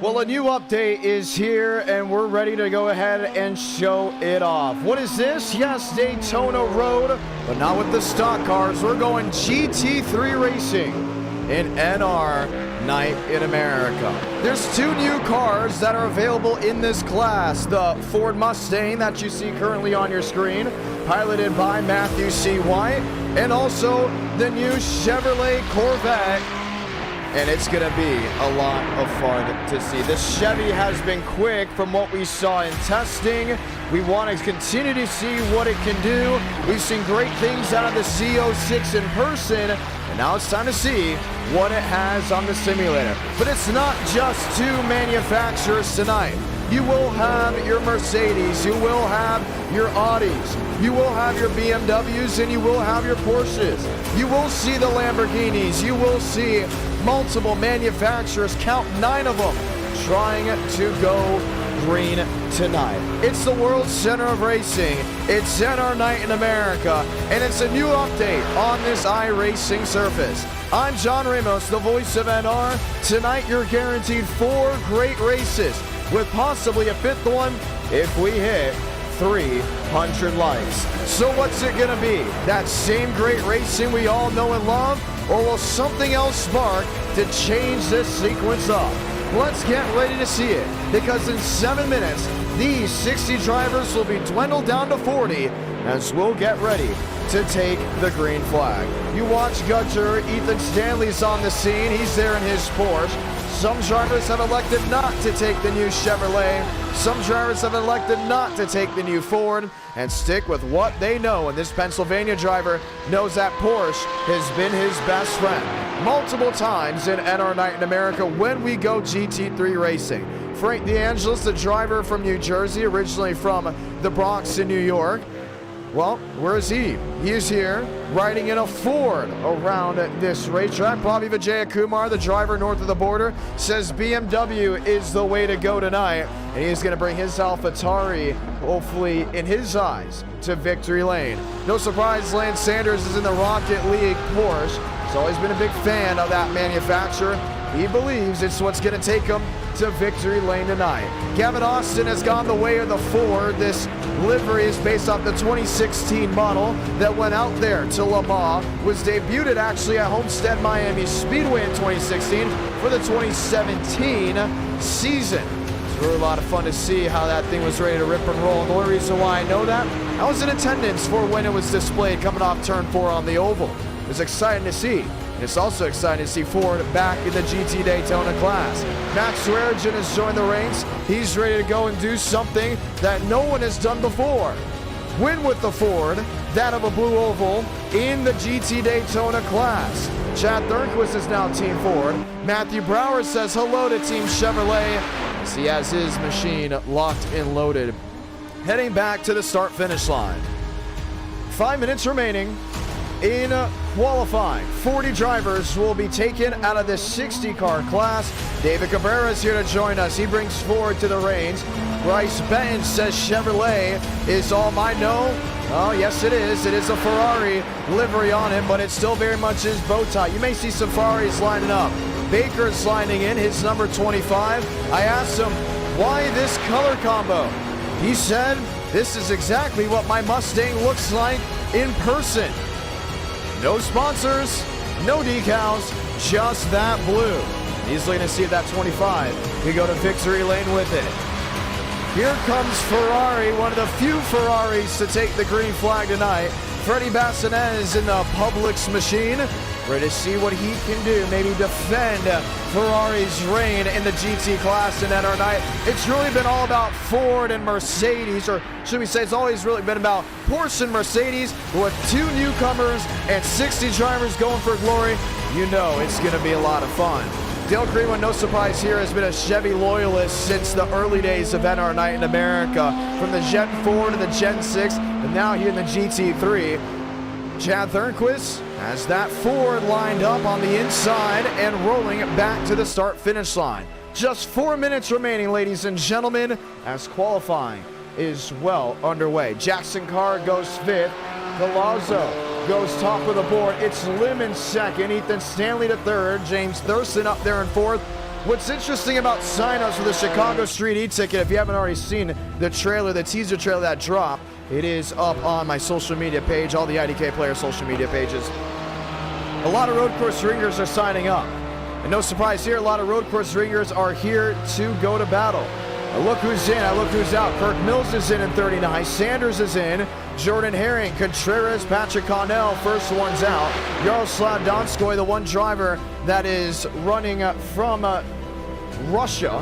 Well, a new update is here, and we're ready to go ahead and show it off. What is this? Yes, Daytona Road, but not with the stock cars. We're going GT3 racing in NR Night in America. There's two new cars that are available in this class. The Ford Mustang that you see currently on your screen, piloted by Matthew C. White, and also the new Chevrolet Corvette. And it's going to be a lot of fun to see. The Chevy has been quick from what we saw in testing. We want to continue to see what it can do. We've seen great things out of the ZO6 in person, and now it's time to see what it has on the simulator. But it's not just two manufacturers tonight. You will have your Mercedes, you will have your Audis, you will have your BMWs, and you will have your Porsches. You will see the Lamborghinis, you will see multiple manufacturers, count 9 of them, trying to go green tonight. It's the world center of racing. It's NR Night in America, and it's a new update on this iRacing surface. I'm John Ramos, the voice of NR. Tonight you're guaranteed 4 great races, with possibly a 5th one if we hit 300 likes. So what's it gonna be? That same great racing we all know and love? Or will something else spark to change this sequence up? Let's get ready to see it, because in 7 minutes, these 60 drivers will be dwindled down to 40 as we'll get ready to take the green flag. You watch Gudger, Ethan Stanley's on the scene. He's there in his Porsche. Some drivers have elected not to take the new Chevrolet. Some drivers have elected not to take the new Ford and stick with what they know. And this Pennsylvania driver knows that Porsche has been his best friend multiple times in NR Night in America when we go GT3 racing. Frank DeAngelis, the driver from New Jersey, originally from the Bronx in New York. Well, where is he? He is here riding in a Ford around this racetrack. Bobby Vijaya Kumar, the driver north of the border, says BMW is the way to go tonight, and he's going to bring his AlphaTauri, hopefully in his eyes, to victory lane. No surprise, Lance Sanders is in the Rocket League Porsche. He's always been a big fan of that manufacturer. He believes it's what's going to take him to victory lane tonight. Gavin Austin has gone the way of the Ford. This livery is based off the 2016 model that went out there to Le Mans, was debuted actually at Homestead Miami Speedway in 2016 for the 2017 season. It's really a lot of fun to see how that thing was ready to rip and roll. And the only reason why I know that, I was in attendance for when it was displayed coming off turn 4 on the oval. It was exciting to see. And it's also exciting to see Ford back in the GT Daytona class. Max Swearigan has joined the ranks. He's ready to go and do something that no one has done before. Win with the Ford, that of a blue oval, in the GT Daytona class. Chad Thurnquist is now Team Ford. Matthew Brower says hello to Team Chevrolet as he has his machine locked and loaded. Heading back to the start-finish line. 5 minutes remaining in qualifying. 40 drivers will be taken out of the 60-car class. David Cabrera is here to join us. He brings Ford to the reins. Bryce Benton says Chevrolet is all mine. No. Oh, yes, it is. It is a Ferrari livery on him, but it still very much is bow tie. You may see some Ferraris lining up. Baker's lining in, his number 25. I asked him, why this color combo? He said, this is exactly what my Mustang looks like in person. No sponsors, no decals, just that blue. He's looking to see if that 25 can go to victory lane with it. Here comes Ferrari, one of the few Ferraris to take the green flag tonight. Freddie Bassinet is in the Publix machine, ready to see what he can do, maybe defend Ferrari's reign in the GT class in NR Night. It's really been all about Ford and Mercedes, or should we say it's always really been about Porsche and Mercedes, with 2 newcomers and 60 drivers going for glory. You know it's going to be a lot of fun. Dale Greenwood, no surprise here, has been a Chevy loyalist since the early days of NR Night in America, from the Gen 4 to the Gen 6, and now here in the GT3. Chad Thurnquist has that Ford lined up on the inside and rolling back to the start-finish line. Just 4 minutes remaining, ladies and gentlemen, as qualifying is well underway. Jackson Carr goes 5th. Galazzo goes top of the board. It's Lim in 2nd. Ethan Stanley to 3rd. James Thurston up there in 4th. What's interesting about signups for the Chicago Street E-Ticket, if you haven't already seen the trailer, the teaser trailer that dropped, it is up on my social media page, all the IDK Player social media pages. A lot of road course ringers are signing up. And no surprise here, a lot of road course ringers are here to go to battle. Now look who's in, I look who's out. Kirk Mills is in 39, Sanders is in, Jordan Herring, Contreras, Patrick Connell, first one's out. Yaroslav Donskoy, the one driver that is running from Russia,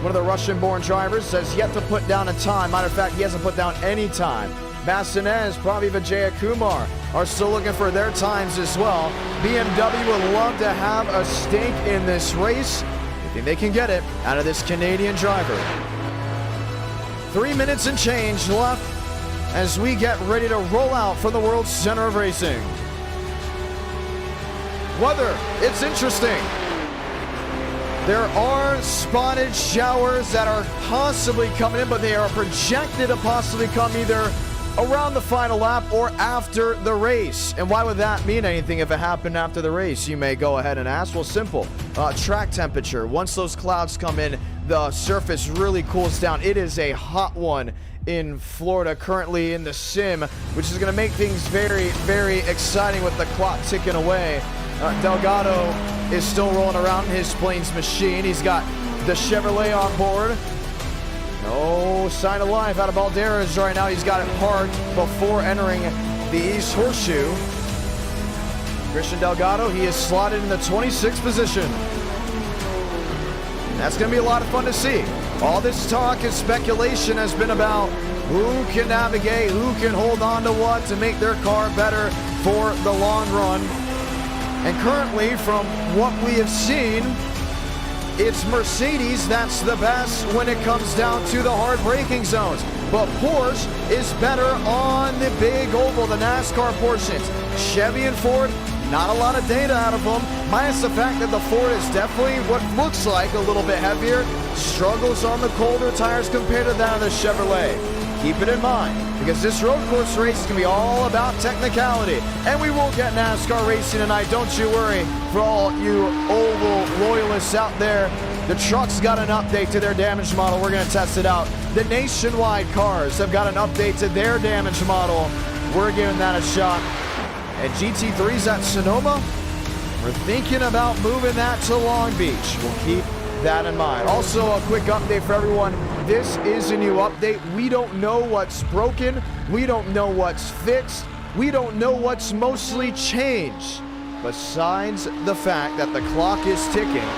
one of the Russian-born drivers, has yet to put down a time. Matter of fact, he hasn't put down any time. Bassinez, probably Vijaya Kumar are still looking for their times as well. BMW would love to have a stake in this race. I think they can get it out of this Canadian driver. 3 minutes and change left as we get ready to roll out from the World Center of Racing. Weather, it's interesting. There are spotted showers that are possibly coming in, but they are projected to possibly come either around the final lap or after the race. And why would that mean anything if it happened after the race? You may go ahead and ask. Well, simple. Track temperature. Once those clouds come in, the surface really cools down. It is a hot one in Florida currently in the sim, which is going to make things very, very exciting with the clock ticking away. Delgado is still rolling around in his Plains machine. He's got the Chevrolet on board. No sign of life out of Balderas right now. He's got it parked before entering the East Horseshoe. Christian Delgado, he is slotted in the 26th position. That's going to be a lot of fun to see. All this talk and speculation has been about who can navigate, who can hold on to what to make their car better for the long run. And currently, from what we have seen, it's Mercedes that's the best when it comes down to the hard braking zones. But Porsche is better on the big oval, the NASCAR portions. Chevy and Ford, not a lot of data out of them, minus the fact that the Ford is definitely what looks like a little bit heavier, struggles on the colder tires compared to that of the Chevrolet. Keep it in mind, because this road course race is going to be all about technicality. And we will get NASCAR racing tonight, don't you worry. For all you oval loyalists out there, the truck's got an update to their damage model. We're going to test it out. The Nationwide cars have got an update to their damage model. We're giving that a shot. And GT3's at Sonoma, we're thinking about moving that to Long Beach. We'll keep that in mind. Also, a quick update for everyone. This is a new update. We don't know what's broken. We don't know what's fixed. We don't know what's mostly changed. Besides the fact that the clock is ticking,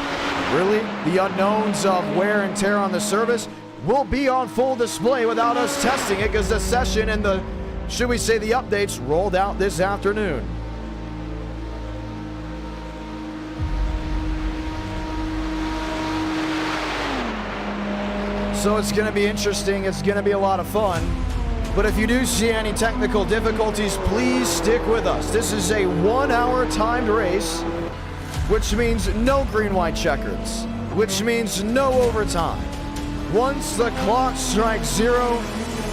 really, the unknowns of wear and tear on the service will be on full display without us testing it, because the session and the, should we say, the updates rolled out this afternoon. So it's going to be interesting. It's going to be a lot of fun. But if you do see any technical difficulties, please stick with us. This is a 1 hour timed race, which means no green-white checkers, which means no overtime. Once the clock strikes 0,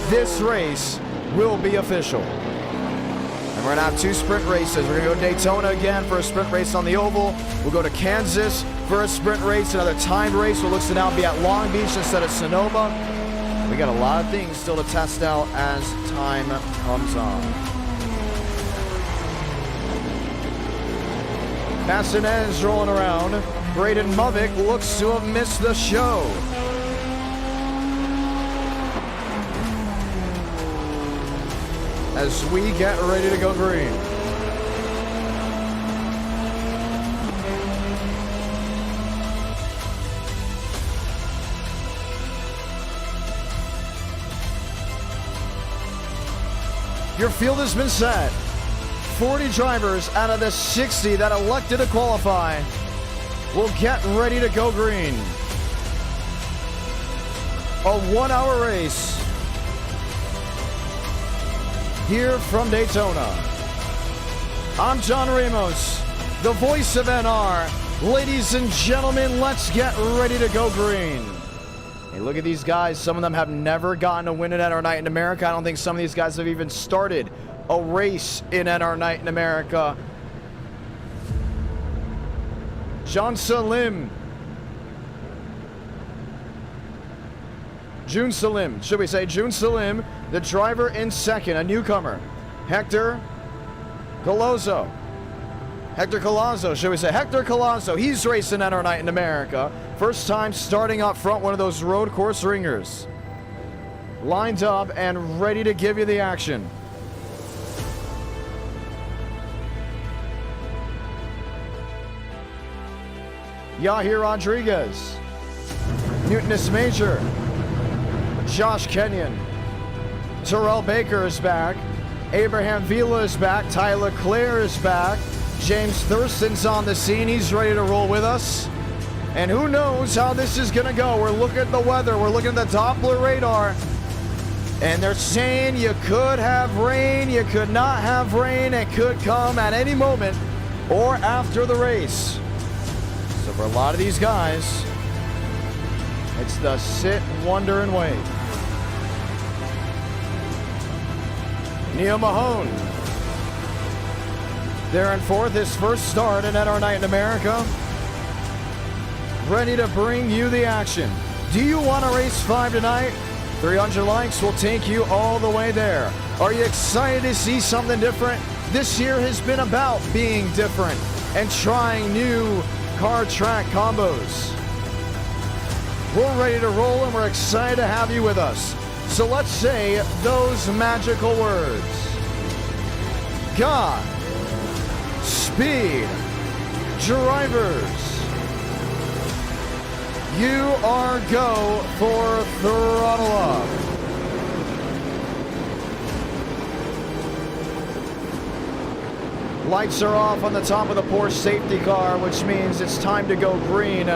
this race will be official. And we're going to have 2 sprint races. We're going to go to Daytona again for a sprint race on the oval. We'll go to Kansas for a sprint race, another timed race. We'll look to now be at Long Beach instead of Sonoma. We got a lot of things still to test out as time comes on. Bassinez rolling around. Braden Movick looks to have missed the show. As we get ready to go green. Your field has been set. 40 drivers out of the 60 that elected to qualify will get ready to go green. A 1 hour race here from Daytona. I'm John Ramos, the voice of NR. Ladies and gentlemen, let's get ready to go green. Hey, look at these guys. Some of them have never gotten a win in NR Night in America. I don't think some of these guys have even started a race in NR Night in America. John Salim June Salim, should we say June Salim, the driver in second, a newcomer. Hector Colazzo. Hector Colazzo, should we say? Hector Colazzo, he's racing at our night in America. First time starting up front, one of those road course ringers. Lined up and ready to give you the action. Yahir Rodriguez. Newtonus Major. Josh Kenyon. Terrell Baker is back. Abraham Vila is back. Tyler Clare is back. James Thurston's on the scene. He's ready to roll with us. And who knows how this is going to go. We're looking at the weather. We're looking at the Doppler radar. And they're saying you could have rain. You could not have rain. It could come at any moment or after the race. So for a lot of these guys, it's the sit, wonder, and wait. Neil Mahone. There in fourth, his first start at our night in America. Ready to bring you the action. Do you want to race 5 tonight? 300 likes will take you all the way there. Are you excited to see something different? This year has been about being different and trying new car track combos. We're ready to roll and we're excited to have you with us. So let's say those magical words. God, speed, drivers. You are go for throttle up. Lights are off on the top of the Porsche safety car, which means it's time to go green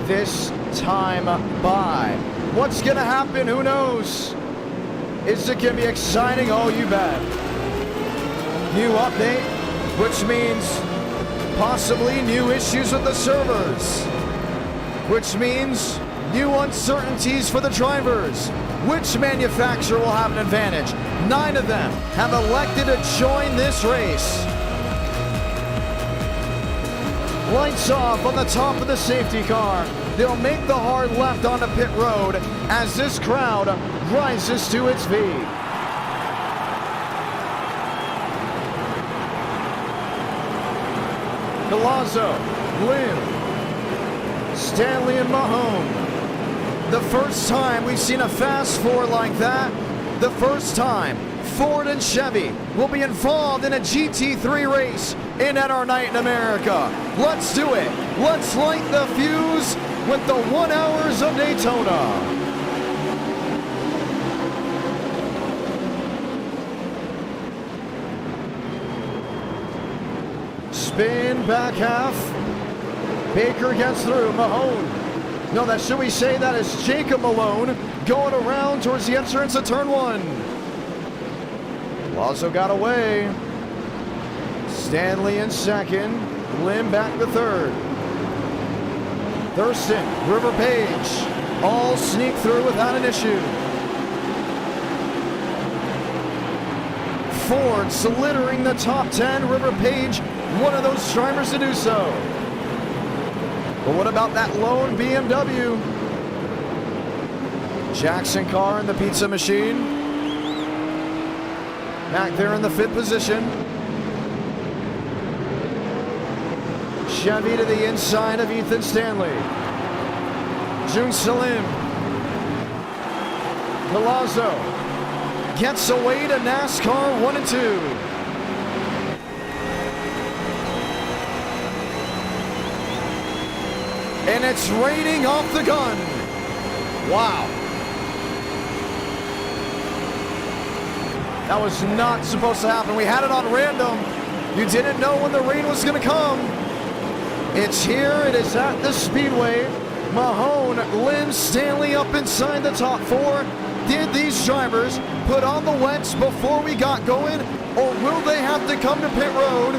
this time by. What's going to happen? Who knows? Is it going to be exciting? Oh, you bet. New update, which means possibly new issues with the servers, which means new uncertainties for the drivers. Which manufacturer will have an advantage? 9 of them have elected to join this race. Lights off on the top of the safety car. They'll make the hard left onto pit road as this crowd rises to its feet. Colazzo, Lim, Stanley, and Mahone. The first time we've seen a Fast Four like that. The first time Ford and Chevy will be involved in a GT3 race in our night in America. Let's do it. Let's light the fuse with the 1 hours of Daytona. Spin back half. Baker gets through. Mahone. No, that should we say that is Jacob Malone going around towards the entrance of turn 1. Lazo got away. Stanley in second. Lim back to third. Thurston, River Page, all sneak through without an issue. Ford littering the top 10. River Page, one of those drivers to do so. But what about that lone BMW? Jackson car in the pizza machine. Back there in the 5th position. Chevy to the inside of Ethan Stanley. June Salim. Colazzo gets away to NASCAR 1 and 2. And it's raining off the gun. Wow. That was not supposed to happen. We had it on random. You didn't know when the rain was going to come. It's here. It is at the Speedway. Mahone, Lim, Stanley up inside the top 4. Did these drivers put on the wets before we got going, or will they have to come to pit road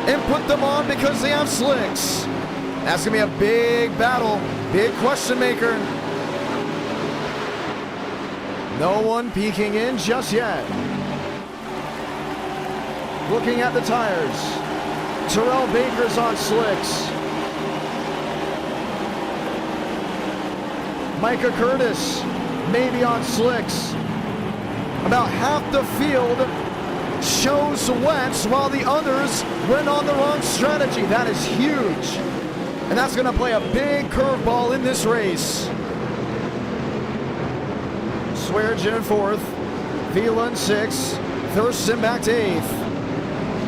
and put them on because they have slicks? That's going to be a big battle, big question maker. No one peeking in just yet. Looking at the tires. Terrell Baker's on slicks. Micah Curtis maybe on slicks. About half the field chose wets while the others went on the wrong strategy. That is huge. And that's going to play a big curveball in this race. Swearengin in 4th. Vila in 6th. Thurston back to 8th.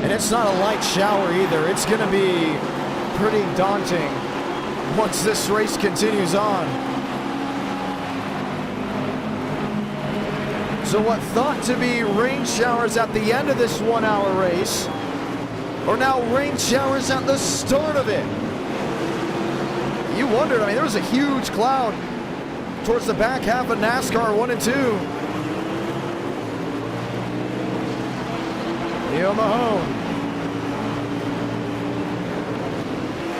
And it's not a light shower either. It's going to be pretty daunting once this race continues on. So what thought to be rain showers at the end of this 1 hour race are now rain showers at the start of it. You wondered, I mean, there was a huge cloud towards the back half of NASCAR 1 and 2. Neil Mahone.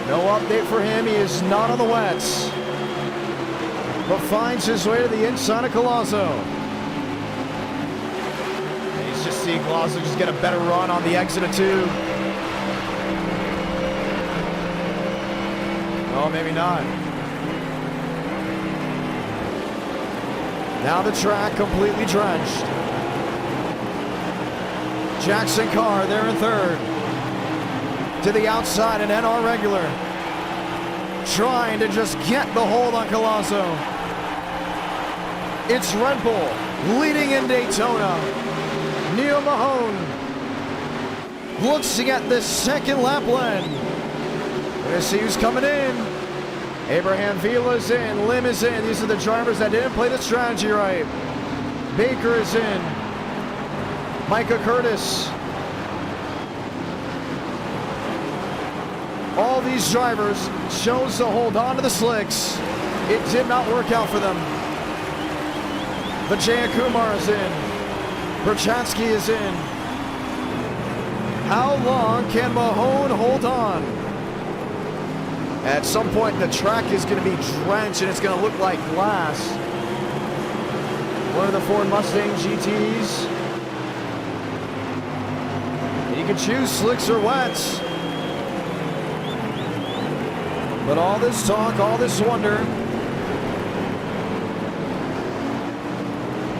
No update for him. He is not on the wets, but finds his way to the inside of Collazo. And he's just seeing Collazo just get a better run on the exit of 2. Oh, maybe not. Now the track completely drenched. Jackson Carr there in 3rd. To the outside, an NR regular. Trying to just get the hold on Collazo. It's Red Bull leading in Daytona. Neil Mahone looks to get the second lap led. We're going to see who's coming in. Abraham Vila's in. Lim is in. These are the drivers that didn't play the strategy right. Baker is in. Micah Curtis. All these drivers chose to hold on to the slicks. It did not work out for them. Vijay Kumar is in. Berchansky is in. How long can Mahone hold on? At some point, the track is going to be drenched, and it's going to look like glass. One of the Ford Mustang GTs. And you can choose slicks or wets. But all this talk, all this wonder,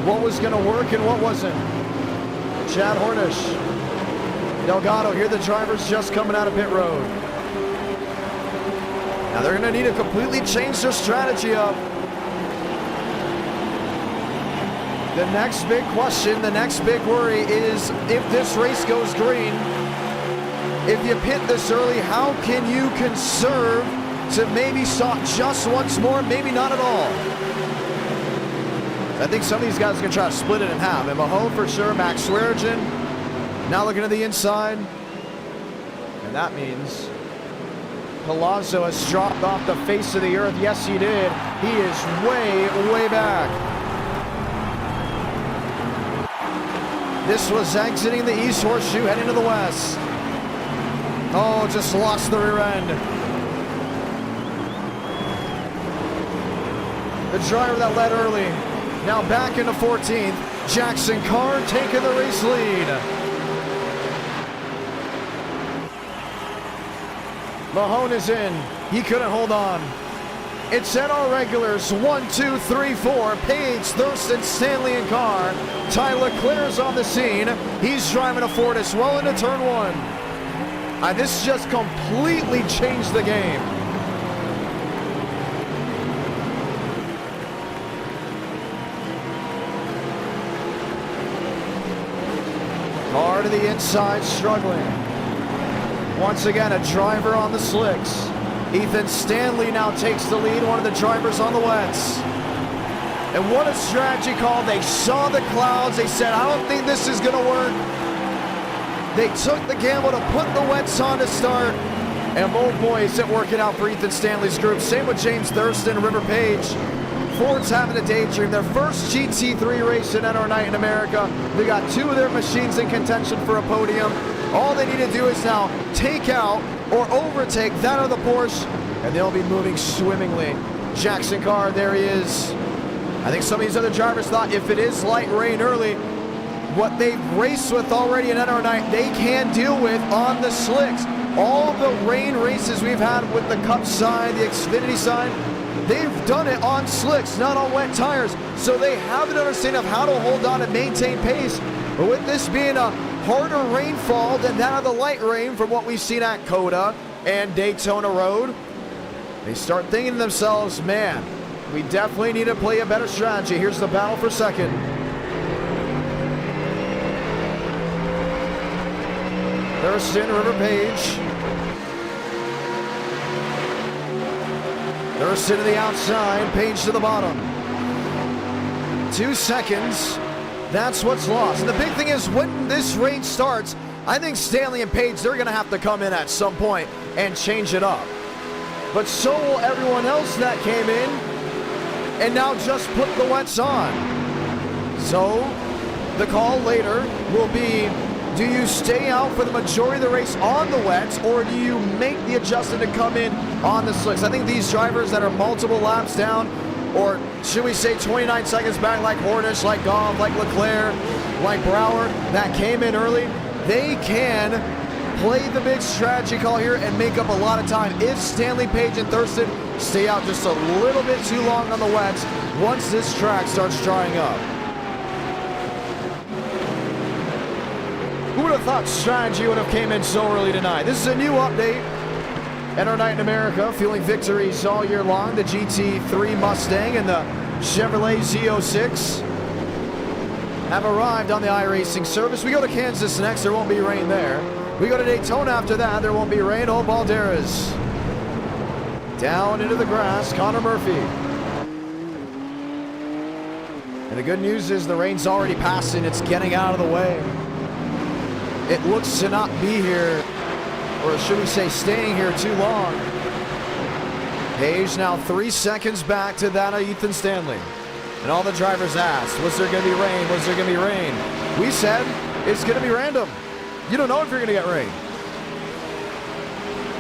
what was going to work and what wasn't. Chad Hornish, Delgado, here the drivers just coming out of pit road. Now they're going to need to completely change their strategy up. The next big question, the next big worry is if this race goes green, if you pit this early, how can you conserve to maybe stop just once more, maybe not at all? I think some of these guys are going to try to split it in half. And Mahone for sure, Max Swearengin now looking to the inside. And that means Collazo has dropped off the face of the earth. Yes, he did. He is way, way back. This was exiting the East Horseshoe, heading to the West. Oh, just lost the rear end. The driver that led early, now back into 14th. Jackson Carr taking the race lead. Mahone is in. He couldn't hold on. It's NR regulars 1, 2, 3, 4. Page, Thurston, Stanley, and Carr. Tyler Leclerc's on the scene. He's driving a Ford as well into turn 1. This just completely changed the game. Carr to the inside, struggling. Once again, a driver on the slicks. Ethan Stanley now takes the lead, one of the drivers on the wets. And what a strategy call. They saw the clouds. They said, I don't think this is going to work. They took the gamble to put the wets on to start. And oh boy, is it working out for Ethan Stanley's group. Same with James Thurston and River Page. Ford's having a daydream. Their first GT3 race in NR Night in America. They got 2 of their machines in contention for a podium. All they need to do is now take out or overtake that of the Porsche, and they'll be moving swimmingly. Jackson Carr, there he is. I think some of these other drivers thought if it is light rain early, what they've raced with already in NR Night, they can deal with on the slicks. All the rain races we've had with the Cup side, the Xfinity side, they've done it on slicks, not on wet tires. So they have an understanding of how to hold on and maintain pace. But with this being a harder rainfall than that of the light rain from what we've seen at COTA and Daytona Road, they start thinking to themselves, man, we definitely need to play a better strategy. Here's the battle for second. Thurston, River Page. Thurston to the outside, Page to the bottom. 2 seconds, that's what's lost. And the big thing is when this race starts, I think Stanley and Page, they're gonna have to come in at some point and change it up. But so will everyone else that came in and now just put the wets on. So the call later will be, do you stay out for the majority of the race on the wets, or do you make the adjustment to come in on the slicks? I think these drivers that are multiple laps down, or should we say 29 seconds back, like Hornish, like Goff, like Leclerc, like Brower, that came in early, they can play the big strategy call here and make up a lot of time. If Stanley, Page, and Thurston stay out just a little bit too long on the wets once this track starts drying up. Who would have thought strategy would have came in so early tonight? This is a new update. And our night in America, fueling victories all year long. The GT3 Mustang and the Chevrolet Z06 have arrived on the iRacing service. We go to Kansas next, there won't be rain there. We go to Daytona after that, there won't be rain. Oh, Balderas. Down into the grass, Connor Murphy. And the good news is the rain's already passing, it's getting out of the way. It looks to not be here, or should we say staying here too long. Page now 3 seconds back to that of Ethan Stanley. And all the drivers asked, was there going to be rain? Was there going to be rain? We said, it's going to be random. You don't know if you're going to get rain.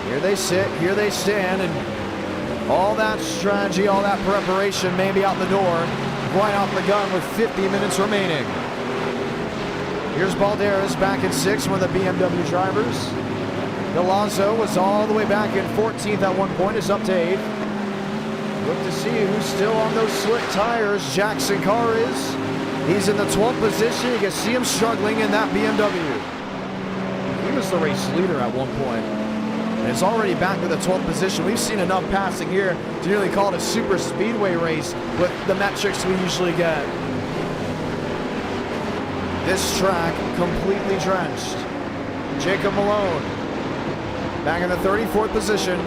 Here they sit, here they stand, and all that strategy, all that preparation may be out the door, right off the gun with 50 minutes remaining. Here's Balderas back in 6th, one of the BMW drivers. Galazzo was all the way back in 14th at one point, is up to 8th. Look to see who's still on those slick tires. Jackson Carr is. He's in the 12th position. You can see him struggling in that BMW. He was the race leader at one point. And it's already back to the 12th position. We've seen enough passing here to nearly call it a super speedway race with the metrics we usually get. This track completely drenched. Jacob Malone back in the 34th position.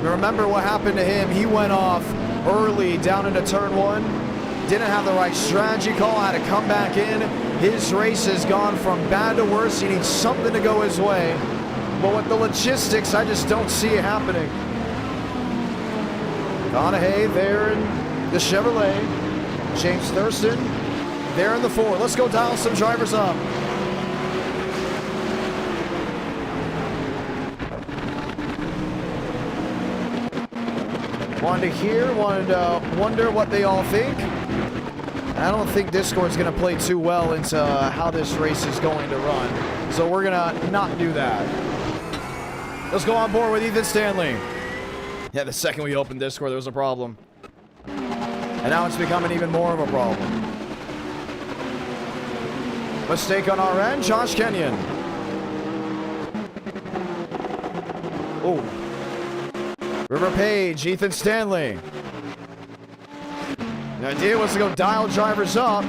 Remember what happened to him. He went off early down into turn 1. Didn't have the right strategy call, had to come back in. His race has gone from bad to worse. He needs something to go his way. But with the logistics, I just don't see it happening. Donahue there in the Chevrolet. James Thurston there in the 4. Let's go dial some drivers up. Wanted to hear, wanted to wonder what they all think. I don't think Discord's going to play too well into how this race is going to run. So we're going to not do that. Let's go on board with Ethan Stanley. Yeah, the second we opened Discord, there was a problem. And now it's becoming even more of a problem. Mistake on our end, Josh Kenyon. Oh. River Page, Ethan Stanley. The idea was to go dial drivers up,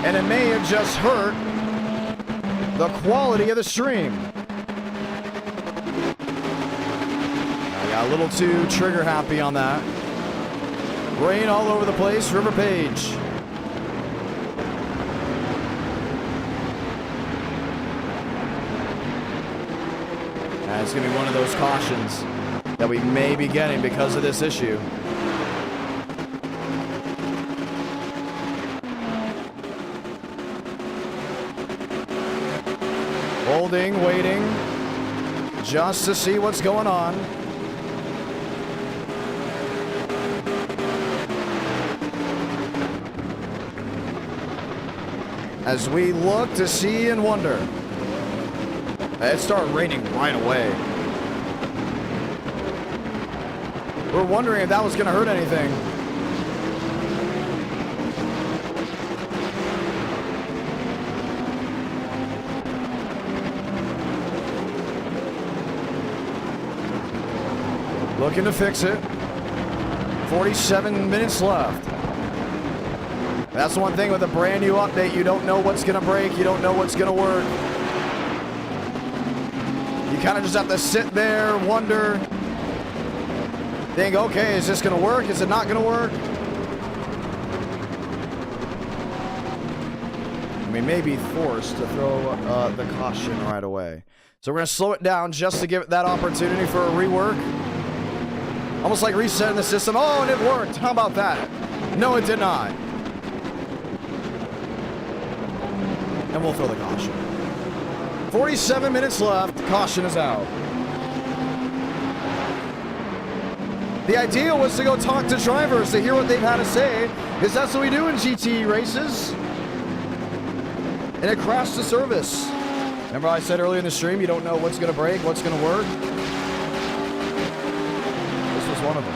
and it may have just hurt the quality of the stream. I got a little too trigger happy on that. Rain all over the place, River Page. It's going to be one of those cautions that we may be getting because of this issue. Holding, waiting, just to see what's going on. As we look to see and wonder. It started raining right away. We're wondering if that was going to hurt anything. Looking to fix it. 47 minutes left. That's one thing with a brand new update. You don't know what's going to break. You don't know what's going to work. You kind of just have to sit there, wonder, think, okay, is this going to work? Is it not going to work? We may be forced to throw the caution right away. So we're going to slow it down just to give it that opportunity for a rework. Almost like resetting the system. Oh, and it worked. How about that? No, it did not. And we'll throw the caution. 47 minutes left. Caution is out. The idea was to go talk to drivers to hear what they've had to say, because that's what we do in GT races. And it crashed the service. Remember I said earlier in the stream, you don't know what's going to break, what's going to work? This was one of them.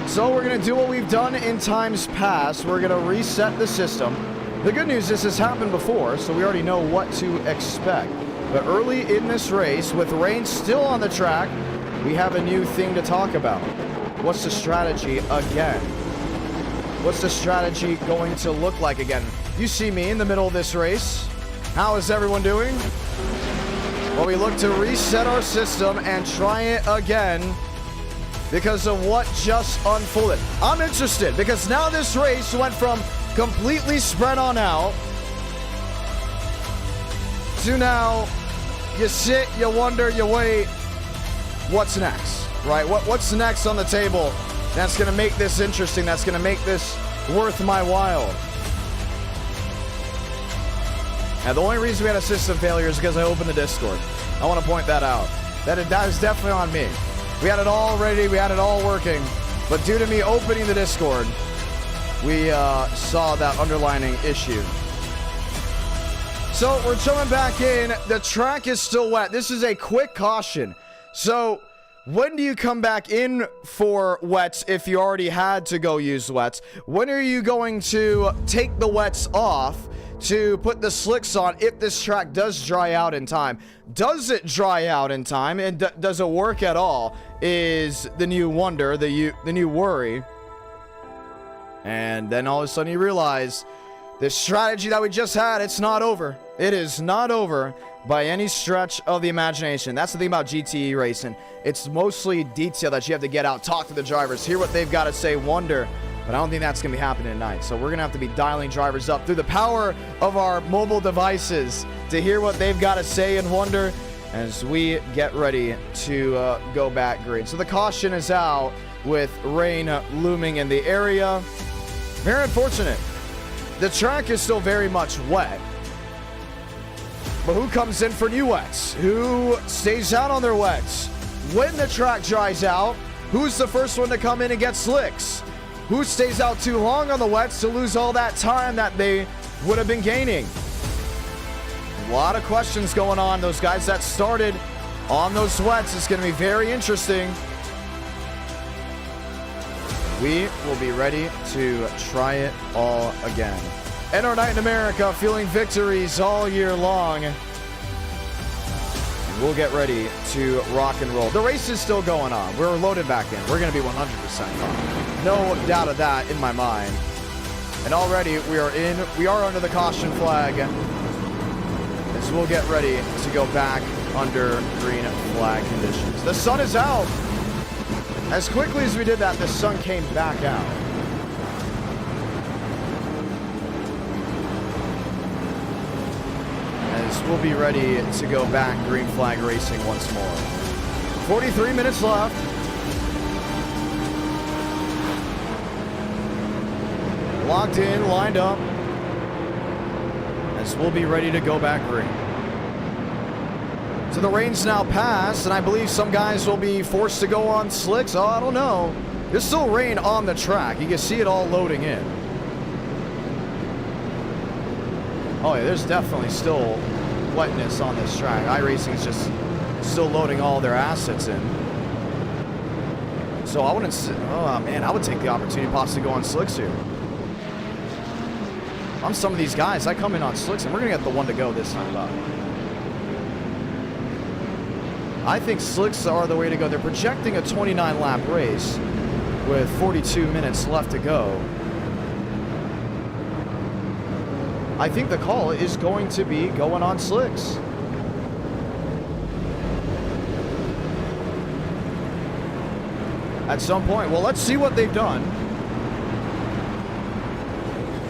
So we're going to do what we've done in times past. We're going to reset the system. The good news is this happened before, so we already know what to expect. But early in this race, with rain still on the track, we have a new thing to talk about. What's the strategy again? What's the strategy going to look like again? You see me in the middle of this race. How is everyone doing? Well, we look to reset our system and try it again because of what just unfolded. I'm interested because now this race went from completely spread on out to now you sit, you wonder, you wait. What's next, right? What's next on the table? That's going to make this interesting. That's going to make this worth my while. Now, the only reason we had a system failure is because I opened the Discord. I want to point that out. That is definitely on me. We had it all ready. We had it all working. But due to me opening the Discord, we saw that underlining issue. So we're jumping back in. The track is still wet. This is a quick caution. So when do you come back in for wets if you already had to go use wets? When are you going to take the wets off to put the slicks on if this track does dry out in time? Does it dry out in time, and does it work at all is the new wonder, the new worry. And then all of a sudden you realize the strategy that we just had, it's not over. It is not over by any stretch of the imagination. That's the thing about GT racing. It's mostly detail that you have to get out, talk to the drivers, hear what they've got to say, wonder. But I don't think that's going to be happening tonight. So we're going to have to be dialing drivers up through the power of our mobile devices to hear what they've got to say and wonder as we get ready to go back green. So the caution is out with rain looming in the area. Very unfortunate. The track is still very much wet. But who comes in for new wets? Who stays out on their wets? When the track dries out, who's the first one to come in and get slicks? Who stays out too long on the wets to lose all that time that they would have been gaining? A lot of questions going on. Those guys that started on those wets, it's going to be very interesting. We will be ready to try it all again. And our night in America, feeling victories all year long. We'll get ready to rock and roll. The race is still going on. We're loaded back in. We're going to be 100% fine. No doubt of that in my mind. And already we are under the caution flag. As we'll get ready to go back under green flag conditions. The sun is out. As quickly as we did that, the sun came back out. As we'll be ready to go back green flag racing once more. 43 minutes left. Locked in, lined up. As we'll be ready to go back green. So the rain's now passed, and I believe some guys will be forced to go on slicks. Oh, I don't know. There's still rain on the track. You can see it all loading in. Oh yeah, there's definitely still wetness on this track. iRacing is just still loading all their assets in. So I wouldn't, oh man, I would take the opportunity to possibly go on slicks here. I'm some of these guys, I come in on slicks and we're gonna get the one to go this time about. I think slicks are the way to go. They're projecting a 29 lap race with 42 minutes left to go. I think the call is going to be going on slicks. At some point. Well, let's see what they've done.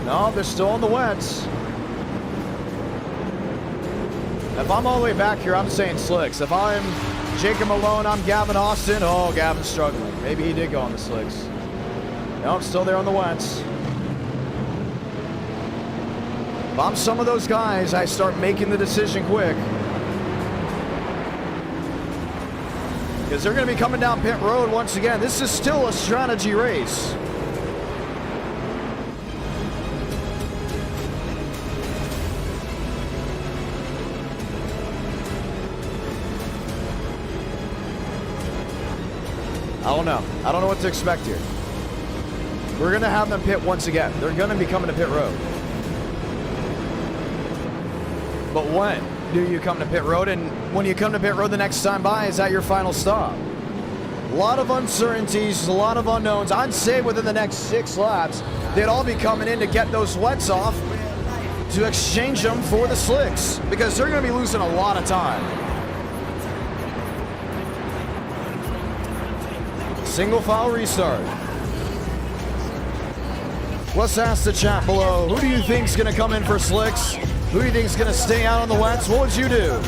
No, they're still on the wets. If I'm all the way back here, I'm saying slicks. If I'm Jacob Malone, I'm Gavin Austin. Oh, Gavin's struggling. Maybe he did go on the slicks. Nope, still there on the wets. If I'm some of those guys, I start making the decision quick. Because they're going to be coming down pit road once again. This is still a strategy race. I don't know. I don't know what to expect here. We're going to have them pit once again. They're going to be coming to pit road. But when do you come to pit road? And when you come to pit road the next time by, is that your final stop? A lot of uncertainties, a lot of unknowns. I'd say within the next 6 laps, they'd all be coming in to get those wets off to exchange them for the slicks, because they're going to be losing a lot of time. Single file restart. Let's ask the chat below. Who do you think's going to come in for slicks? Who do you think's going to stay out on the wets? What would you do?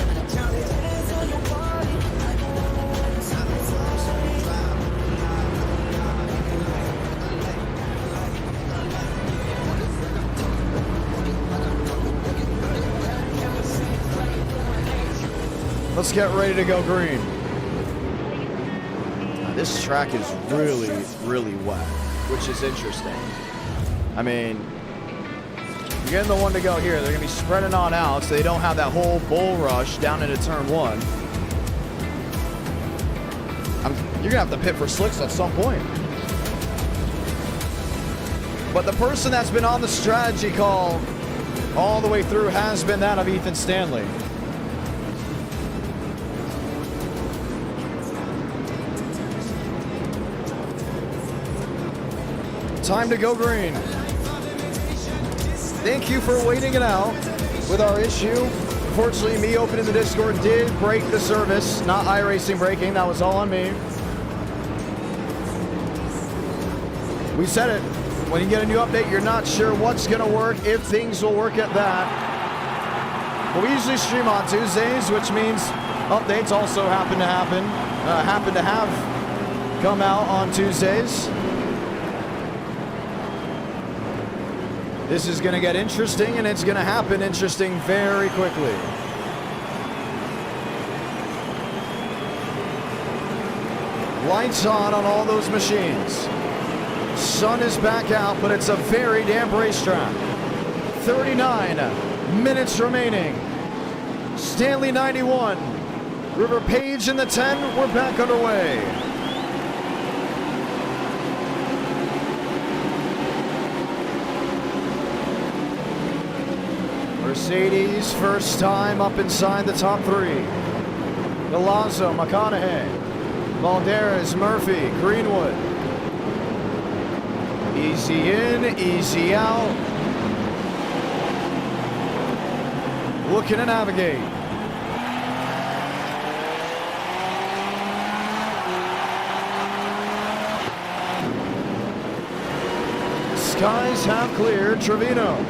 Let's get ready to go green. This track is really, really wet, which is interesting. I mean, you're getting the one to go here. They're going to be spreading on out so they don't have that whole bull rush down into turn 1. You're going to have to pit for slicks at some point. But the person that's been on the strategy call all the way through has been that of Ethan Stanley. Time to go green. Thank you for waiting it out with our issue. Unfortunately, me opening the Discord did break the service, not iRacing breaking. That was all on me. We said it. When you get a new update, you're not sure what's going to work, if things will work at that. But we usually stream on Tuesdays, which means updates also happen to have come out on Tuesdays. This is going to get interesting, and it's going to happen interesting very quickly. Lights on all those machines. Sun is back out, but it's a very damp racetrack. 39 minutes remaining. Stanley 91. River Page in the 10. We're back underway. Mercedes, first time up inside the top 3. Galazzo, McConaughey, Valderas, Murphy, Greenwood. Easy in, easy out. Looking to navigate. Skies have cleared. Trevino.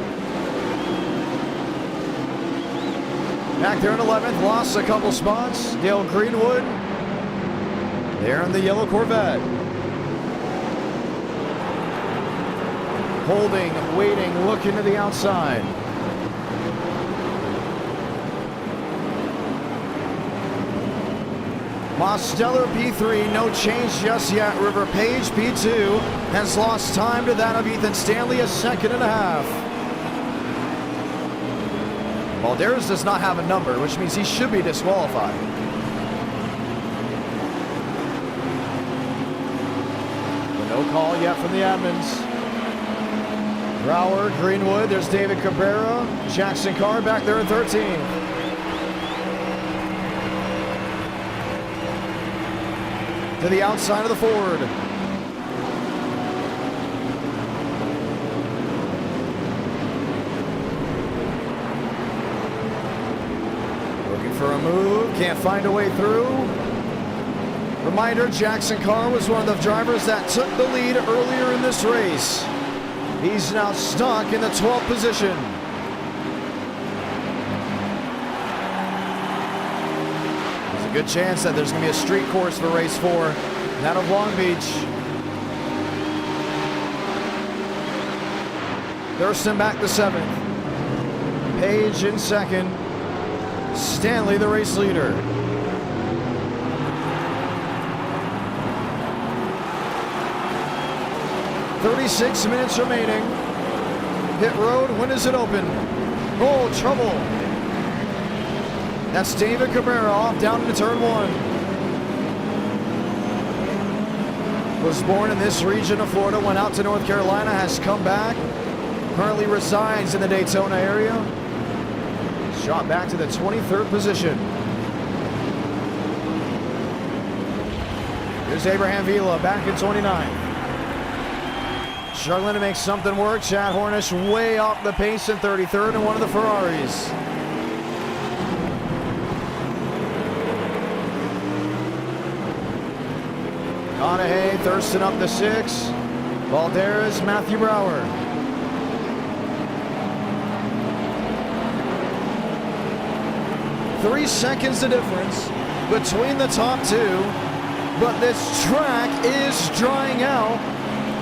Back there in 11th, lost a couple spots. Dale Greenwood there in the yellow Corvette. Holding, waiting, looking to the outside. Mosteller P3, no change just yet. River Page P2 has lost time to that of Ethan Stanley, a second and a half. Valderas does not have a number, which means he should be disqualified. No call yet from the admins. Brower, Greenwood, there's David Cabrera. Jackson Carr back there in 13th. To the outside of the Ford. Looking for a move, can't find a way through. Reminder, Jackson Carr was one of the drivers that took the lead earlier in this race. He's now stuck in the 12th position. There's a good chance that there's going to be a street course for race 4, that of Long Beach. Thurston back to 7th. Page in 2nd. Stanley the race leader. .36 minutes remaining. Pit road, when is it open? Oh, trouble. That's David Cabrera off down into turn 1. Was born in this region of Florida, went out to North Carolina, has come back. Currently resides in the Daytona area. Shot back to the 23rd position. Here's Abraham Vila back in 29th. Struggling to make something work. Chad Hornish way off the pace in 33rd in one of the Ferraris. Conahay, Thurston up to 6. Valderas, Matthew Brower. Three seconds the difference between the top two, but this track is drying out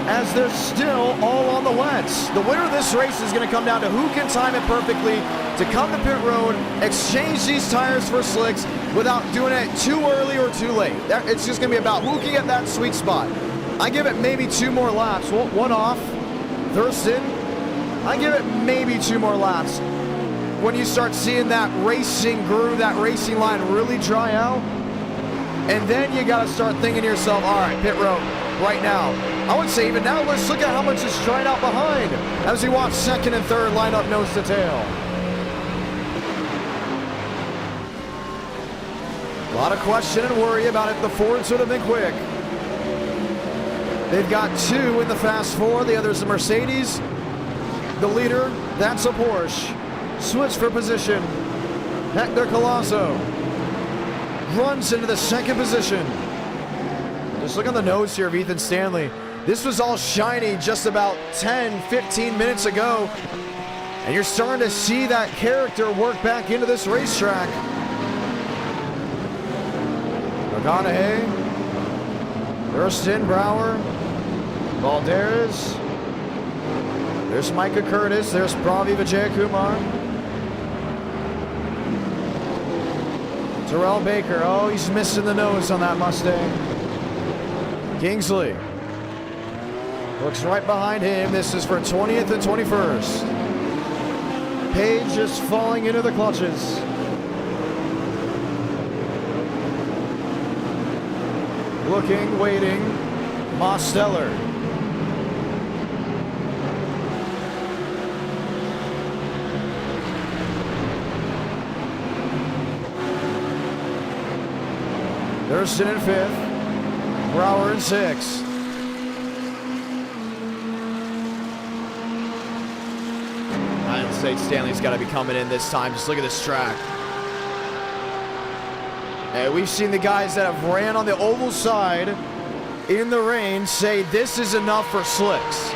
as they're still all on the wets. The winner of this race is going to come down to who can time it perfectly to come to pit road, exchange these tires for slicks without doing it too early or too late. It's just going to be about who can get that sweet spot. I give it maybe 2 more laps. One off, Thurston. I give it maybe 2 more laps. When you start seeing that racing groove, that racing line really dry out, and then you got to start thinking to yourself, all right, pit road right now. I would say even now, let's look at how much it's dried out behind as we watch 2nd and 3rd line up nose to tail. A lot of question and worry about if the Fords would have been quick. They've got 2 in the Fast 4, the other's a Mercedes. The leader, that's a Porsche. Switch for position. Hector Colasso runs into the 2nd position. Just look on the nose here of Ethan Stanley. This was all shiny just about 10, 15 minutes ago. And you're starting to see that character work back into this racetrack. McConaughey, Thurston, Brower, Valderas. There's Micah Curtis. There's Pravi Vijayakumar. Terrell Baker. Oh, he's missing the nose on that Mustang. Kingsley looks right behind him. This is for 20th and 21st. Page is falling into the clutches. Looking, waiting. Mosteller. Thurston in 5th. Brower in 6th. I'd say Stanley's got to be coming in this time. Just look at this track. And we've seen the guys that have ran on the oval side in the rain say this is enough for slicks.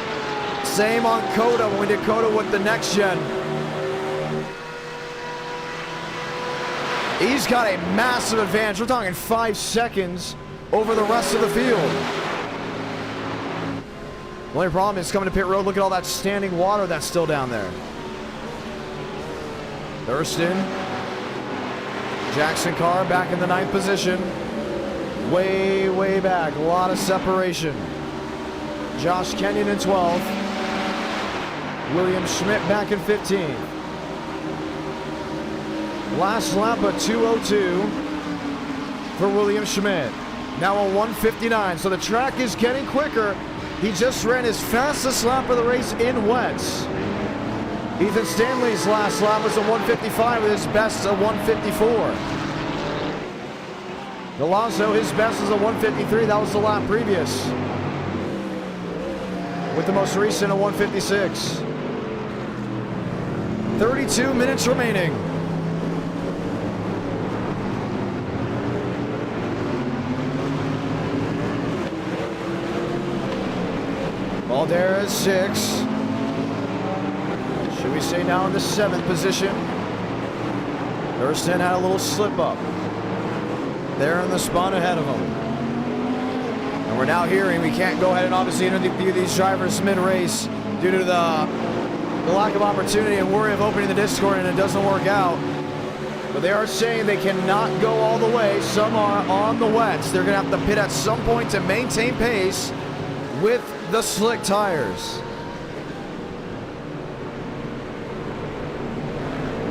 Same on Coda when we did Coda with the Next Gen. He's got a massive advantage. We're talking 5 seconds over the rest of the field. The only problem is coming to pit road. Look at all that standing water that's still down there. Thurston. Jackson Carr back in the 9th position. Way, way back. A lot of separation. Josh Kenyon in 12th. William Schmidt back in 15th. Last lap of 2:02 for William Schmidt. Now a 1:59. So the track is getting quicker. He just ran his fastest lap of the race in wets. Ethan Stanley's last lap was a 1:55 with his best a 1:54. Alonso, his best is a 1:53. That was the lap previous. With the most recent a 1:56. 32 minutes remaining. Valderas 6. Should we say now in the 7th position? Thurston had a little slip up. There in the spot ahead of him. And we're now hearing we can't go ahead and obviously interview these drivers mid-race due to the lack of opportunity and worry of opening the Discord and it doesn't work out. But they are saying they cannot go all the way. Some are on the wets. They're going to have to pit at some point to maintain pace with the slick tires.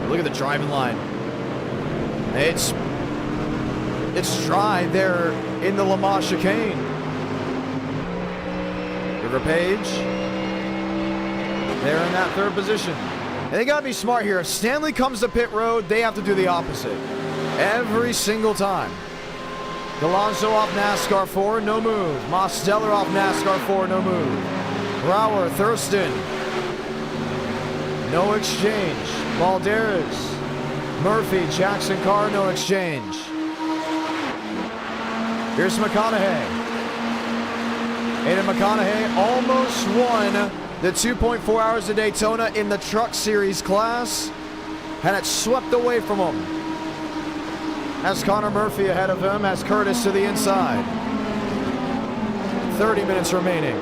Look at the driving line. It's dry there in the Lamar chicane. River Page there in that 3rd position. And they gotta be smart here. If Stanley comes to pit road, they have to do the opposite every single time. Alonso off NASCAR 4, no move. Mosteller off NASCAR 4, no move. Brower, Thurston, no exchange. Valderas, Murphy, Jackson Carr, no exchange. Here's McConaughey. Aiden McConaughey almost won the 2.4 hours of Daytona in the Truck Series class, and it swept away from him. Has Connor Murphy ahead of him, has Curtis to the inside. 30 minutes remaining.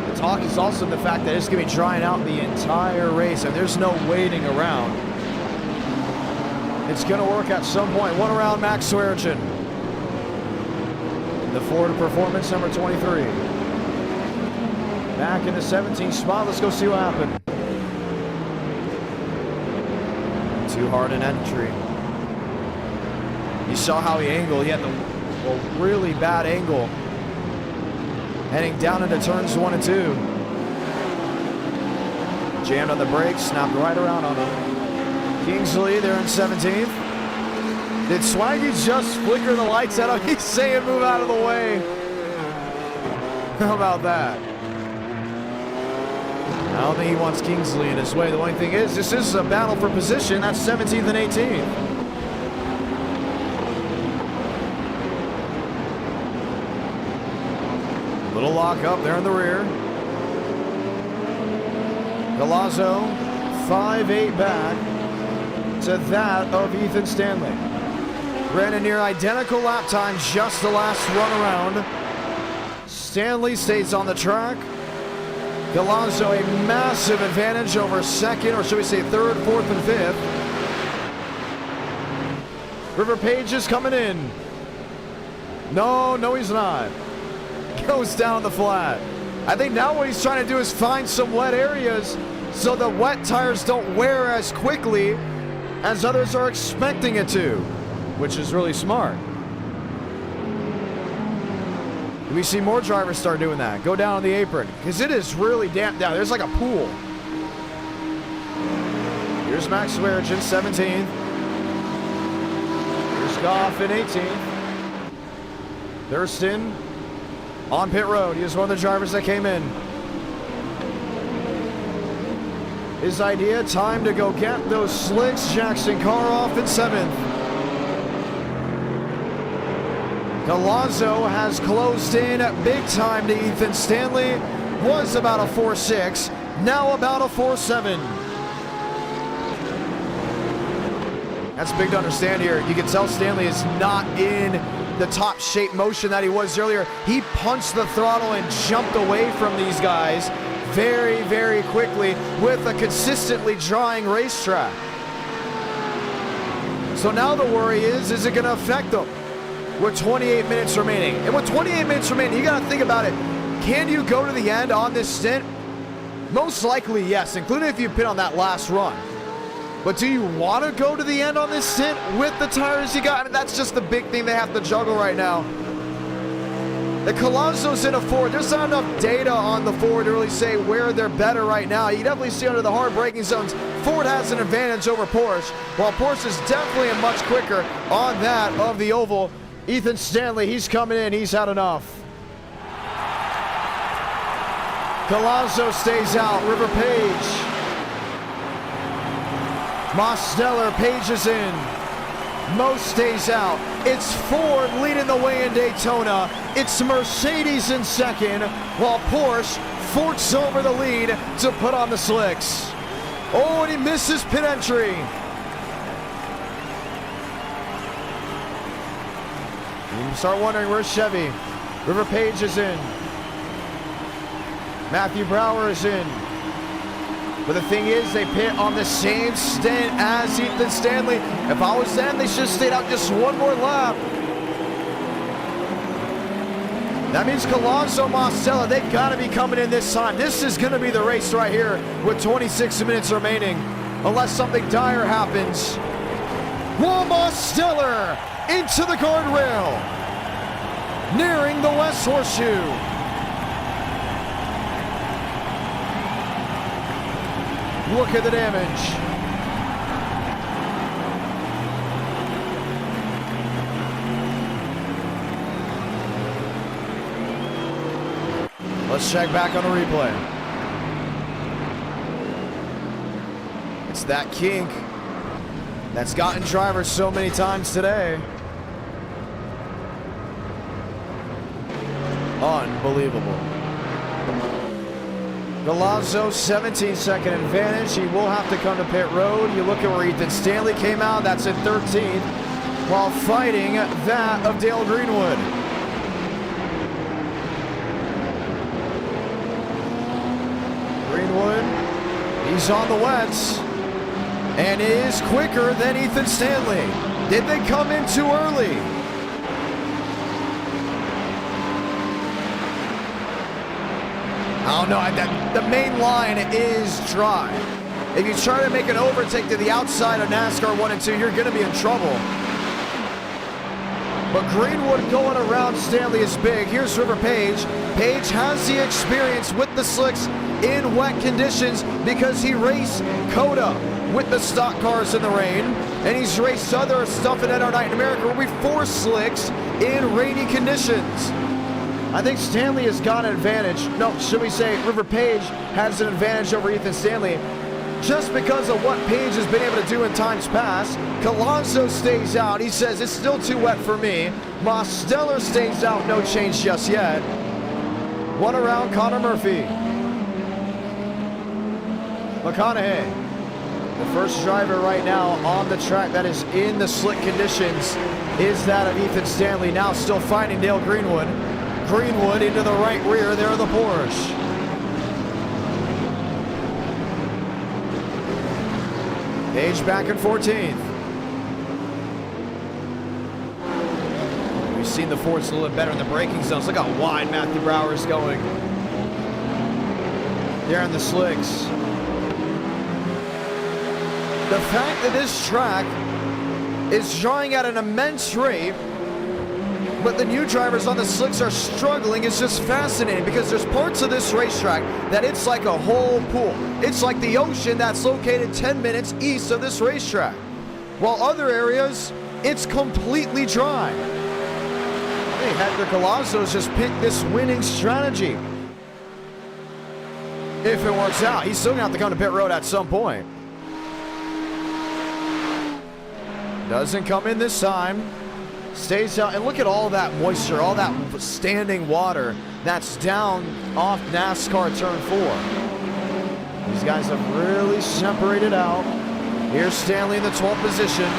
The talk is also the fact that it's going to be drying out the entire race, and there's no waiting around. It's going to work at some point. One around Max Swearengin. The Ford Performance, number 23. Back in the 17th spot. Let's go see what happened. Too hard an entry. You saw how he angled. He had the really bad angle. Heading down into turns 1 and 2. Jammed on the brakes, snapped right around on him. Kingsley there in 17th. Did Swaggy just flicker the lights at him? He's saying move out of the way. How about that? I don't think he wants Kingsley in his way. The only thing is, this is a battle for position. That's 17th and 18th. Little lock up there in the rear. Galazzo, 5-8 back to that of Ethan Stanley. Ran a near identical lap time, just the last run around. Stanley stays on the track. Galazzo a massive advantage over 2nd, or should we say 3rd, 4th, and 5th. River Page is coming in. No, he's not. Goes down the flat. I think now what he's trying to do is find some wet areas so the wet tires don't wear as quickly as others are expecting it to, which is really smart. We see more drivers start doing that. Go down on the apron, because it is really damp down. There's like a pool. Here's Max Swearengin, 17th. Here's Goff in 18th. Thurston on pit road. He was one of the drivers that came in. His idea, time to go get those slicks. Jackson Carr off in 7th. Galazzo has closed in big time to Ethan Stanley. Was about a 4.6, now about a 4.7. That's big to understand here. You can tell Stanley is not in the top shape motion that he was earlier. He punched the throttle and jumped away from these guys very, very quickly with a consistently drying racetrack. So now the worry is it going to affect them? With 28 minutes remaining. And with 28 minutes remaining, you got to think about it. Can you go to the end on this stint? Most likely, yes, including if you pit on that last run. But do you want to go to the end on this stint with the tires you got? I mean, that's just the big thing they have to juggle right now. The Colonso's in a Ford. There's not enough data on the Ford to really say where they're better right now. You definitely see under the hard braking zones, Ford has an advantage over Porsche, while Porsche is definitely much quicker on that of the oval. Ethan Stanley, he's coming in. He's had enough. Colonso stays out. River Page. Mosteller, Page is in. Mo stays out. It's Ford leading the way in Daytona. It's Mercedes in second, while Porsche forks over the lead to put on the slicks. Oh, and he misses pit entry. You start wondering where's Chevy. River Page is in. Matthew Brower is in. But the thing is, they pit on the same stint as Ethan Stanley. If I was them, they should have stayed out just one more lap. That means Colonso, Mostella, they got to be coming in this time. This is going to be the race right here with 26 minutes remaining, unless something dire happens. Mostella into the guardrail, nearing the West Horseshoe. Look at the damage. Let's check back on the replay. It's that kink that's gotten drivers so many times today. Unbelievable. Galazzo, 17-second advantage. He will have to come to pit road. You look at where Ethan Stanley came out. That's in 13th, while fighting that of Dale Greenwood. Greenwood, he's on the wets and is quicker than Ethan Stanley. Did they come in too early? I don't know. The main line is dry. If you try to make an overtake to the outside of NASCAR 1 and 2, you're going to be in trouble. But Greenwood going around Stanley is big. Here's River Page. Page has the experience with the slicks in wet conditions because he raced COTA with the stock cars in the rain, and he's raced other stuff in NR Night in America where we force slicks in rainy conditions. I think Stanley has got an advantage. No, should we say River Page has an advantage over Ethan Stanley just because of what Page has been able to do in times past. Colonso stays out. He says it's still too wet for me. Mosteller stays out. No change just yet. One around Connor Murphy. McConaughey, the first driver right now on the track that is in the slick conditions, is that of Ethan Stanley. Now still fighting Dale Greenwood. Greenwood into the right rear there of the Porsche. Page back in 14th. We've seen the Fords a little bit better in the braking zones. Look how wide Matthew Brower is going. There in the slicks. The fact that this track is drawing at an immense rate, but the new drivers on the slicks are struggling, is just fascinating because there's parts of this racetrack that it's like a whole pool. It's like the ocean that's located 10 minutes east of this racetrack. While other areas, it's completely dry. I think Hector Colonso's just picked this winning strategy. If it works out, he's still gonna have to come to pit road at some point. Doesn't come in this time. Stays out, and look at all that moisture, all that standing water that's down off NASCAR Turn 4. These guys have really separated out. Here's Stanley in the 12th position.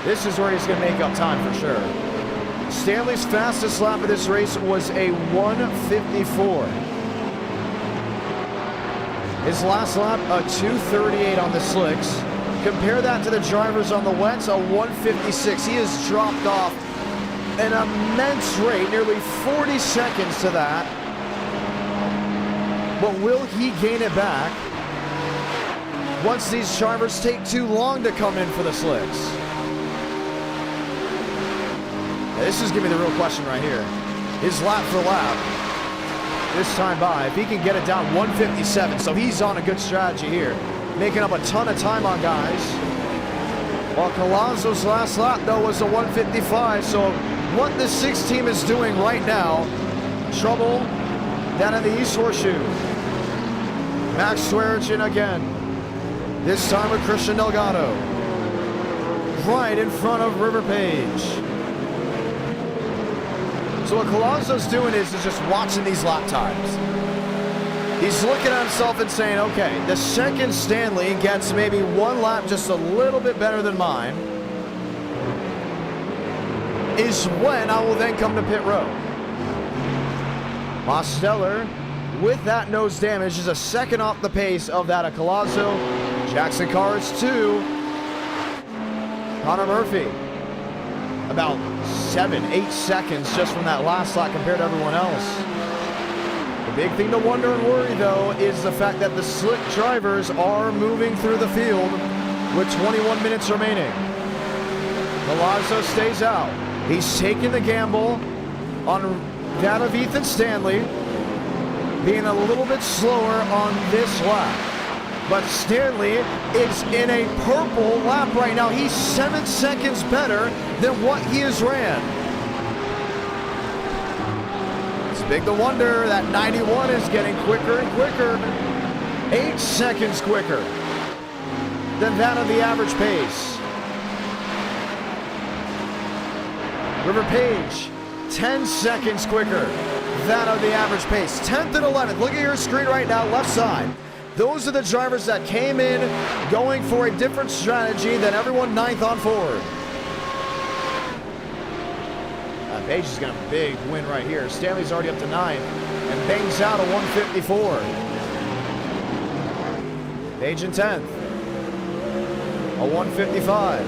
This is where he's going to make up time for sure. Stanley's fastest lap of this race was a 1:54. His last lap, a 2:38 on the slicks. Compare that to the drivers on the wets, a 1:56. He has dropped off an immense rate, nearly 40 seconds to that. But will he gain it back once these drivers take too long to come in for the slicks? Yeah, this is gonna be the real question right here. his lap for lap this time by. If he can get it down 157, so he's on a good strategy here, making up a ton of time on guys. While Colazzo's last lap, though, was a 155, so what the 6 team is doing right now, trouble down in the East Horseshoe. Max Swearigan again, this time with Christian Delgado, right in front of River Page. So what Colazzo's doing is just watching these lap times. He's looking at himself and saying, okay, the second Stanley gets maybe 1 lap just a little bit better than mine, is when I will then come to pit road. Mosteller, with that nose damage, is a second off the pace of that of Colazzo. Jackson Cars 2. Connor Murphy, about 7-8 seconds just from that last lap compared to everyone else. The big thing to wonder and worry, though, is the fact that the slick drivers are moving through the field with 21 minutes remaining. Colazzo stays out. He's taking the gamble on that of Ethan Stanley, being a little bit slower on this lap. But Stanley is in a purple lap right now. He's 7 seconds better than what he has ran. It's big to wonder that 91 is getting quicker and quicker. 8 seconds quicker than that of the average pace. River Page, 10 seconds quicker than of the average pace. 10th and 11th. Look at your screen right now, left side. Those are the drivers that came in going for a different strategy than everyone 9th on forward. Page is going to have a big win right here. Stanley's already up to 9th and bangs out a 154. Page in 10th, a 155.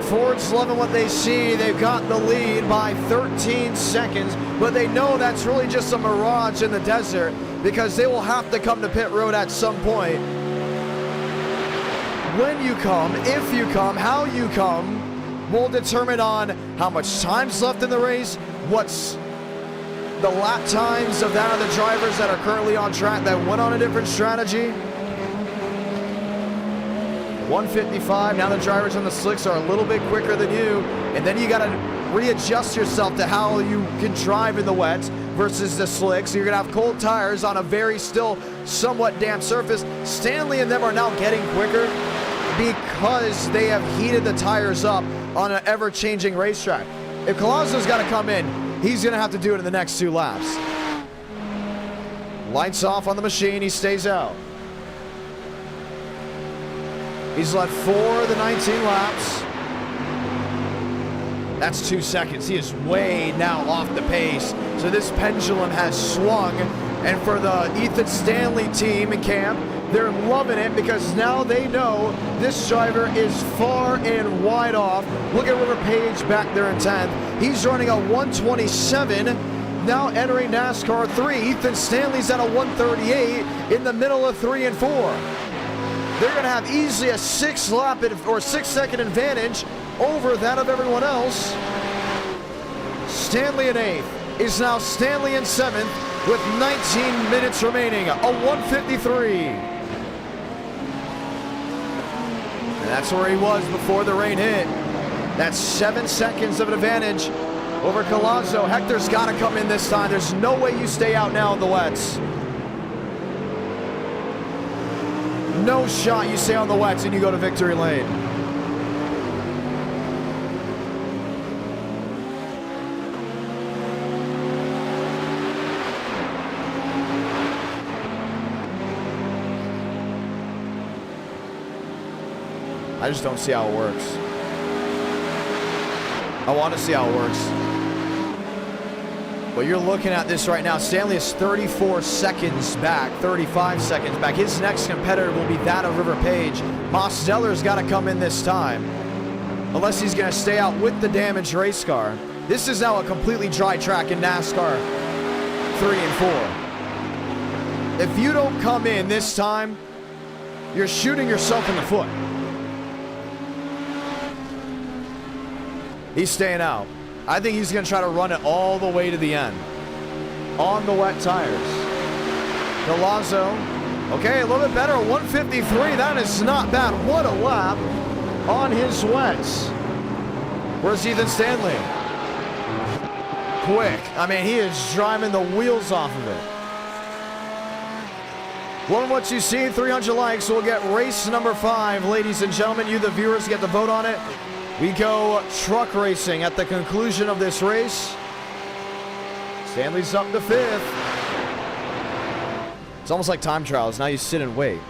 Ford's loving what they see. They've got the lead by 13 seconds, but they know that's really just a mirage in the desert because they will have to come to pit road at some point. When you come, if you come, how you come, will determine on how much time's left in the race, what's the lap times of that of the drivers that are currently on track that went on a different strategy. 155, now the drivers on the slicks are a little bit quicker than you, and then you got to readjust yourself to how you can drive in the wets versus the slicks. So you're going to have cold tires on a very still somewhat damp surface. Stanley and them are now getting quicker because they have heated the tires up on an ever-changing racetrack. If Colazzo's got to come in, he's going to have to do it in the next 2 laps. Lights off on the machine, he stays out. He's led 4 of the 19 laps. That's 2 seconds. He is way now off the pace. So this pendulum has swung. And for the Ethan Stanley team in camp, they're loving it because now they know this driver is far and wide off. Look at River Page back there in 10th. He's running a 127. Now entering NASCAR 3. Ethan Stanley's at a 138 in the middle of 3 and 4. They're going to have easily a 6 second advantage over that of everyone else. Stanley in 8th is now Stanley in 7th with 19 minutes remaining, a 153. And that's where he was before the rain hit. That's 7 seconds of an advantage over Colazzo. Hector's got to come in this time. There's no way you stay out now in the wets. No shot you stay on the wets and you go to victory lane. I just don't see how it works. I want to see how it works. Well, you're looking at this right now. Stanley is 34 seconds back, 35 seconds back. His next competitor will be that of River Page. Mosteller's got to come in this time, unless he's going to stay out with the damaged race car. This is now a completely dry track in NASCAR 3 and 4. If you don't come in this time, you're shooting yourself in the foot. He's staying out. I think he's going to try to run it all the way to the end on the wet tires. Galazzo, okay, a little bit better, 153. That is not bad. What a lap on his wets. Where's Ethan Stanley? Quick. I mean, he is driving the wheels off of it. Love what you see. 300 likes. We'll get race number 5. Ladies and gentlemen, you the viewers get to vote on it. We go truck racing at the conclusion of this race. Stanley's up to 5th. It's almost like time trials. Now you sit and wait.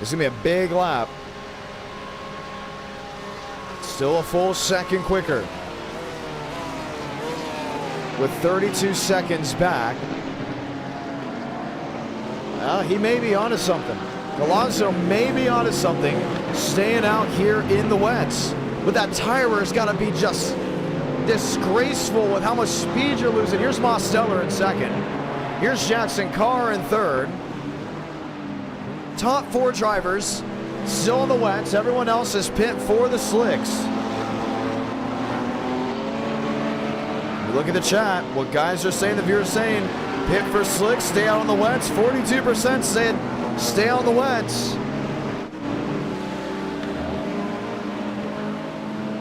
This is going to be a big lap. Still a full second quicker. With 32 seconds back. Well, he may be onto something. Galazzo may be onto something, staying out here in the wets. But that tire wear has got to be just disgraceful with how much speed you're losing. Here's Mosteller in second. Here's Jackson Carr in third. Top 4 drivers still in the wets. Everyone else is pit for the slicks. Look at the chat. What guys are saying, the viewers saying, pit for slicks, stay out on the wets. 42% said stay on the wets.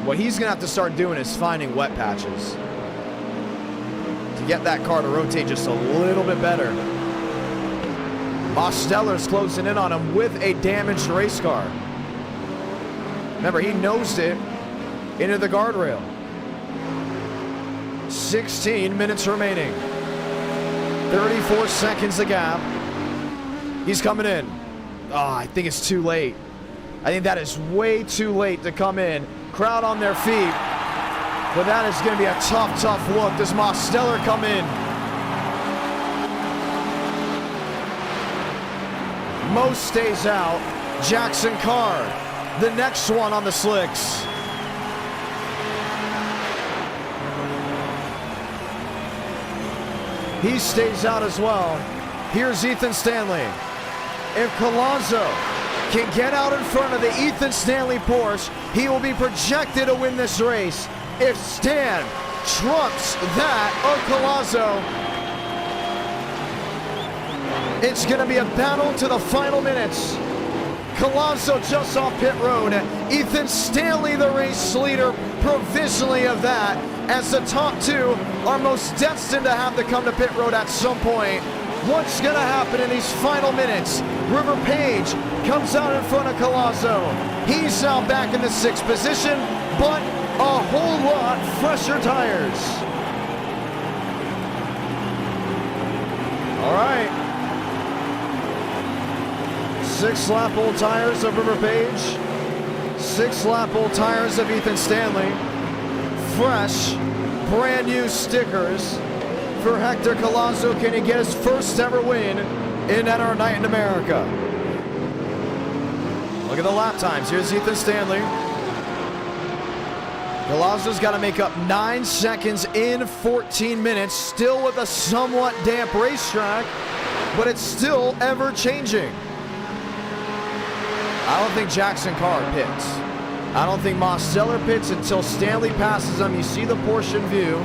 What he's going to have to start doing is finding wet patches to get that car to rotate just a little bit better. Mosteller's closing in on him with a damaged race car. Remember, he nosed it into the guardrail. 16 minutes remaining. 34 seconds the gap. He's coming in. Oh, I think it's too late. I think that is way too late to come in. Crowd on their feet. But that is going to be a tough, tough look. Does Mosteller come in? Mo stays out. Jackson Carr, the next one on the slicks. He stays out as well. Here's Ethan Stanley. If Galazzo can get out in front of the Ethan Stanley Porsche, he will be projected to win this race. If Stan trumps that of Galazzo, it's going to be a battle to the final minutes. Galazzo just off pit road. Ethan Stanley, the race leader, provisionally of that, as the top 2 are most destined to have to come to pit road at some point. What's going to happen in these final minutes? River Page comes out in front of Galazzo. He's now back in the 6th position, but a whole lot fresher tires. All right. 6-lap old tires of River Page. 6-lap old tires of Ethan Stanley. Fresh, brand new stickers for Hector Galazzo. Can he get his first ever win in NR Night in America? Look at the lap times. Here's Ethan Stanley. Galazzo's got to make up 9 seconds in 14 minutes, still with a somewhat damp racetrack, but it's still ever changing. I don't think Jackson Carr pits. I don't think Mosteller pits until Stanley passes him. You see the Porsche in view.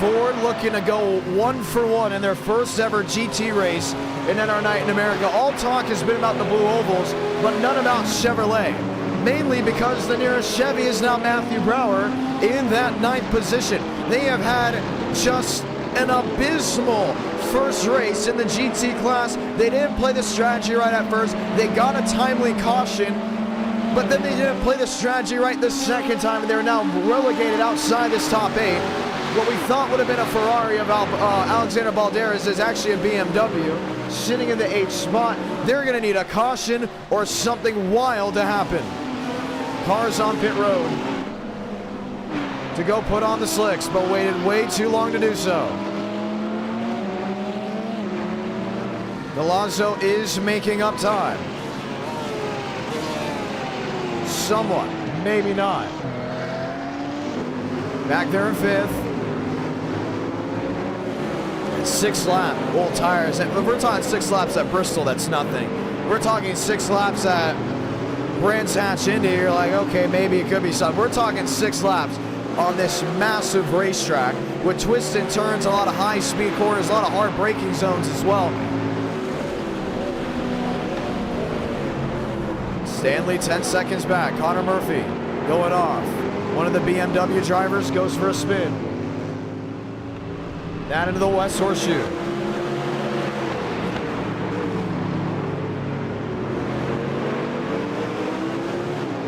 Ford looking to go 1-for-1 in their first ever GT race in NR Night in America. All talk has been about the Blue Ovals, but none about Chevrolet. Mainly because the nearest Chevy is now Matthew Brower in that 9th position. They have had just an abysmal first race in the GT class. They didn't play the strategy right at first. They got a timely caution, but then they didn't play the strategy right the second time, and they're now relegated outside this top 8. What we thought would have been a Ferrari of Alexander Balderas is actually a BMW sitting in the 8th spot. They're going to need a caution or something wild to happen. Cars on pit road to go put on the slicks, but waited way too long to do so. Galazzo is making up time. Somewhat, maybe not. Back there in 5th. 6 lap, old tires. And we're talking 6 laps at Bristol, that's nothing. We're talking 6 laps at Brands Hatch Indy. You're like, okay, maybe it could be something. We're talking 6 laps on this massive racetrack with twists and turns, a lot of high-speed corners, a lot of hard braking zones as well. Stanley 10 seconds back. Connor Murphy going off. One of the BMW drivers goes for a spin. Down into the West Horseshoe.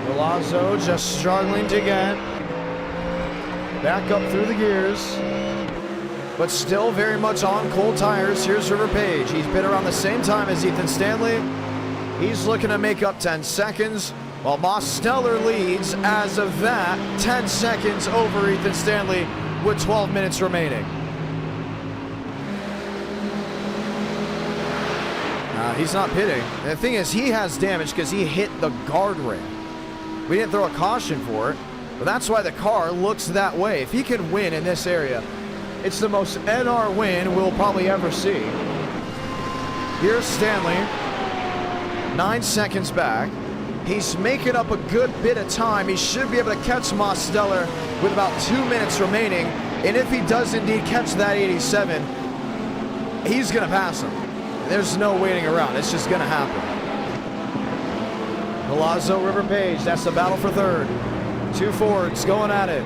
Milazzo just struggling to get back up through the gears, but still very much on cold tires. Here's River Page. He's been around the same time as Ethan Stanley. He's looking to make up 10 seconds, while Mosteller leads as of that 10 seconds over Ethan Stanley with 12 minutes remaining. He's not pitting. And the thing is, he has damage because he hit the guardrail. We didn't throw a caution for it, but that's why the car looks that way. If he can win in this area, it's the most NR win we'll probably ever see. Here's Stanley, 9 seconds back. He's making up a good bit of time. He should be able to catch Mosteller with about 2 minutes remaining. And if he does indeed catch that 87, he's going to pass him. There's no waiting around. It's just going to happen. Milazzo, River Page, that's the battle for third. Two Fords going at it.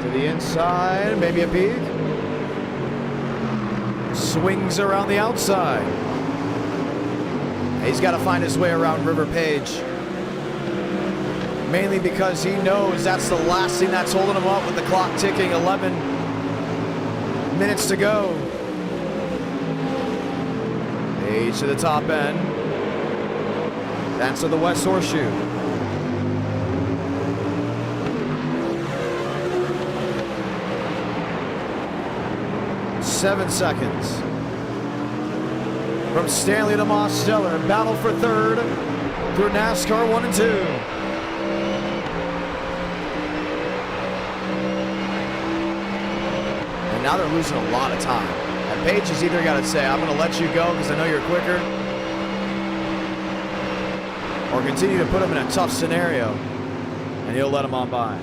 To the inside, maybe a peek. Swings around the outside. He's got to find his way around River Page. Mainly because he knows that's the last thing that's holding him up with the clock ticking. 11 minutes to go. Page to the top end. That's to the West Horseshoe. Seven seconds. From Stanley to Mosteller. Battle for third through NASCAR 1 and 2. Now they're losing a lot of time. And Page has either got to say, I'm going to let you go because I know you're quicker, or continue to put him in a tough scenario, and he'll let him on by.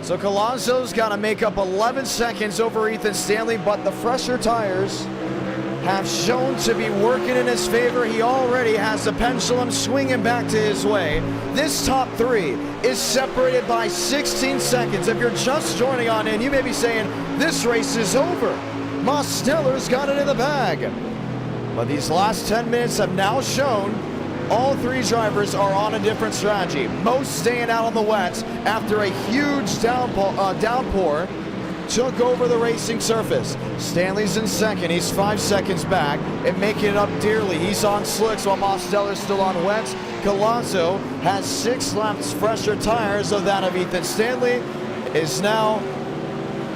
So Collazo's got to make up 11 seconds over Ethan Stanley, but the fresher tires have shown to be working in his favor. He already has the pendulum swinging back to his way. This top three is separated by 16 seconds. If you're just joining on in, you may be saying, this race is over. Mosteller's got it in the bag. But these last 10 minutes have now shown all three drivers are on a different strategy. Most staying out on the wets after a huge downpour took over the racing surface. Stanley's in second. He's 5 seconds back and making it up dearly. He's on slicks while Mosteller's still on wets. Collazo has 6 laps fresher tires of that of Ethan Stanley. Is now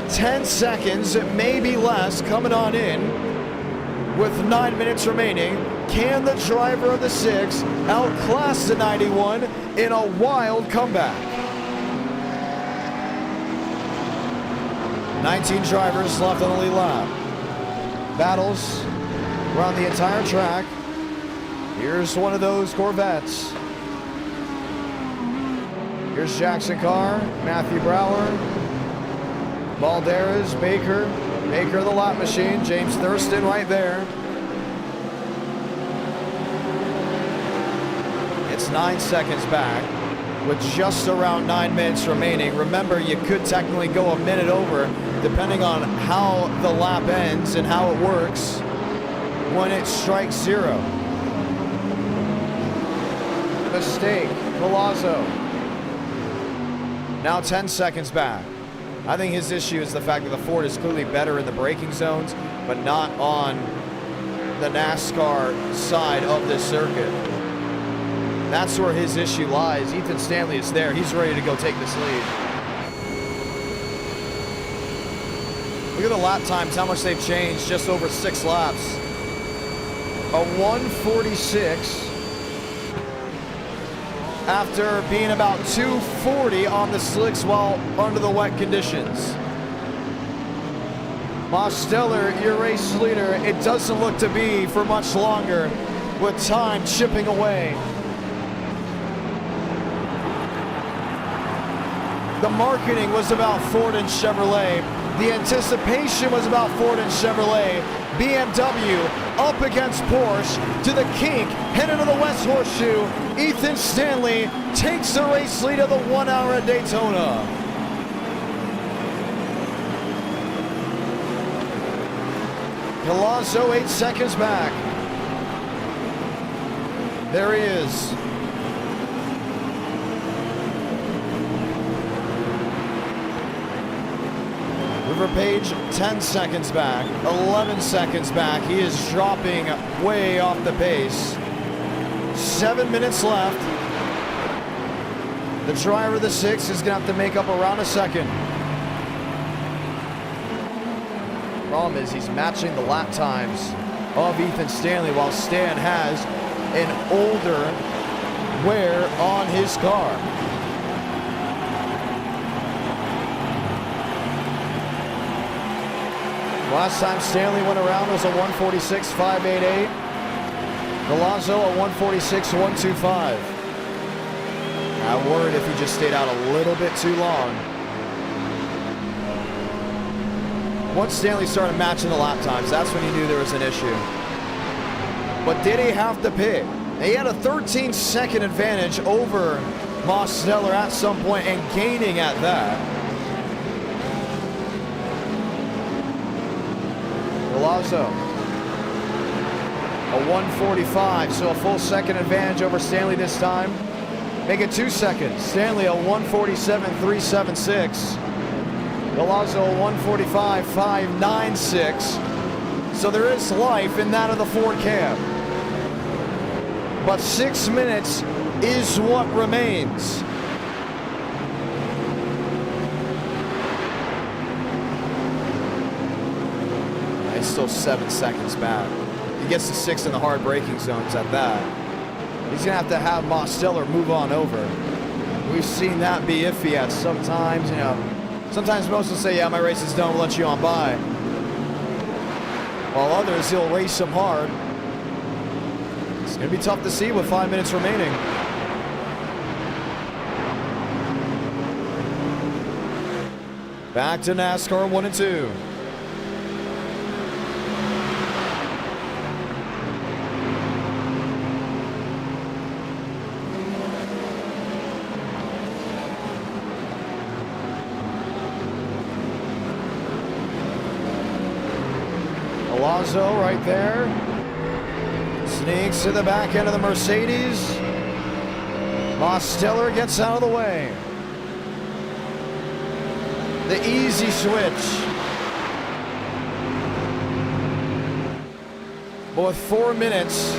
10 seconds, maybe less, coming on in with 9 minutes remaining. Can the driver of the 6 outclass the 91 in a wild comeback? 19 drivers left on the lead lap. Battles around the entire track. Here's one of those Corvettes. Here's Jackson Carr, Matthew Brower, Balderas, Baker the lap machine, James Thurston right there. It's 9 seconds back with just around 9 minutes remaining. Remember, you could technically go a minute over depending on how the lap ends and how it works when it strikes zero. Mistake, Collazo. Now 10 seconds back. I think his issue is the fact that the Ford is clearly better in the braking zones, but not on the NASCAR side of this circuit. That's where his issue lies. Ethan Stanley is there. He's ready to go take this lead. Look at the lap times, how much they've changed, just over 6 laps. A 1:46 after being about 2:40 on the slicks while under the wet conditions. Mosteller, your race leader. It doesn't look to be for much longer with time chipping away. The marketing was about Ford and Chevrolet. The anticipation was about Ford and Chevrolet. BMW up against Porsche to the kink, headed to the West Horseshoe. Ethan Stanley takes the race lead of the 1 hour at Daytona. Galazzo 8 seconds back. There he is. Page 10 seconds back, 11 seconds back. He is dropping way off the pace. 7 minutes left. The driver of the 6 is going to have to make up around a second. Problem is he's matching the lap times of Ethan Stanley while Stan has an older wear on his car. Last time Stanley went around was a 146.588. Galazzo a 146.125. I'm worried if he just stayed out a little bit too long. Once Stanley started matching the lap times, that's when he knew there was an issue. But did he have to pit? He had a 13-second advantage over Mosteller at some point and gaining at that. Galazzo, a 145, so a full second advantage over Stanley this time. Make it 2 seconds. Stanley a 147.376. Galazzo a 145.596. So there is life in that of the Ford cab. But 6 minutes is what remains. Still 7 seconds back. He gets to 6 in the hard braking zones at that. He's gonna have to have Mosteller move on over. We've seen that be iffy at sometimes, you know. Sometimes most will say, yeah, my race is done, we'll let you on by. While others, he'll race them hard. It's gonna be tough to see with 5 minutes remaining. Back to NASCAR 1 and 2. Galazzo right there. Sneaks to the back end of the Mercedes. Mosteller gets out of the way. The easy switch. But with 4 minutes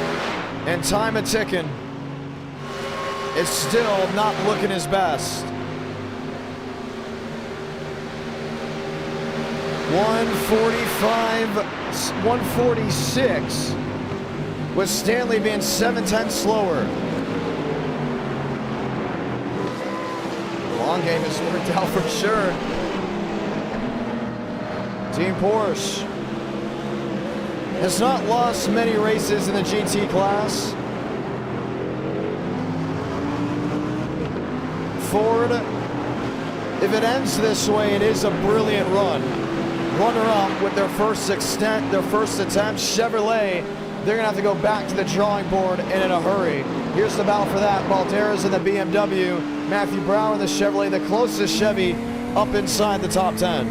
and time a-ticking, it's still not looking his best. 146, with Stanley being 7/10 slower. Long game is worked out for sure. Team Porsche has not lost many races in the GT class. Ford, if it ends this way, it is a brilliant run. Runner-up with their first attempt. Chevrolet, they're gonna have to go back to the drawing board and in a hurry. Here's the battle for that. Balderas in the BMW, Matthew Brown in the Chevrolet, the closest Chevy up inside the top 10.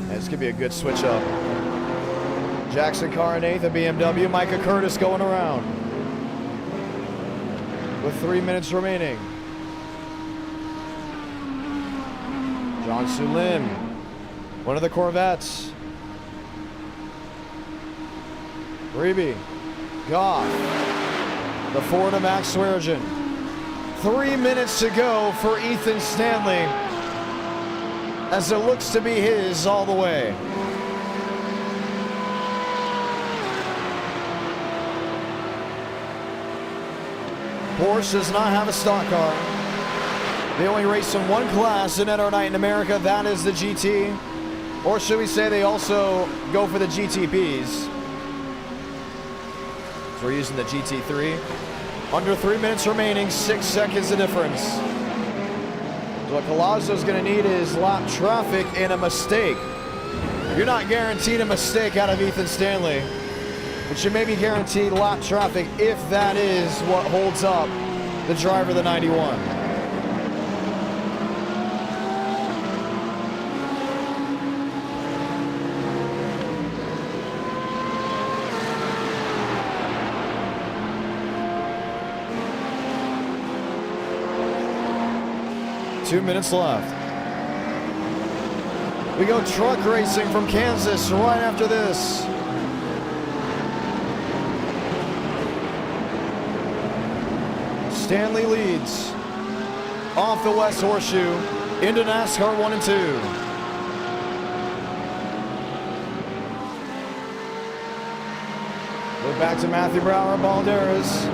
This could be a good switch up. Jackson Carr in 8th, the BMW. Micah Curtis going around with 3 minutes remaining. John Sulin, one of the Corvettes. Reeby, Goff, the Ford of Max Swearengin. 3 minutes to go for Ethan Stanley, as it looks to be his all the way. Porsche does not have a stock car. They only race in one class in NR Night in America. That is the GT. Or should we say they also go for the GTPs. So we're using the GT3. Under 3 minutes remaining, 6 seconds the difference. So what Colazzo's going to need is lap traffic and a mistake. You're not guaranteed a mistake out of Ethan Stanley, but you may be guaranteed lap traffic if that is what holds up the driver of the 91. Two minutes left. We go truck racing from Kansas right after this. Stanley leads off the West Horseshoe into NASCAR 1 and 2. Go back to Matthew Brower, Balderas.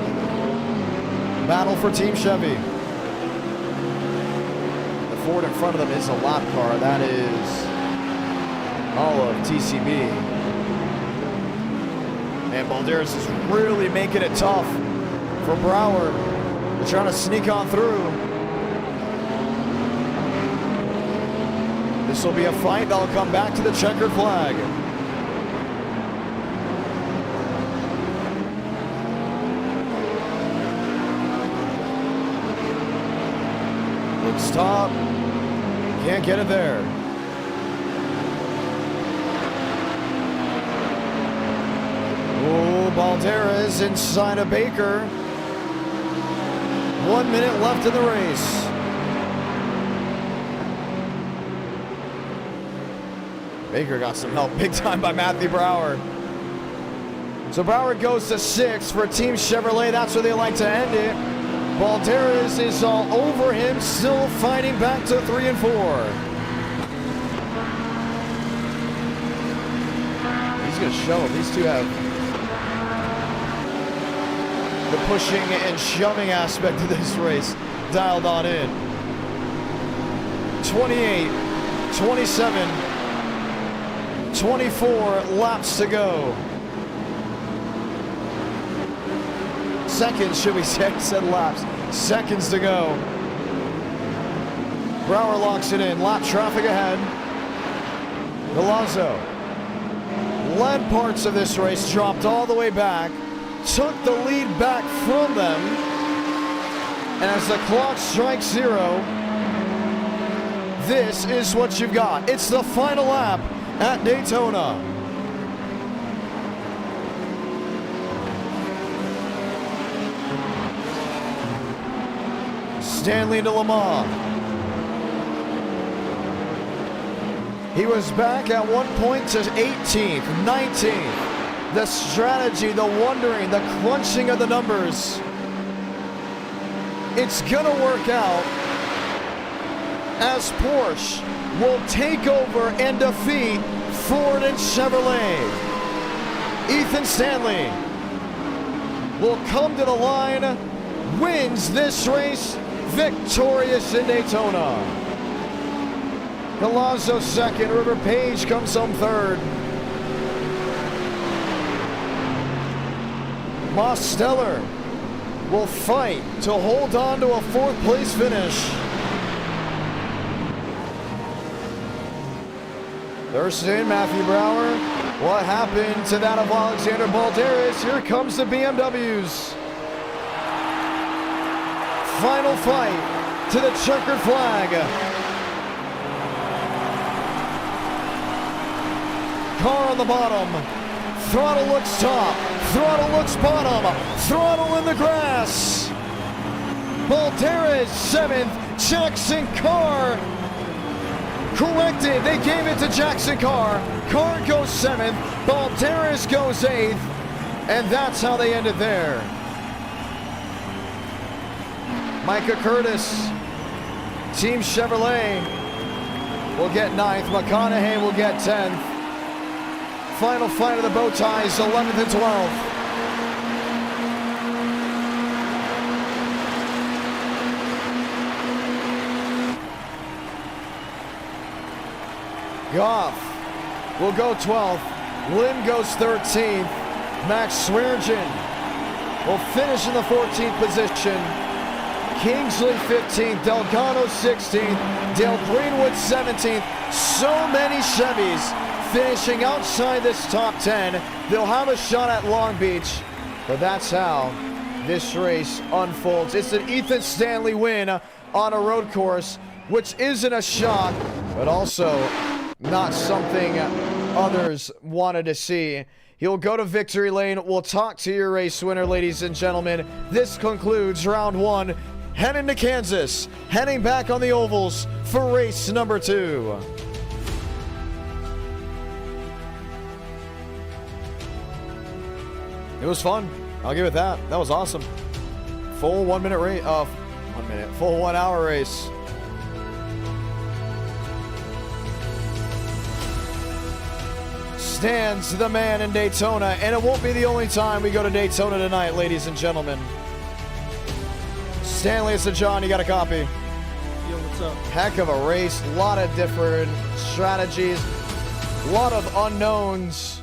Battle for Team Chevy. Ford in front of them is a lap car. That is all of TCB. And Balderas is really making it tough for Brower. They're trying to sneak on through. This will be a fight. They'll come back to the checkered flag. Looks top. Can't get it there. Oh, Balderas inside of Baker. 1 minute left in the race. Baker got some help big time by Matthew Brower. So Brower goes to 6 for Team Chevrolet. That's where they like to end it. Balderas is all over him, still fighting back to 3 and 4. He's going to show him. These two have the pushing and shoving aspect of this race dialed on in. 28, 27, 24 laps to go. Seconds, should we say? Said laps. Seconds to go. Brower locks it in. Lap traffic ahead. Colazzo led parts of this race, dropped all the way back, took the lead back from them, and as the clock strikes 0, this is what you've got. It's the final lap at Daytona. Stanley into Le Mans. He was back at one point to 18th, 19th. The strategy, the wondering, the crunching of the numbers. It's gonna work out as Porsche will take over and defeat Ford and Chevrolet. Ethan Stanley will come to the line, wins this race, victorious in Daytona. Colazzo second, River Page comes home third. Mosteller will fight to hold on to a 4th place finish. Thurston, Matthew Brower. What happened to that of Alexander Balderas? Here comes the BMWs. Final fight to the checkered flag. Car on the bottom. Throttle looks top. Throttle looks bottom. Throttle in the grass. Balderas 7th. Jackson Carr corrected. They gave it to Jackson Carr. Carr goes 7th. Balderas goes 8th. And that's how they ended there. Micah Curtis, Team Chevrolet, will get 9th. McConaughey will get 10th. Final fight of the bow ties, 11th and 12th. Goff will go 12th. Lynn goes 13th. Max Swearengin will finish in the 14th position. Kingsley 15th. Delgado 16th. Dale Greenwood 17th. So many Chevys finishing outside this top 10. They'll have a shot at Long Beach, but that's how this race unfolds. It's an Ethan Stanley win on a road course, which isn't a shock, but also not something others wanted to see. He'll go to victory lane. We'll talk to your race winner, ladies and gentlemen. This concludes round 1. Heading to Kansas, heading back on the ovals for race number 2. It was fun. I'll give it that. That was awesome. Full 1 minute race. Full 1 hour race. Stands the man in Daytona, and it won't be the only time we go to Daytona tonight, ladies and gentlemen. Stanley, it's a John. You got a copy? Yo, what's up? Heck of a race. A lot of different strategies. A lot of unknowns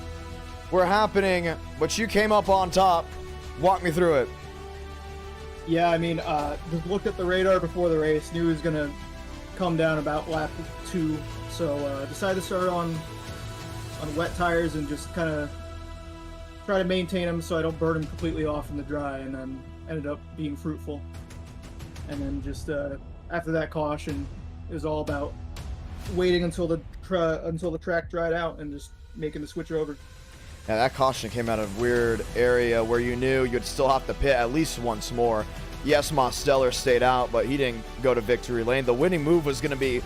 were happening, but you came up on top. Walk me through it. Yeah, I mean, just looked at the radar before the race, knew it was going to come down about lap 2, so decided to start on wet tires and just kind of try to maintain them so I don't burn them completely off in the dry, and then ended up being fruitful. And then just after that caution, it was all about waiting until the track dried out and just making the switch over. Yeah, that caution came out of a weird area where you knew you'd still have to pit at least once more. Yes, Mosteller stayed out, but he didn't go to victory lane. The winning move was going to be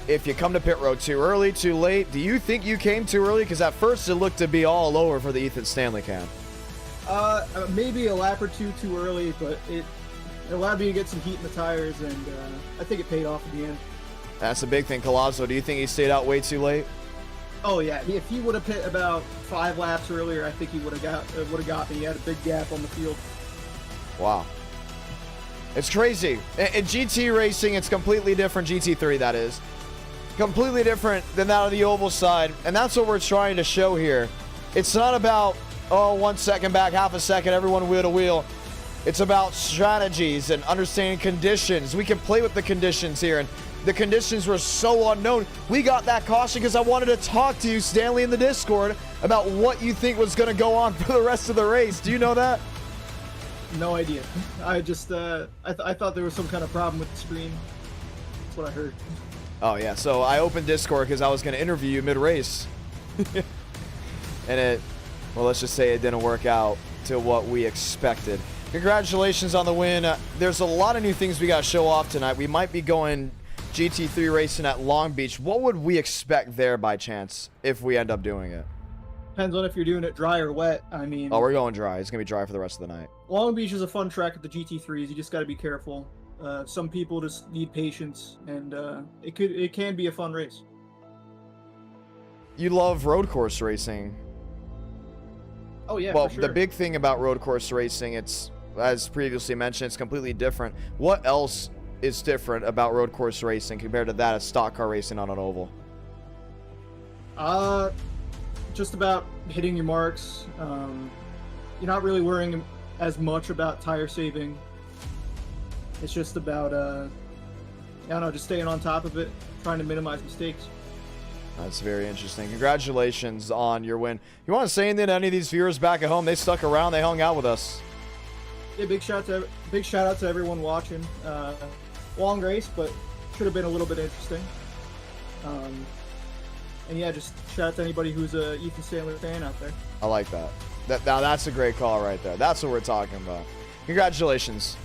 if you come to pit road too early, too late. Do you think you came too early? Because at first it looked to be all over for the Ethan Stanley camp. Maybe a lap or two too early, but it allowed me to get some heat in the tires, and I think it paid off at the end. That's a big thing. Collazo, do you think he stayed out way too late? Oh yeah, if he would have pit about 5 laps earlier, I think he would have got me. He had a big gap on the field. Wow. It's crazy. In GT racing, it's completely different. GT3, that is. Completely different than that of the oval side. And that's what we're trying to show here. It's not about, 1 second back, half a second, everyone wheel to wheel. It's about strategies and understanding conditions. We can play with the conditions here. And the conditions were so unknown. We got that caution because I wanted to talk to you, Stanley, in the Discord about what you think was going to go on for the rest of the race. Do you know that? No idea. I just, I thought there was some kind of problem with the screen. That's what I heard. Oh, yeah. So I opened Discord because I was going to interview you mid-race. And well, let's just say it didn't work out to what we expected. Congratulations on the win. There's a lot of new things we got to show off tonight. We might be going GT3 racing at Long Beach. What would we expect there by chance if we end up doing it? Depends on if you're doing it dry or wet. I mean... Oh, we're going dry. It's going to be dry for the rest of the night. Long Beach is a fun track with the GT3s. You just got to be careful. Some people just need patience, and it can be a fun race. You love road course racing. Oh, yeah, well, for sure. The big thing about road course racing, it's, as previously mentioned, it's completely different. What else is different about road course racing compared to that of stock car racing on an oval? Just about hitting your marks. You're not really worrying as much about tire saving. It's just about, I don't know, just staying on top of it, trying to minimize mistakes. That's very interesting. Congratulations on your win. You want to say anything to any of these viewers back at home? They stuck around. They hung out with us. Yeah, big shout out to everyone watching. Long race, but should have been a little bit interesting. And yeah, just shout out to anybody who's a Ethan Stanley fan out there. I like that. Now that's a great call right there. That's what we're talking about. Congratulations.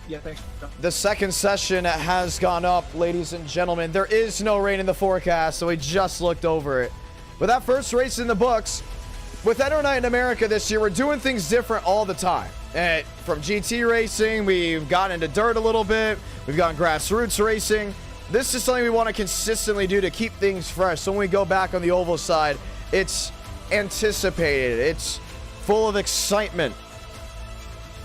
Yeah, thanks. The second session has gone up, ladies and gentlemen. There is no rain in the forecast, so we just looked over it. But that first race in the books, with Enter Night in America this year, we're doing things different all the time. And from GT racing, we've gotten into dirt a little bit. We've gotten grassroots racing. This is something we want to consistently do to keep things fresh. So when we go back on the oval side, it's anticipated. It's full of excitement.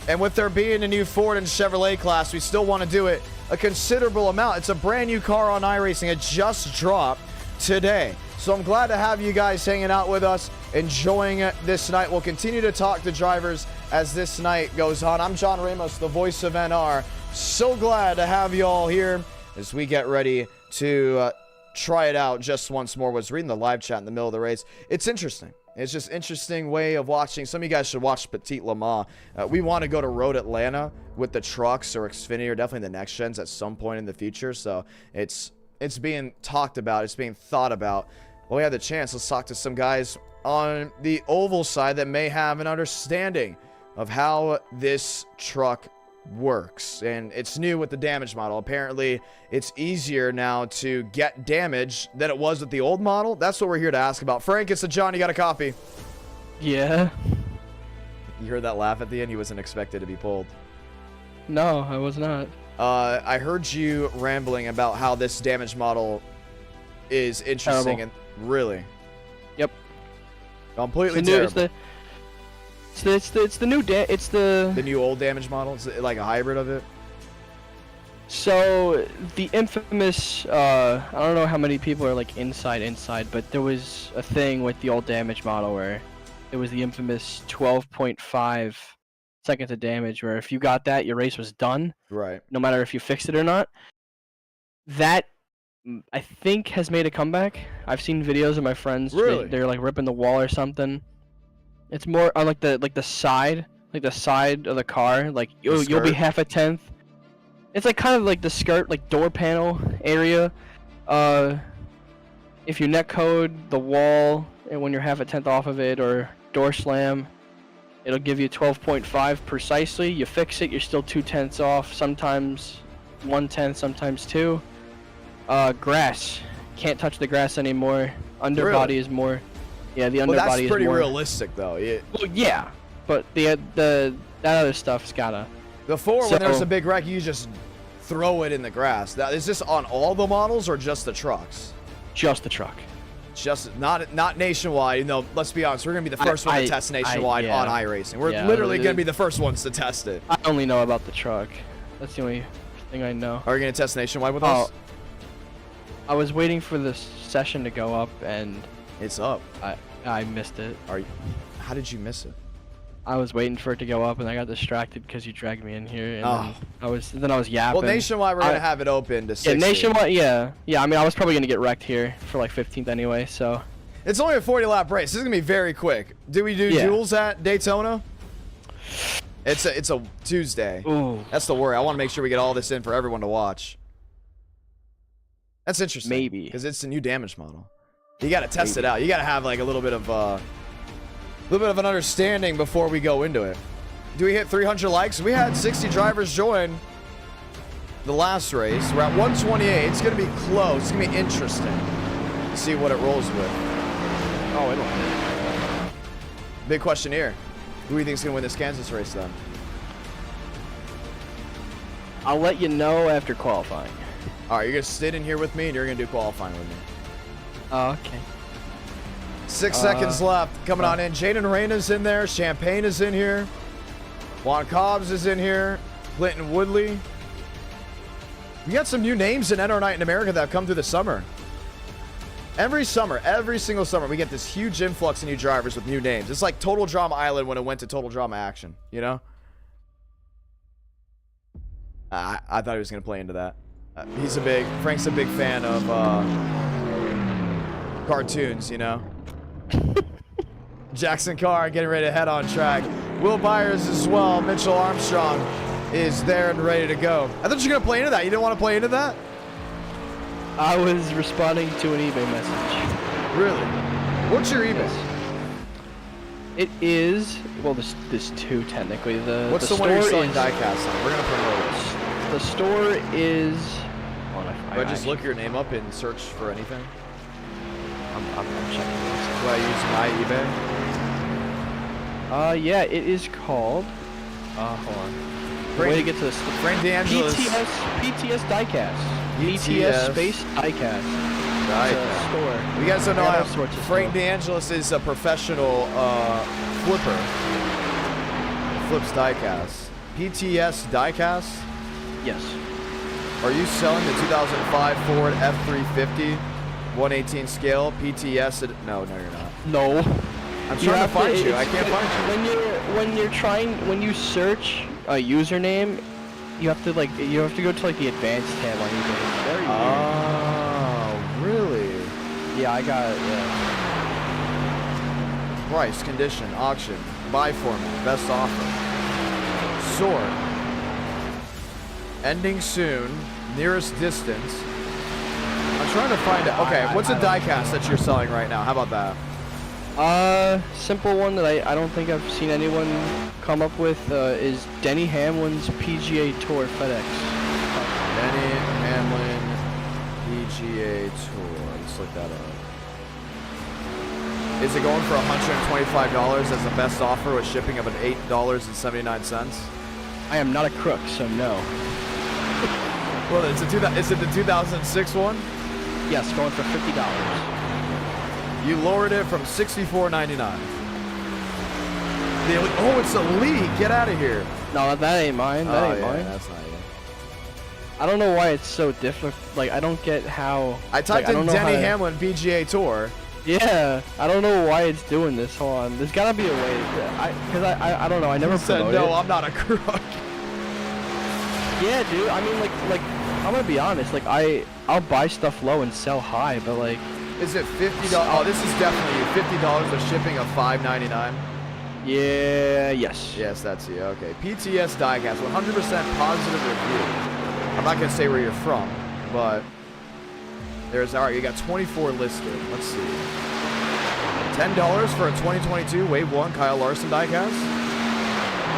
And with there being a new Ford and Chevrolet class, we still want to do it a considerable amount. It's a brand new car on iRacing. It just dropped. today. So I'm glad to have you guys hanging out with us, enjoying this night. We'll continue to talk to drivers as this night goes on. I'm John Ramos, the voice of NR. So glad to have you all here as we get ready to try it out just once more. Was reading the live chat in the middle of the race. It's interesting. It's just interesting way of watching. Some of you guys should watch Petit Le Mans. We want to go to Road Atlanta with the trucks or Xfinity or definitely the next gens at some point in the future. So it's being talked about. It's being thought about. Well, we have the chance. Let's talk to some guys on the oval side that may have an understanding of how this truck works. And it's new with the damage model. Apparently, it's easier now to get damage than it was with the old model. That's what we're here to ask about. Frank, it's a John. You got a copy? Yeah. You heard that laugh at the end? He wasn't expected to be pulled. No, I was not. I heard you rambling about how this damage model is interesting. Terrible. And really? Yep. Completely It's the new, terrible. it's the new The new old damage model? Is it like a hybrid of it? So the infamous I don't know how many people are like inside, but there was a thing with the old damage model where it was the infamous 12.5 seconds of damage, where if you got that, your race was done. Right. No matter if you fixed it or not. That I think has made a comeback. I've seen videos of my friends. Really? They're like ripping the wall or something. It's more on like the side of the car. Like you'll be half a tenth. It's like kind of like the skirt, like door panel area. If you net code the wall and when you're half a tenth off of it, or door slam, it'll give you 12.5 precisely. You fix it, you're still 2/10 off. Sometimes 1/10, sometimes 2. Grass. Can't touch the grass anymore. Underbody is more. Yeah, the underbody is more. Well, that's pretty realistic, though. Well, yeah, but that other stuff's gotta. Before, when there's a big wreck, you just throw it in the grass. Now, is this on all the models or just the trucks? Just the truck. Just not nationwide. You know, let's be honest. We're gonna be the first one to test nationwide on iRacing. We're literally gonna be the first ones to test it. I only know about the truck. That's the only thing I know. Are you gonna test nationwide with us? I was waiting for this session to go up, and it's up. I missed it. How did you miss it? I was waiting for it to go up, and I got distracted because you dragged me in here. And then I was yapping. Well, nationwide, we're gonna have it open to 60. Yeah, nationwide, yeah. I mean, I was probably gonna get wrecked here for like 15th anyway, so. It's only a 40-lap race. This is gonna be very quick. Do we do duels at Daytona? It's a Tuesday. Ooh. That's the worry. I want to make sure we get all this in for everyone to watch. That's interesting. Maybe. Because it's a new damage model. You got to test it out. You got to have like a little bit of an understanding before we go into it. Do we hit 300 likes? We had 60 drivers join the last race. We're at 128. It's going to be close. It's going to be interesting to see what it rolls with. Oh, it'll hit. Big question here. Who do you think is going to win this Kansas race then? I'll let you know after qualifying. All right, you're going to sit in here with me and you're going to do qualifying with me. Oh, okay. 6 seconds left. Coming on in. Jaden Reyna's in there. Champagne is in here. Juan Cobbs is in here. Clinton Woodley. We got some new names in NR Night in America that have come through the summer. Every single summer, we get this huge influx of new drivers with new names. It's like Total Drama Island when it went to Total Drama Action, you know? I thought he was going to play into that. Frank's a big fan of cartoons, you know? Jackson Carr getting ready to head on track. Will Byers as well. Mitchell Armstrong is there and ready to go. I thought you were going to play into that. You didn't want to play into that? I was responding to an eBay message. Really? What's your eBay? It is, well, there's two technically. What's the one you're selling diecast on? We're going to promote it. The store is... Do I just look your name up and search for anything? I'm checking this. Do I use my eBay? Yeah, it is called... hold on. The way to get to this... Frank DeAngelis. PTS Diecast. PTS space Diecast. Diecast. Store. You guys don't know how Frank stuff. DeAngelis is a professional flipper. Flips diecast. PTS Diecast? Yes. Are you selling the 2005 Ford F350 118 scale, PTS. No, you're not. No. I'm trying to find you. I can't find you. When you search a username, you have to go to like the advanced tab on eBay. It's very weird. Oh, really? Yeah, I got it. Yeah. Price, condition, auction, buy format, best offer, sort, ending soon, nearest distance. I'm trying to find it. Okay, what's a diecast that you're selling right now? How about that? Simple one that I don't think I've seen anyone come up with is Denny Hamlin's PGA Tour FedEx. Denny Hamlin PGA Tour. Let's look that up. Is it going for $125 as the best offer with shipping of an $8.79? I am not a crook, so no. Well, is it the 2006 one? Yes, going for $50. You lowered it from $64.99. Oh, it's elite. Get out of here. No, that ain't mine. That ain't mine. That's not you. I don't know why it's so different. Like, I don't get how. I typed in Denny Hamlin PGA Tour. Yeah, I don't know why it's doing this. Hold on. There's gotta be a way. Because I don't know. I never said promoted no. it. I'm not a crook. Yeah, dude. I mean, like I'm gonna be honest. Like, I'll buy stuff low and sell high, but like. Is it $50? Oh, this is definitely you. $50 with shipping of $5.99. Yeah. Yes. Yes, that's you. Okay. PTS Diecast, 100% positive review. I'm not gonna say where you're from, but there's all right. You got 24 listed. Let's see. $10 for a 2022 Wave 1 Kyle Larson diecast.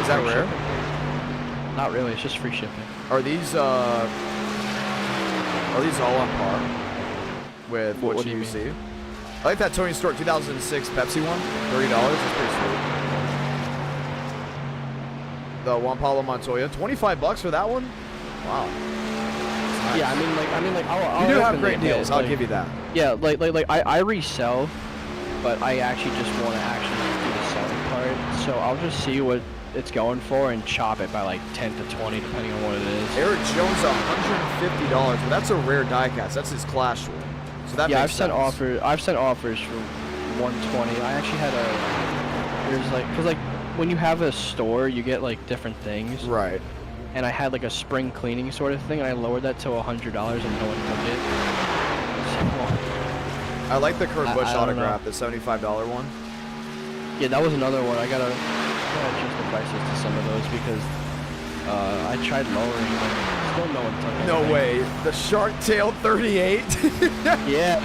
Is that rare? Shipping. Not really. It's just free shipping. Are these all on par with what do you mean? see? I like that Tony Stewart 2006 Pepsi one. $30. That's pretty sweet. The Juan Pablo Montoya, $25 for that one. Wow. Nice. Yeah, I mean, like, I'll you do have open great the deals. hit, I'll like, give you that. Yeah, like I resell, but I actually just want to actually do the selling part. So I'll just see what it's going for and chop it by like 10 to 20, depending on what it is. Eric Jones, $150, but that's a rare diecast. That's his Clash one. So that makes sense. I've sent offers for 120. I actually had there's like, cause like when you have a store, you get like different things. Right. And I had like a spring cleaning sort of thing, and I lowered that to $100, and no one took it. So, I like the Kurt Busch I don't autograph, the $75 one. yeah, that was another one. I gotta adjust the prices to some of those because I tried lowering them. Still no one took it. No way. The Shark Tail 38. Yeah.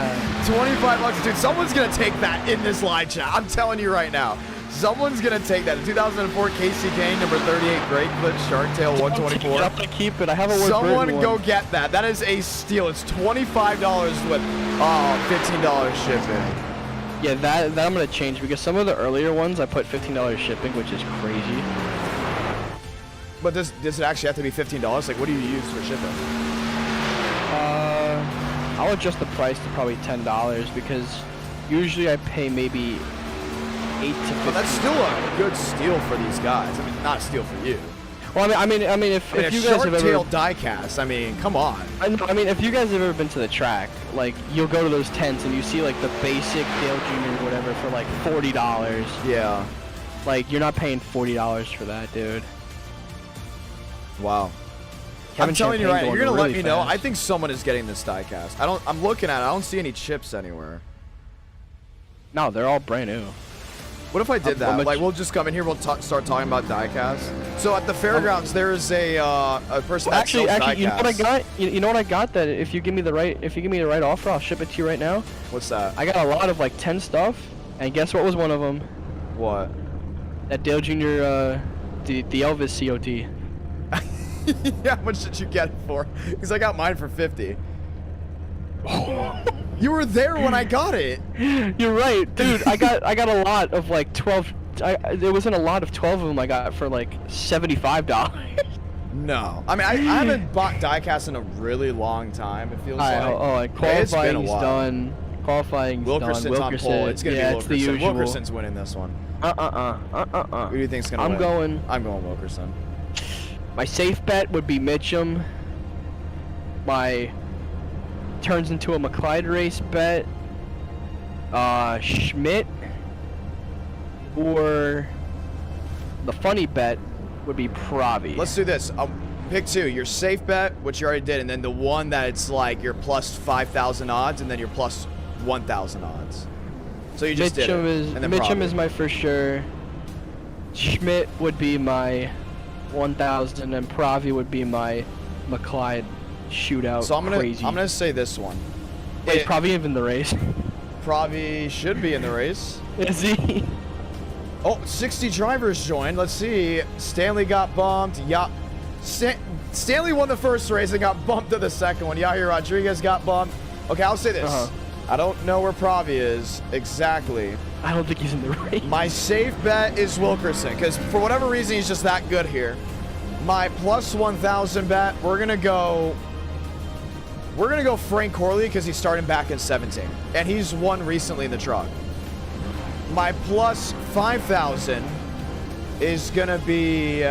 $25, dude. Someone's gonna take that in this live chat. I'm telling you right now. Someone's gonna take that. The 2004 Casey Kane number 38 Great Clip Shark Tail 124. I'm gonna keep it. I have a Someone go get that. That is a steal. It's $25 with $15 shipping. Yeah, that I'm gonna change because some of the earlier ones I put $15 shipping, which is crazy. But does it actually have to be $15? Like, what do you use for shipping? I'll adjust the price to probably $10 because usually I pay maybe 8 to 15. But that's still a good steal for these guys. I mean, not a steal for you. Well, I mean, if you guys have Tail ever diecast, I mean, come on. I mean, if you guys have ever been to the track, like you'll go to those tents and you see like the basic Dale Jr. or whatever for like $40. Yeah. Like you're not paying $40 for that, dude. Wow. Kevin I'm telling you Champagne right, you're going gonna let really me know. fast. I think someone is getting this diecast. I'm looking at it. I don't see any chips anywhere. No, they're all brand new. What if I did that? Like, we'll just come in here. We'll start talking about diecast. So at the fairgrounds, there is a person that sells actually, you know what I diecast. got? You know what I got? That if you give me the right offer, I'll ship it to you right now. What's that? I got a lot of like 10 stuff, and guess what was one of them? What? That Dale Jr. The Elvis COT. How much did you get it for? Because I got mine for 50. You were there when I got it. You're right, dude. I got a lot of like 12. There wasn't a lot of 12 of them. I got for like $75. No, I mean I haven't bought diecast in a really long time. It feels like. Qualifying's done. Qualifying's Wilkerson's done. on pole. It's gonna be Wilkerson. It's the usual. Wilkerson's winning this one. Who do you think's gonna win? I'm going Wilkerson. My safe bet would be Mitchum. My turns into a McLeod race bet, Schmidt, or the funny bet would be Pravi. Let's do this. Pick two. Your safe bet, which you already did, and then the one that it's like your plus 5,000 odds, and then your plus 1,000 odds. So you just did it. Mitchum is my for sure. Schmidt would be my 1,000, and Pravi would be my McLeod shootout. So I'm crazy. gonna say this one. Wait, is Pravi even in the race? Pravi should be in the race. Is he? Oh, 60 drivers joined. Let's see. Stanley got bumped. Stanley won the first race and got bumped to the second one. Yair Rodriguez got bumped. Okay, I'll say this. I don't know where Pravi is exactly. I don't think he's in the race. My safe bet is Wilkerson, because for whatever reason, he's just that good here. My plus 1,000 bet, we're gonna go Frank Corley, because he's starting back in 17, and he's won recently in the truck. My plus 5,000 is gonna be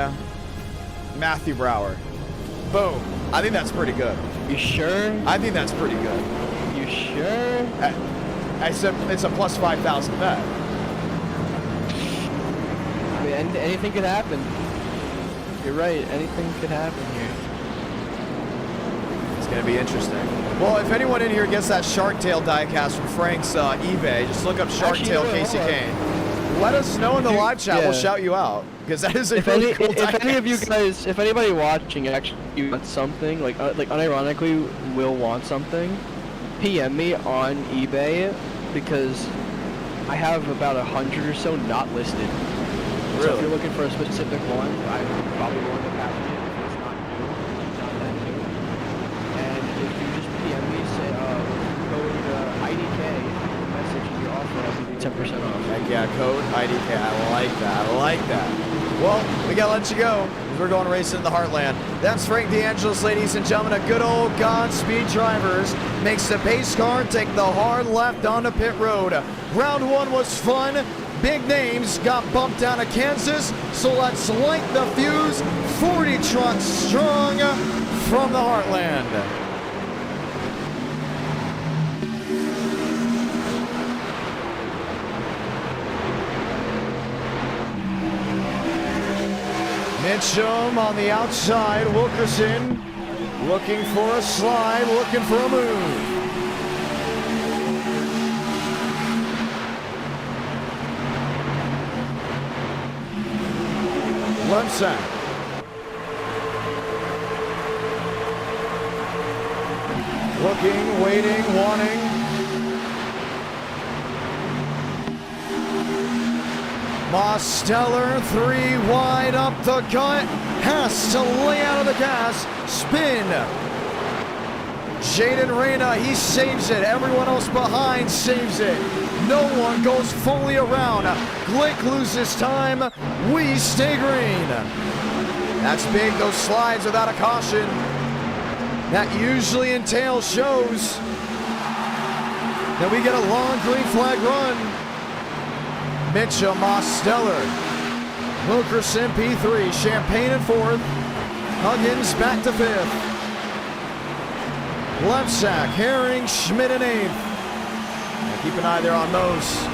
Matthew Brower. Boom. I think that's pretty good. You sure? I think that's pretty good. You sure? I said it's a plus 5,000 bet. I mean, anything could happen. You're right. Anything could happen here. It's going to be interesting. Well, if anyone in here gets that Shark Tale diecast from Frank's eBay, just look up Shark Tale Casey Kane. Let us know in the live chat. We'll shout you out, because that is a really cool diecast. If any of you guys, if anybody watching actually wants something, like unironically will want something, PM me on eBay, because I have about 100 or so not listed. Really? So if you're looking for a specific one, I probably will end up having it if it's not new, not that new. And if you just PM me, say code IDK, message in your offer, I'll give you 10% off. Heck yeah, code IDK. I like that. I like that. Well, we gotta let you go. We're going racing in the Heartland. That's Frank DeAngelis, ladies and gentlemen. A good old Godspeed drivers makes the pace car take the hard left onto pit road. Round one was fun. Big names got bumped down to Kansas, so let's light the fuse. 40 trucks strong from the Heartland. Mitchum on the outside. Wilkerson looking for a slide, looking for a move. Left side. Looking, waiting, wanting. Mosteller, 3 wide up the gut, has to lay out of the gas, spin. Jaden Reyna, he saves it. Everyone else behind saves it. No one goes fully around. Glick loses time. We stay green. That's big, those slides without a caution. That usually entails shows that we get a long green flag run. Mitchell, Mosteller, Wilkerson, P3, Champagne in 4th, Huggins back to 5th, Lepsack, Herring, Schmidt in 8th. And keep an eye there on Mose.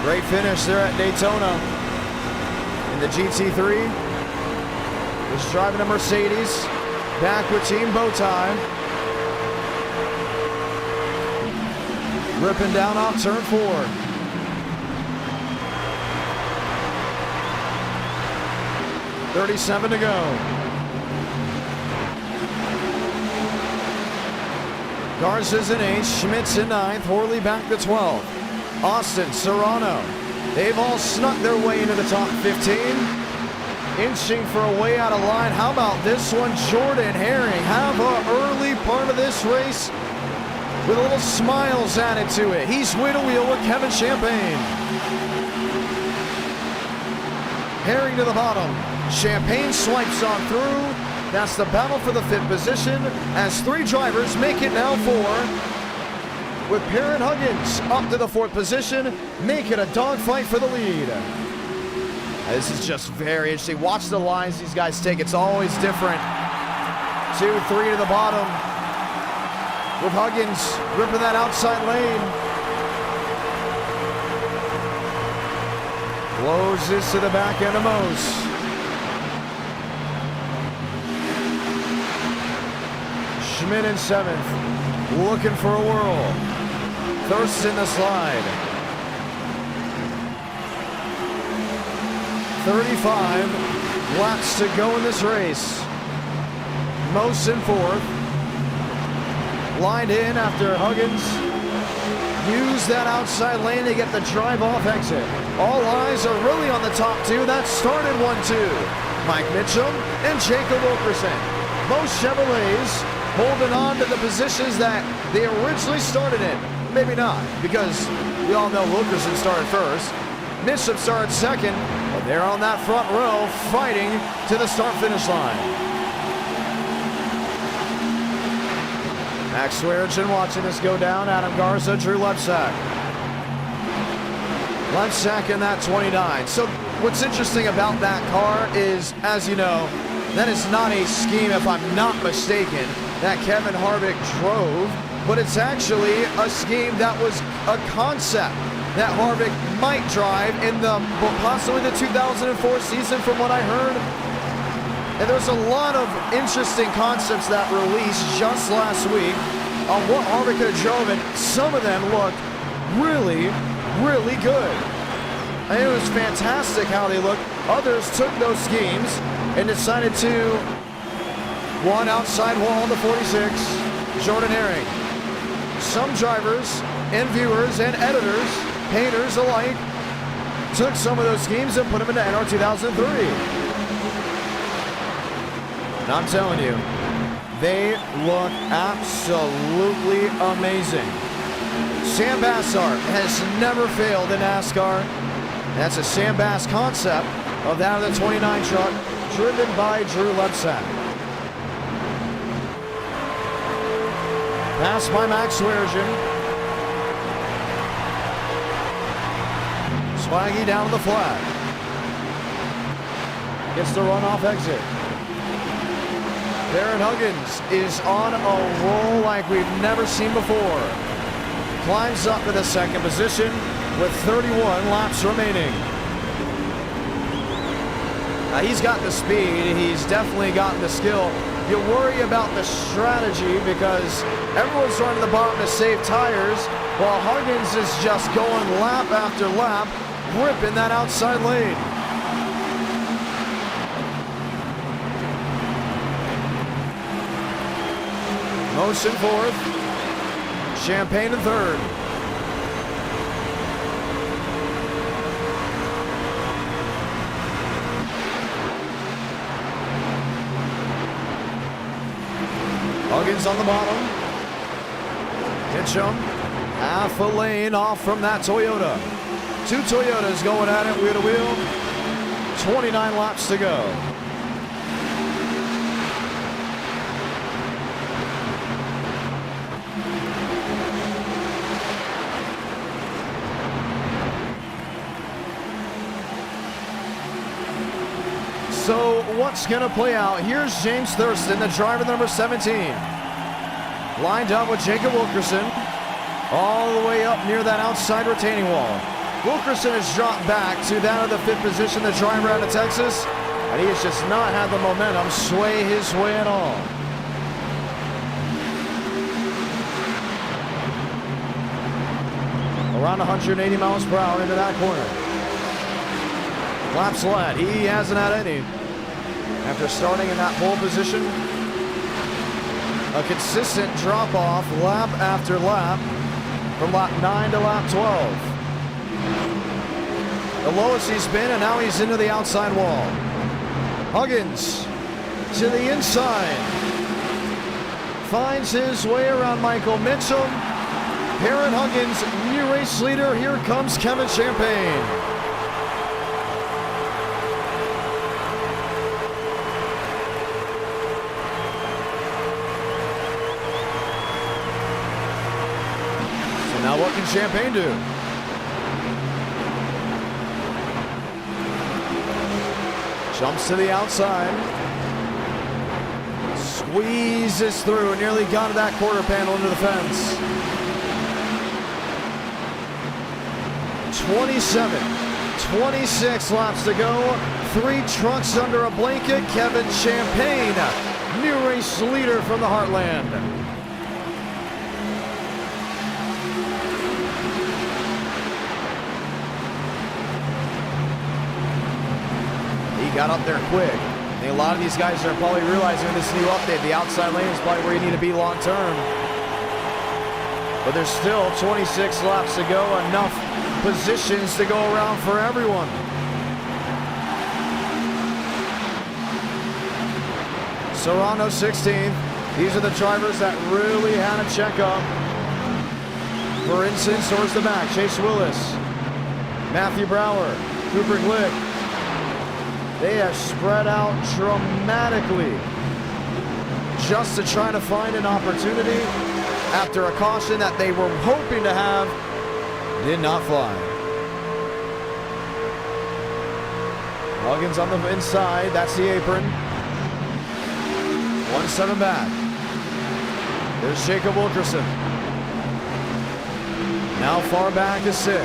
Great finish there at Daytona in the GT3. He's driving a Mercedes, back with Team Bowtie. Ripping down off turn 4. .37 to go. Garza's in 8th, Schmidt's in 9th, Horley back to 12th. Austin, Serrano, they've all snuck their way into the top 15. Inching for a way out of line. How about this one? Jordan Herring have an early part of this race with a little smiles added to it. He's wheel to wheel with Kevin Champagne. Herring to the bottom. Champagne swipes on through. That's the battle for the 5th position as 3 drivers make it now 4. With Perrin Huggins up to the 4th position, make it a dogfight for the lead. This is just very interesting. Watch the lines these guys take. It's always different. 2, 3 to the bottom. with Huggins ripping that outside lane. Closes to the back end of Mose. Schmidt in 7th, looking for a whirl. Thirst in the slide. 35 laps to go in this race. Mose in 4th. Lined in after Huggins used that outside lane to get the drive-off exit. All eyes are really on the top two. That started 1-2. Mike Mitchum and Jacob Wilkerson. Most Chevrolets holding on to the positions that they originally started in. Maybe not, because we all know Wilkerson started first. Mitchum started second, but they're on that front row fighting to the start-finish line. Max Swearinger watching this go down. Adam Garza, Drew Lepsack. Lepsack in that 29. So what's interesting about that car is, as you know, that is not a scheme, if I'm not mistaken, that Kevin Harvick drove, but it's actually a scheme that was a concept that Harvick might drive in the possibly the 2004 season, from what I heard. And there's a lot of interesting concepts that released just last week on what Harvick could have drove, and some of them looked really, really good. And it was fantastic how they looked. Others took those schemes and decided to one outside wall on the 46, Jordan Herring. Some drivers and viewers and editors, painters alike, took some of those schemes and put them into NR 2003. And I'm telling you, they look absolutely amazing. Sam Bassart has never failed in NASCAR. That's a Sam Bass concept of that of the 29 truck, driven by Drew Lepsack. Pass by Max Swearinger. Swaggy down to the flat. Gets the runoff exit. Baron Huggins is on a roll like we've never seen before. Climbs up to the second position with 31 laps remaining. He's got the speed, he's definitely gotten the skill. You worry about the strategy because everyone's running the bottom to save tires, while Huggins is just going lap after lap, ripping that outside lane. Mose in 4th, Champagne in 3rd. Huggins on the bottom. Mitchum, half a lane off from that Toyota. Two Toyotas going at it wheel to wheel. 29 laps to go. So what's going to play out? Here's James Thurston, the driver, number 17. Lined up with Jacob Wilkerson, all the way up near that outside retaining wall. Wilkerson has dropped back to that of the 5th position, the driver out of Texas, and he has just not had the momentum sway his way at all. Around 180 miles per hour into that corner. Lap sled, he hasn't had any. After starting in that pole position, a consistent drop-off lap after lap from lap 9 to lap 12. The lowest he's been, and now he's into the outside wall. Huggins to the inside. Finds his way around Michael Mitchum. Baron Huggins, new race leader. Here comes Kevin Champagne. Now what can Champagne do? Jumps to the outside. squeezes through, nearly got to that quarter panel into the fence. 26 laps to go. 3 trucks under a blanket. Kevin Champagne, new race leader from the Heartland. He got up there quick. I think a lot of these guys are probably realizing in this new update, the outside lane is probably where you need to be long term. But there's still 26 laps to go, enough positions to go around for everyone. Serrano 16th. These are the drivers that really had a checkup. For instance, towards the back, Chase Willis, Matthew Brower, Cooper Glick. They have spread out dramatically just to try to find an opportunity after a caution that they were hoping to have did not fly. Huggins on the inside, that's the apron. 1-7 back. There's Jacob Wilkerson. Now far back is 6.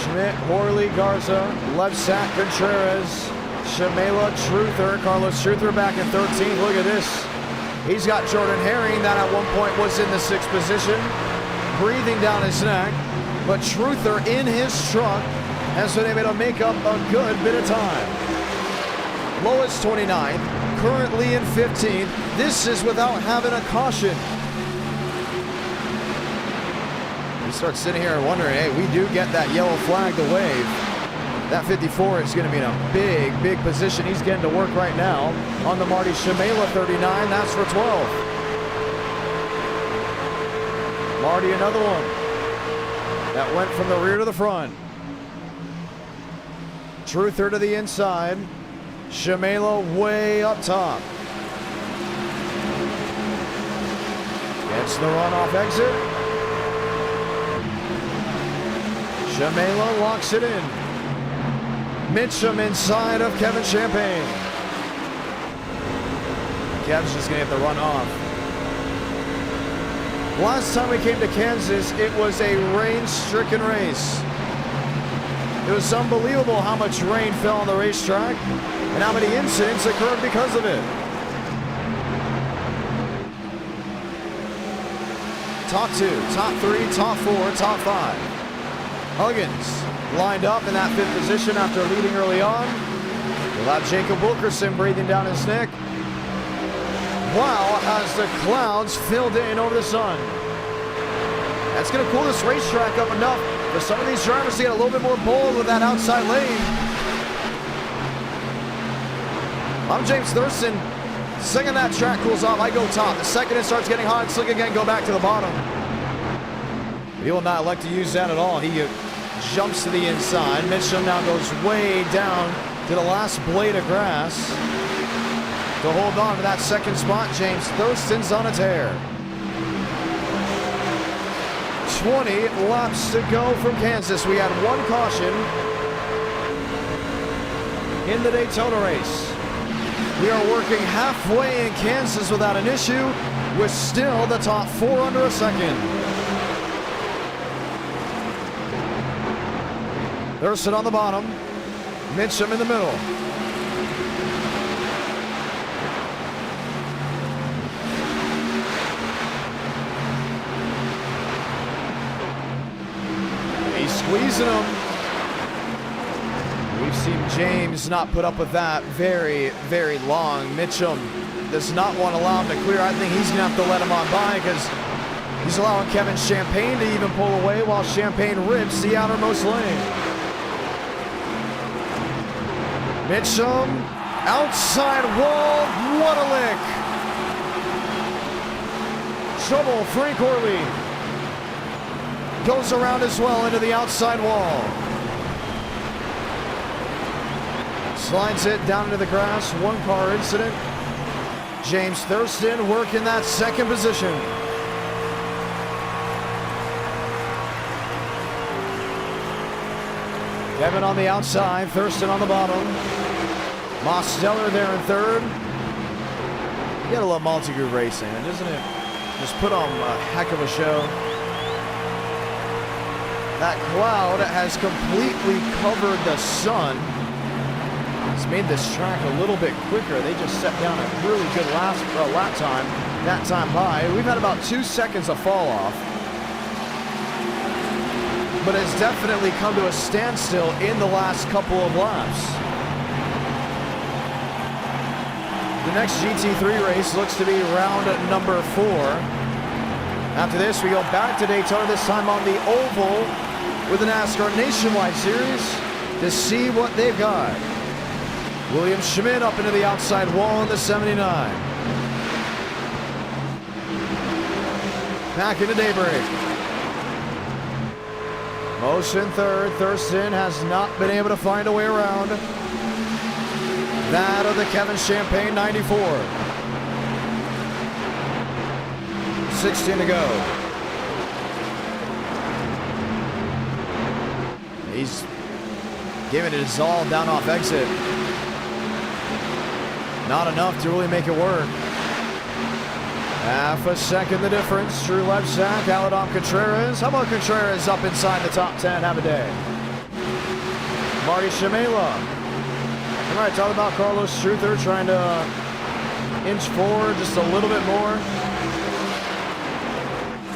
Schmidt, Horley, Garza, Levsack, Contreras, Shamela, Truther, Carlos Truther back in 13th. Look at this. He's got Jordan Herring, that at one point was in the 6th position, breathing down his neck. But Truther in his truck has been able to make up a good bit of time. Lois 29th, currently in 15th. This is without having a caution. You start sitting here and wondering, hey, we do get that yellow flag to wave. That 54 is going to be in a big position. He's getting to work right now on the Marty Shamela 39. That's for 12th. Marty, another one that went from the rear to the front. Truther to the inside. Shamela way up top. Gets the runoff exit. Shamela locks it in. Mitchum inside of Kevin Champagne. Kev's just going to get the run off. Last time we came to Kansas, it was a rain-stricken race. It was unbelievable how much rain fell on the racetrack and how many incidents occurred because of it. Top 2, top 3, top 4, top 5. Huggins lined up in that 5th position after leading early on. We'll have Jacob Wilkerson breathing down his neck. Wow, as the clouds filled in over the sun. That's going to cool this racetrack up enough for some of these drivers to get a little bit more bold with that outside lane. I'm James Thurston. The second that track cools off, I go top. The second it starts getting hot and slick again, go back to the bottom. He will not elect to use that at all. He jumps to the inside. Mitchell now goes way down to the last blade of grass to hold on to that second spot. James Thurston's on a tear. 20 laps to go from Kansas. We had one caution in the Daytona race. We are working halfway in Kansas without an issue, with still the top 4 under a second. Thurston on the bottom, Mitchum in the middle. He's squeezing him. We've seen James not put up with that very long. Mitchum does not want to allow him to clear. I think he's going to have to let him on by because he's allowing Kevin Champagne to even pull away while Champagne rips the outermost lane. Mitchum, outside wall, what a lick. Trouble, Frank Orley. Goes around as well into the outside wall. Slides it down into the grass, 1-car incident. James Thurston working that second position. Kevin on the outside, Thurston on the bottom. Mosteller there in 3rd. You gotta love multi-group racing, and doesn't it just put on a heck of a show? That cloud has completely covered the sun. It's made this track a little bit quicker. They just set down a really good lap time that time by. We've had about 2 seconds of fall off, but it's definitely come to a standstill in the last couple of laps. The next GT3 race looks to be round number 4. After this, we go back to Daytona, this time on the oval with the NASCAR Nationwide Series to see what they've got. William Schmidt up into the outside wall in the 79. Back into daybreak. Motion third. Thurston has not been able to find a way around. That of the Kevin Champagne 94. 16 to go. He's giving it his all down off exit. Not enough to really make it work. Half a second the difference. Drew Lebsack, Aladam Contreras. How about Contreras up inside the top 10? Have a day. Marty Shamela. All right, talking about Carlos Struther trying to inch forward just a little bit more.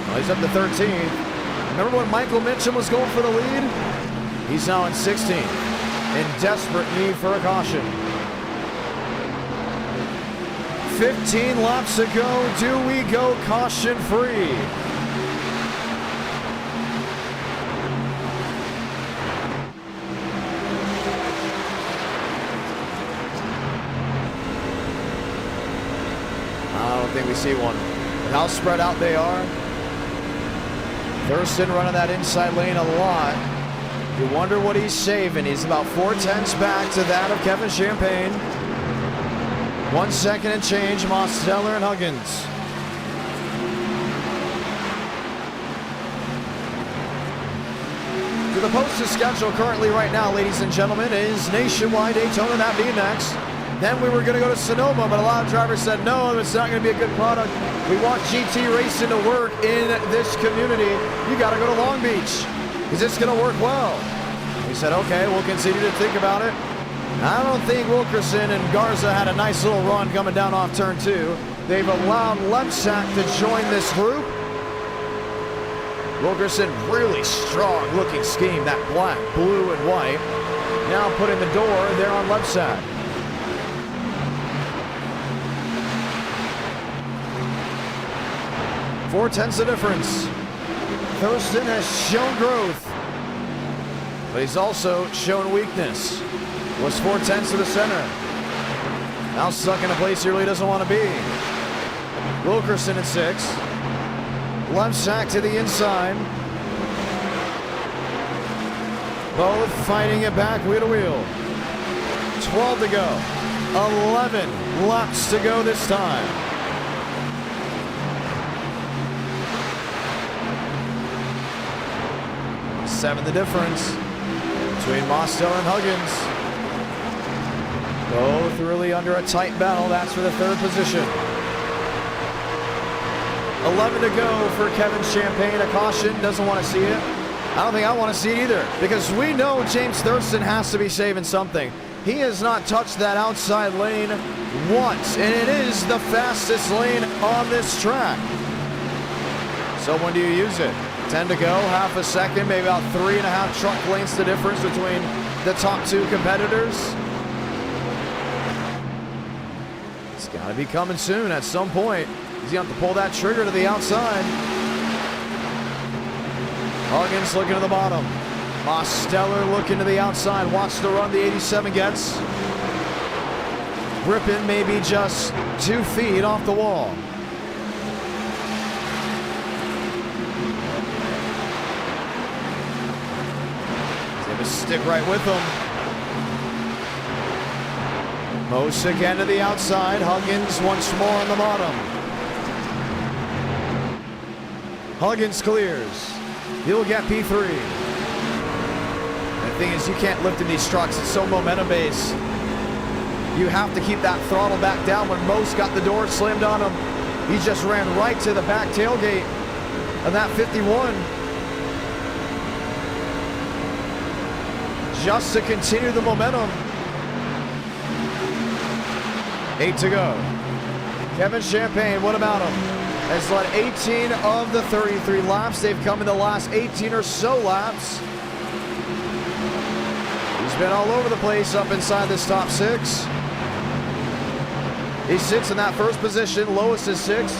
Well, he's up to 13th. Remember when Michael Mitchum was going for the lead? He's now in 16th, in desperate need for a caution. 15 laps to go. Do we go caution free? I don't think we see one. With how spread out they are. Thurston running that inside lane a lot. You wonder what he's saving. He's about 4/10 back to that of Kevin Champagne. 1 second and change, Mosteller and Huggins. To the posted schedule currently right now, ladies and gentlemen, is Nationwide Daytona, that being next. Then we were going to go to Sonoma, but a lot of drivers said, no, it's not going to be a good product. We want GT racing to work in this community. You got to go to Long Beach. Is this going to work well? We said, okay, we'll continue to think about it. I don't think Wilkerson and Garza had a nice little run coming down off turn 2. They've allowed Lepsack to join this group. Wilkerson, really strong looking scheme, that black, blue, and white. Now put in the door there on Lepsack. Four-tenths the difference. Thurston has shown growth, but he's also shown weakness. Was 4/10 to the center. Now stuck in a place he really doesn't want to be. Wilkerson at 6. Lepsack to the inside. Both fighting it back wheel to wheel. 12 to go. 11 laps to go this time. Seven the difference between Mosteller and Huggins. Both really under a tight battle. That's for the 3rd position. 11 to go for Kevin Champagne. A caution. Doesn't want to see it. I don't think I want to see it either, because we know James Thurston has to be saving something. He has not touched that outside lane once, and it is the fastest lane on this track. So when do you use it? 10 to go, half a second, maybe about 3.5 truck lengths the difference between the top 2 competitors. It's got to be coming soon at some point. He's going to have to pull that trigger to the outside. Huggins looking to the bottom. Mosteller looking to the outside. Watch the run the 87 gets. Gripping maybe just 2 feet off the wall. Stick right with them. Most again to the outside. Huggins once more on the bottom. Huggins clears. He'll get P3. The thing is, you can't lift in these trucks. It's so momentum based. You have to keep that throttle back down. When Most got the door slammed on him, he just ran right to the back tailgate of that 51. Just to continue the momentum. 8 to go. Kevin Champagne, what about him? Has led 18 of the 33 laps. They've come in the last 18 or so laps. He's been all over the place up inside this top 6. He sits in that first position, lowest is 6.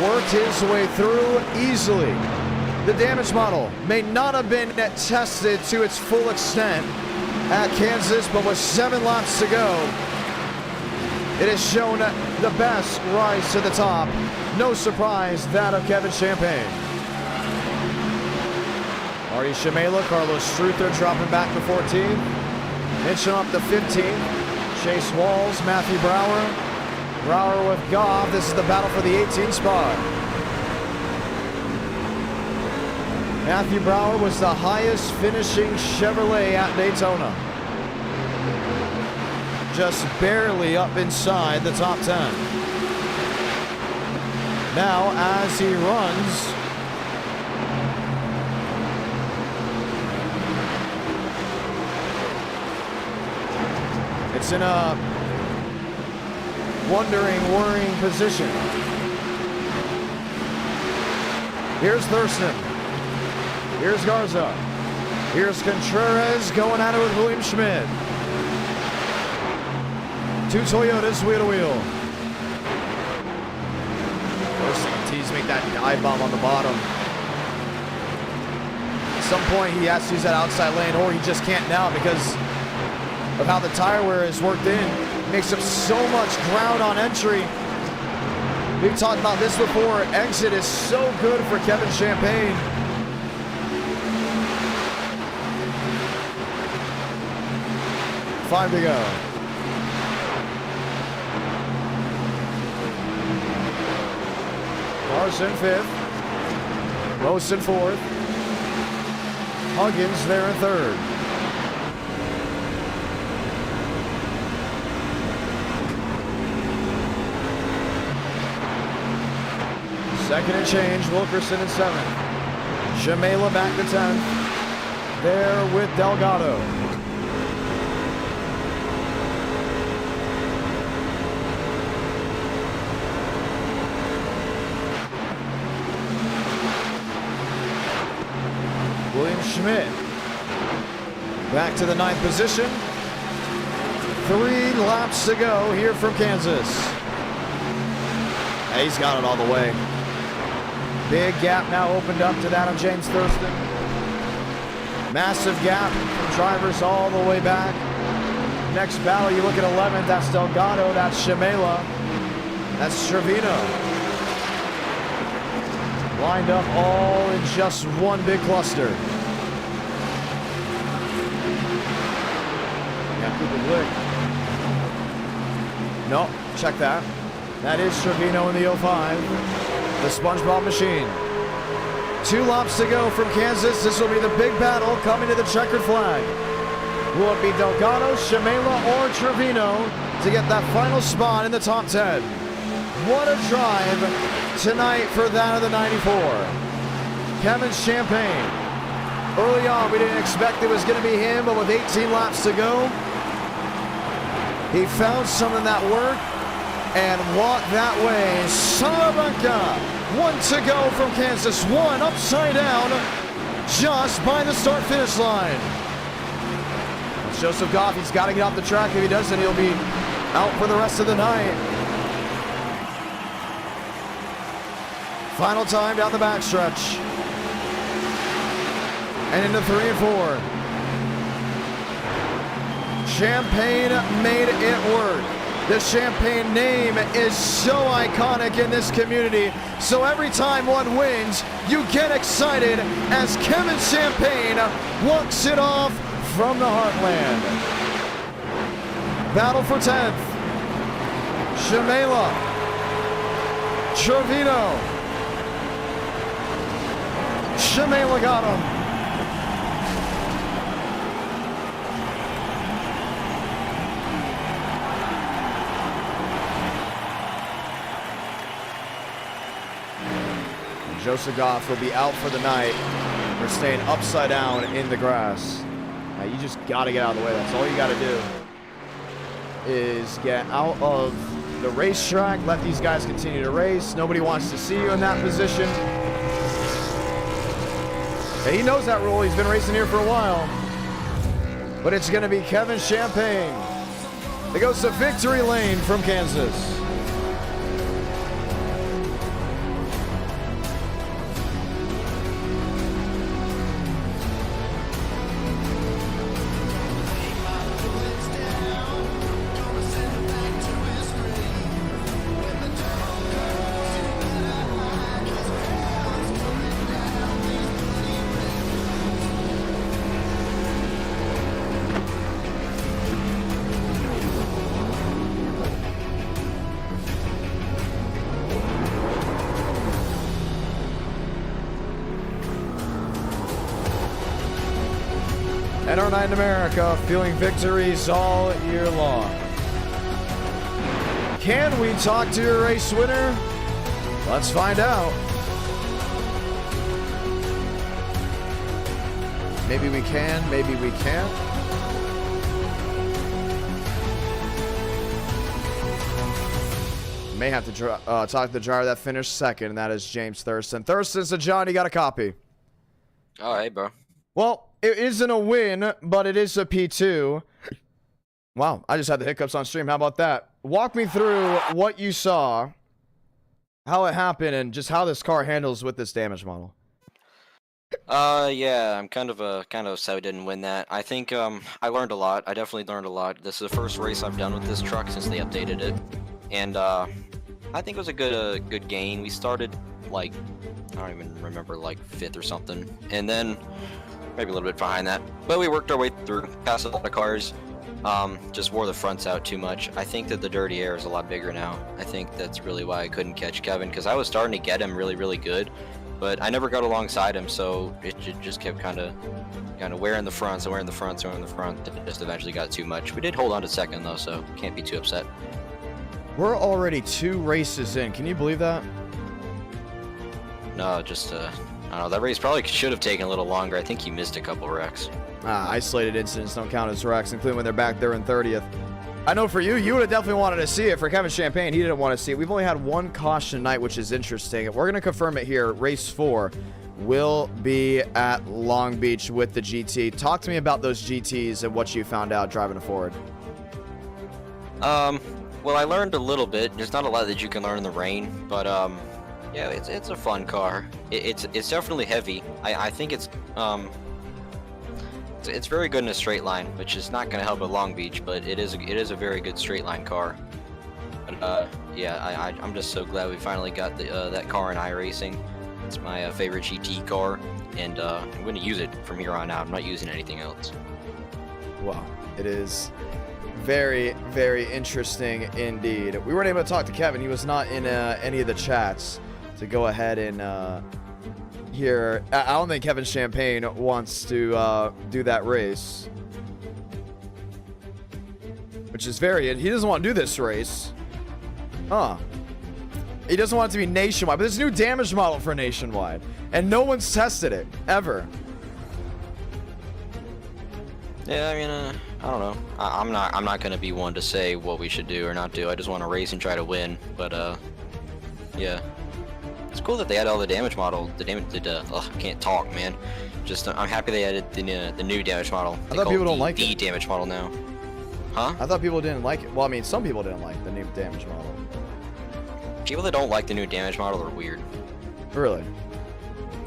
Worked his way through easily. The damage model may not have been tested to its full extent at Kansas, but with 7 laps to go, it has shown the best rise to the top. No surprise, that of Kevin Champagne. Marty Shimela, Carlos Struther dropping back to 14th. Inching up to 15th. Chase Walls, Matthew Brower. Brower with Goff. This is the battle for the 18 spot. Matthew Brower was the highest finishing Chevrolet at Daytona. Just barely up inside the top 10. Now, as he runs, it's in a wondering, worrying position. Here's Thurston. Here's Garza. Here's Contreras going at it with William Schmidt. 2 Toyotas wheel to wheel. Tees make that dive bomb on the bottom. At some point he has to use that outside lane, or he just can't now because of how the tire wear is worked in. It makes up so much ground on entry. We've talked about this before. Exit is so good for Kevin Champagne. Five to go. Larson 5th. Most in 4th. Huggins there in 3rd. Second and change, Wilkerson in 7th. Shimela back to 10th. There with Delgado. William Schmidt back to the 9th position. 3 laps to go here from Kansas. He's got it all the way. Big gap now opened up to that of James Thurston. Massive gap from drivers all the way back. Next battle, you look at 11th, that's Delgado, that's Shimela, that's Trevino. Lined up all in just one big cluster. Yeah, Cooper Blick. No, check that. That is Trevino in the 05. The SpongeBob machine. 2 laps to go from Kansas. This will be the big battle coming to the checkered flag. Will it be Delgado, Shimela, or Trevino to get that final spot in the top 10? What a drive tonight for that of the 94. Kevin Champagne. Early on, we didn't expect it was going to be him, but with 18 laps to go, he found something that worked and walked that way. Salamanca, 1 to go from Kansas. 1 upside down just by the start-finish line. It's Joseph Goff. He's got to get off the track. If he doesn't, he'll be out for the rest of the night. Final time down the backstretch. And into 3 and 4. Champagne made it work. The Champagne name is so iconic in this community. So every time one wins, you get excited as Kevin Champagne walks it off from the heartland. Battle for 10th. Shimela. Trevino. Shimela got him. Joseph Goff will be out for the night. We're staying upside down in the grass. Now, you just got to get out of the way. That's all you got to do is get out of the racetrack. Let these guys continue to race. Nobody wants to see you in that position. And he knows that rule. He's been racing here for a while. But it's going to be Kevin Champagne. It goes to victory lane from Kansas. NR9 in America, feeling victories all year long. Can we talk to your race winner? Let's find out. Maybe we can, maybe we can't. May have to talk to the driver that finished second, and that is James Thurston. Thurston, so John, you got a copy. Oh, hey, bro. Well, it isn't a win, but it is a P2. Wow, I just had the hiccups on stream. How about that? Walk me through what you saw, how it happened, and just how this car handles with this damage model. Yeah, I'm kind of upset I didn't win that. I think I learned a lot. I definitely learned a lot. This is the first race I've done with this truck since they updated it, and I think it was a good gain. We started like, I don't even remember, like 5th or something, and then maybe a little bit behind that, but we worked our way through, passed a lot of cars. Just wore the fronts out too much. I think that the dirty air is a lot bigger now. I think that's really why I couldn't catch Kevin, because I was starting to get him really good, but I never got alongside him, so it just kept kind of wearing the fronts and wearing the fronts. It just eventually got too much. We did hold on to second though, so can't be too upset. We're already 2 races in. Can you believe that? No, just I don't know, that race probably should have taken a little longer. I think he missed a couple wrecks. Isolated incidents don't count as wrecks, including when they're back there in 30th. I know for you, you would have definitely wanted to see it. For Kevin Champagne, he didn't want to see it. We've only had 1 caution tonight, which is interesting. We're going to confirm it here. Race 4 will be at Long Beach with the GT. Talk to me about those GTs and what you found out driving a Ford. Well, I learned a little bit. There's not a lot that you can learn in the rain, but yeah, it's a fun car. It's definitely heavy. I think it's very good in a straight line, which is not going to help at Long Beach, but it is a very good straight line car. But yeah, I'm just so glad we finally got that car in iRacing. It's my favorite GT car, and I'm going to use it from here on out. I'm not using anything else. Wow, it is very, very interesting indeed. We weren't able to talk to Kevin. He was not in any of the chats to go ahead and here. I don't think Kevin Champagne wants to do that race, which is very. He doesn't want to do this race. He doesn't want it to be nationwide, but there's a new damage model for nationwide, and no one's tested it ever. Yeah, I mean, I don't know. I'm not gonna be one to say what we should do or not do. I just want to race and try to win. But yeah, it's cool that they added all the damage model. I can't talk, man. Just I'm happy they added the new damage model. I thought people don't like the it. damage model now. Huh? I thought people didn't like it. Well, I mean, some people didn't like the new damage model. People that don't like the new damage model are weird. Really?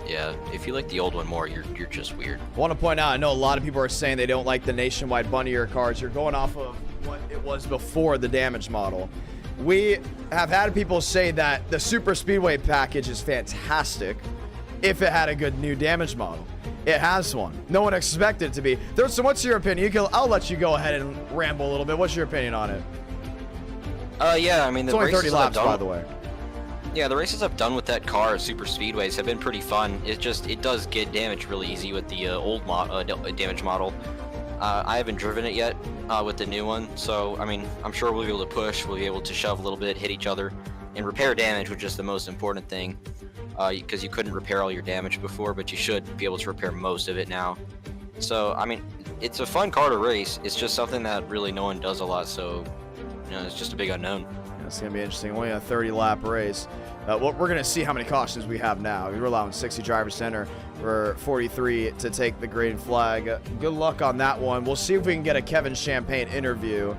Yeah, if you like the old one more, you're just weird. I want to point out, I know a lot of people are saying they don't like the nationwide bunnier cars. You're going off of what it was before the damage model. We have had people say that the Super Speedway package is fantastic if it had a good new damage model. It has one. No one expected it to be. So what's your opinion? I'll let you go ahead and ramble a little bit. What's your opinion on it? Yeah, I mean, It's only 30 laps, by the way. Yeah, the races I've done with that car, Super Speedways, have been pretty fun. It does get damaged really easy with the old damage model. I haven't driven it yet with the new one, so I mean, I'm sure we'll be able to push, we'll be able to shove a little bit, hit each other, and repair damage, which is the most important thing. because you couldn't repair all your damage before, but you should be able to repair most of it now. So, I mean, it's a fun car to race. It's just something that really no one does a lot, so, you know, it's just a big unknown. Yeah, it's going to be interesting. Only a 30-lap race. Well, we're going to see how many cautions we have now. We're allowing 60 drivers to enter for 43 to take the green flag. Good luck on that one. We'll see if we can get a Kevin Champagne interview.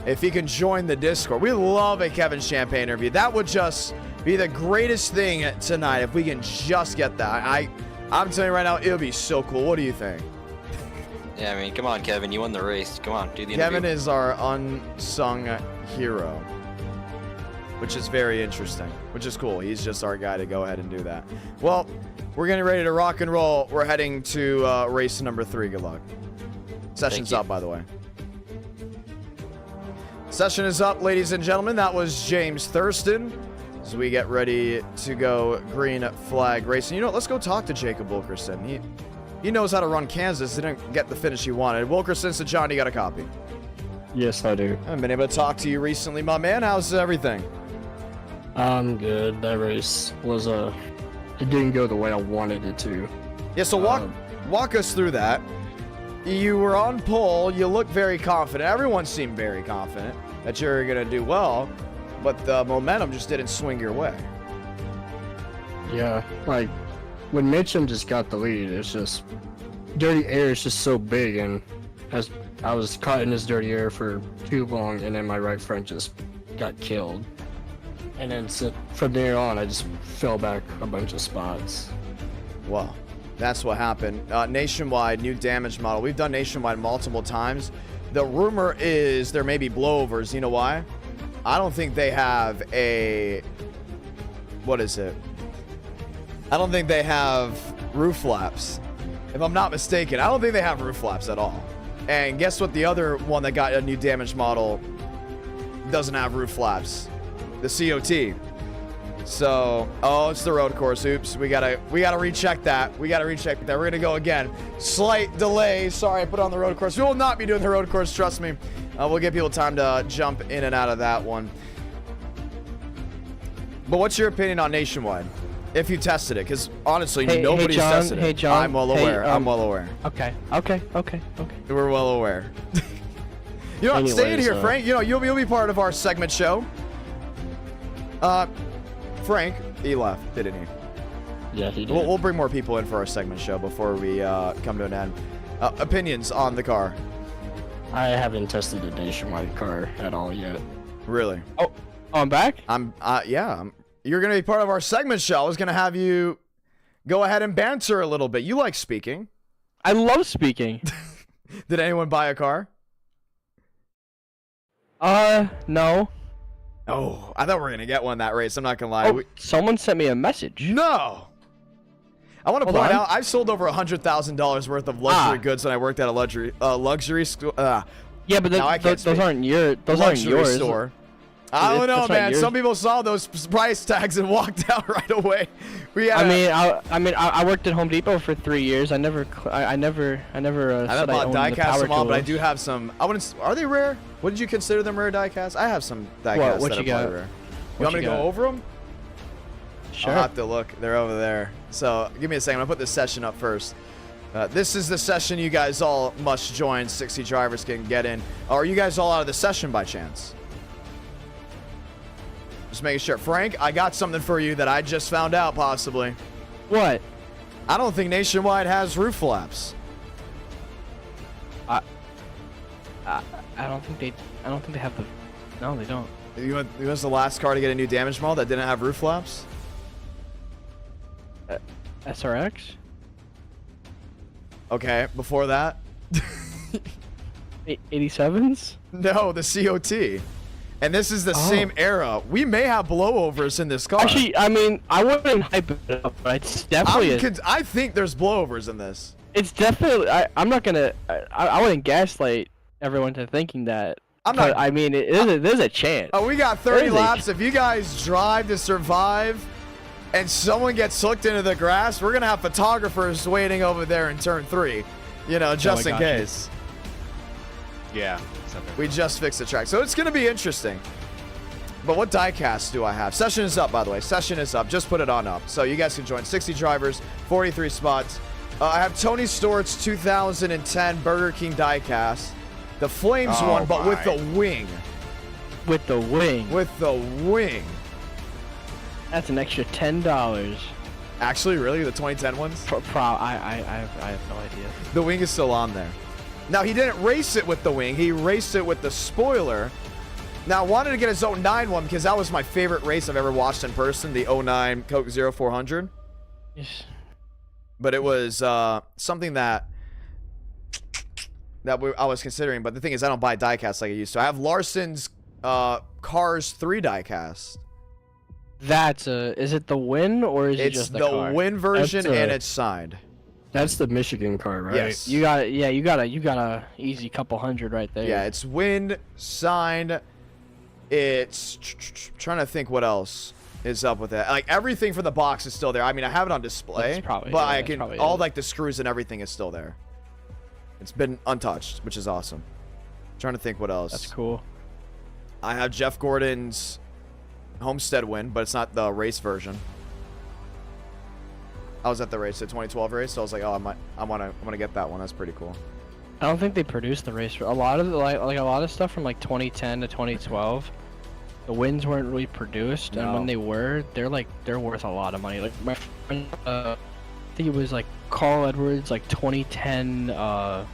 If he can join the Discord. We love a Kevin Champagne interview. That would just be the greatest thing tonight if we can just get that. I'm telling you right now, it would be so cool. What do you think? Yeah, I mean, come on, Kevin. You won the race. Come on, do the interview. Kevin is our unsung hero, which is very interesting, which is cool. He's just our guy to go ahead and do that. Well, we're getting ready to rock and roll. We're heading to race number 3. Good luck. Session's up, by the way. Session is up, ladies and gentlemen. That was James Thurston. As we get ready to go green flag racing. You know what? Let's go talk to Jacob Wilkerson. He knows how to run Kansas. He didn't get the finish he wanted. Wilkerson said, John, you got a copy? Yes, I do. I haven't been able to talk to you recently, my man. How's everything? I'm good. That race was it didn't go the way I wanted it to. Yeah, so walk us through that. You were on pole. You look very confident. Everyone seemed very confident that you're going to do well, but the momentum just didn't swing your way. Yeah, like when Mitchum just got the lead, it's just dirty air is just so big, and as I was caught in this dirty air for too long, and then my right front just got killed. And then from there on, I just fell back a bunch of spots. Well, that's what happened. Nationwide, new damage model. We've done Nationwide multiple times. The rumor is there may be blowovers. You know why? I don't think they have a... What is it? I don't think they have roof flaps. If I'm not mistaken, I don't think they have roof flaps at all. And guess what? The other one that got a new damage model doesn't have roof flaps. The COT. So, oh, it's the road course. Oops, we gotta recheck that. We're gonna go again. Slight delay. Sorry, I put on the road course. We will not be doing the road course. Trust me. We'll give people time to jump in and out of that one. But what's your opinion on Nationwide? If you tested it, because honestly, nobody's tested it. Hey, John. I'm well aware. I'm well aware. Okay. We're well aware. You know, stay in here, Frank. You know, you'll be part of our segment show. Frank, he left, didn't he? Yeah, he did. We'll bring more people in for our segment show before we come to an end. Opinions on the car? I haven't tested the Nationwide car at all yet. Really? Oh, I'm back? Yeah. You're going to be part of our segment show. I was going to have you go ahead and banter a little bit. You like speaking. I love speaking. Did anyone buy a car? No. Oh, I thought we were going to get one that race. I'm not going to lie. Oh, someone sent me a message. No. I want to point out, I've sold over $100,000 worth of luxury goods when I worked at a luxury store. Yeah, but those aren't yours. Store. I don't know, man. Some people saw those price tags and walked out right away. I worked at Home Depot for 3 years. I never I haven't bought die-cast them all, but I do have some. Are they rare? What did you consider them rare die-cast? I have some die-cast that are probably rare. You want me to go over them? Sure. I'll have to look. They're over there. So give me a second. I'll put this session up first. This is the session you guys all must join. 60 drivers can get in. Are you guys all out of the session by chance? Just making sure. Frank, I got something for you that I just found out, possibly. What? I don't think Nationwide has roof flaps. I don't think they have the. No, they don't. You was the last car to get a new damage model that didn't have roof flaps? SRX? Okay, before that? 87s? No, the COT. And this is the same era. We may have blowovers in this car. Actually, I mean, I wouldn't hype it up, but it's definitely. I think there's blowovers in this. It's definitely. I'm not gonna. I wouldn't gaslight everyone to thinking that. I mean, there's a chance. Oh, we got 30 laps. If you guys drive to survive, and someone gets hooked into the grass, we're gonna have photographers waiting over there in turn 3. You know, just in case. Yeah. We just fixed the track, so it's going to be interesting. But what diecast do I have? Session is up, by the way. Session is up. Just put it on up. So you guys can join. 60 drivers, 43 spots. I have Tony Stewart's 2010 Burger King diecast. The Flames one, but with the wing. With the wing. With the wing. That's an extra $10. Actually, really? The 2010 ones? I have no idea. The wing is still on there. Now, he didn't race it with the wing. He raced it with the spoiler. Now, I wanted to get his 09 one because that was my favorite race I've ever watched in person, the 09 Coke 0400. Yes. But it was something that I was considering. But the thing is, I don't buy diecast like I used to. I have Larson's Cars 3 diecast. That's is it the win or is it just the car? It's the win version and it's signed. That's the Michigan car, right? Yes. You got a easy couple hundred right there. Yeah, it's win, signed. It's trying to think what else is up with that. Like everything for the box is still there. I mean, I have it on display, but I can all like the screws and everything is still there. It's been untouched, which is awesome. Trying to think what else. That's cool. I have Jeff Gordon's Homestead win, but it's not the race version. I was at the race, the 2012 race, so I was like, oh, I want to get that one. That's pretty cool. I don't think they produced the race. A lot of like a lot of stuff from like 2010 to 2012, the wins weren't really produced, and when they were, they're worth a lot of money. Like my friend, I think it was like Carl Edwards, like 2010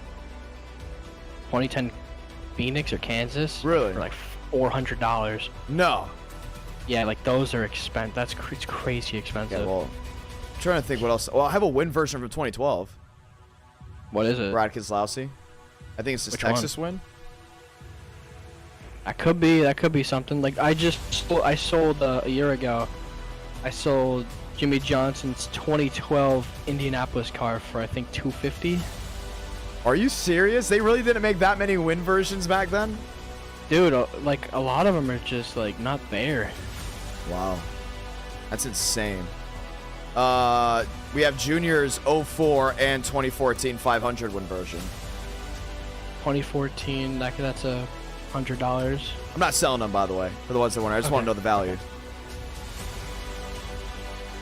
Phoenix or Kansas. Really? For like $400. No. Yeah, like those are expensive. It's crazy expensive. Yeah, well, I'm trying to think what else. Well, I have a win version from 2012. What is it? Brad Keselowski. I think it's his Texas win. That could be something. Like I sold a year ago. I sold Jimmy Johnson's 2012 Indianapolis car for I think $250. Are you serious? They really didn't make that many win versions back then? Dude, like a lot of them are just like not there. Wow. That's insane. We have Junior's 04 and 2014 500 win version. 2014, that's $100. I'm not selling them, by the way, for the ones that want. I just want to know the value.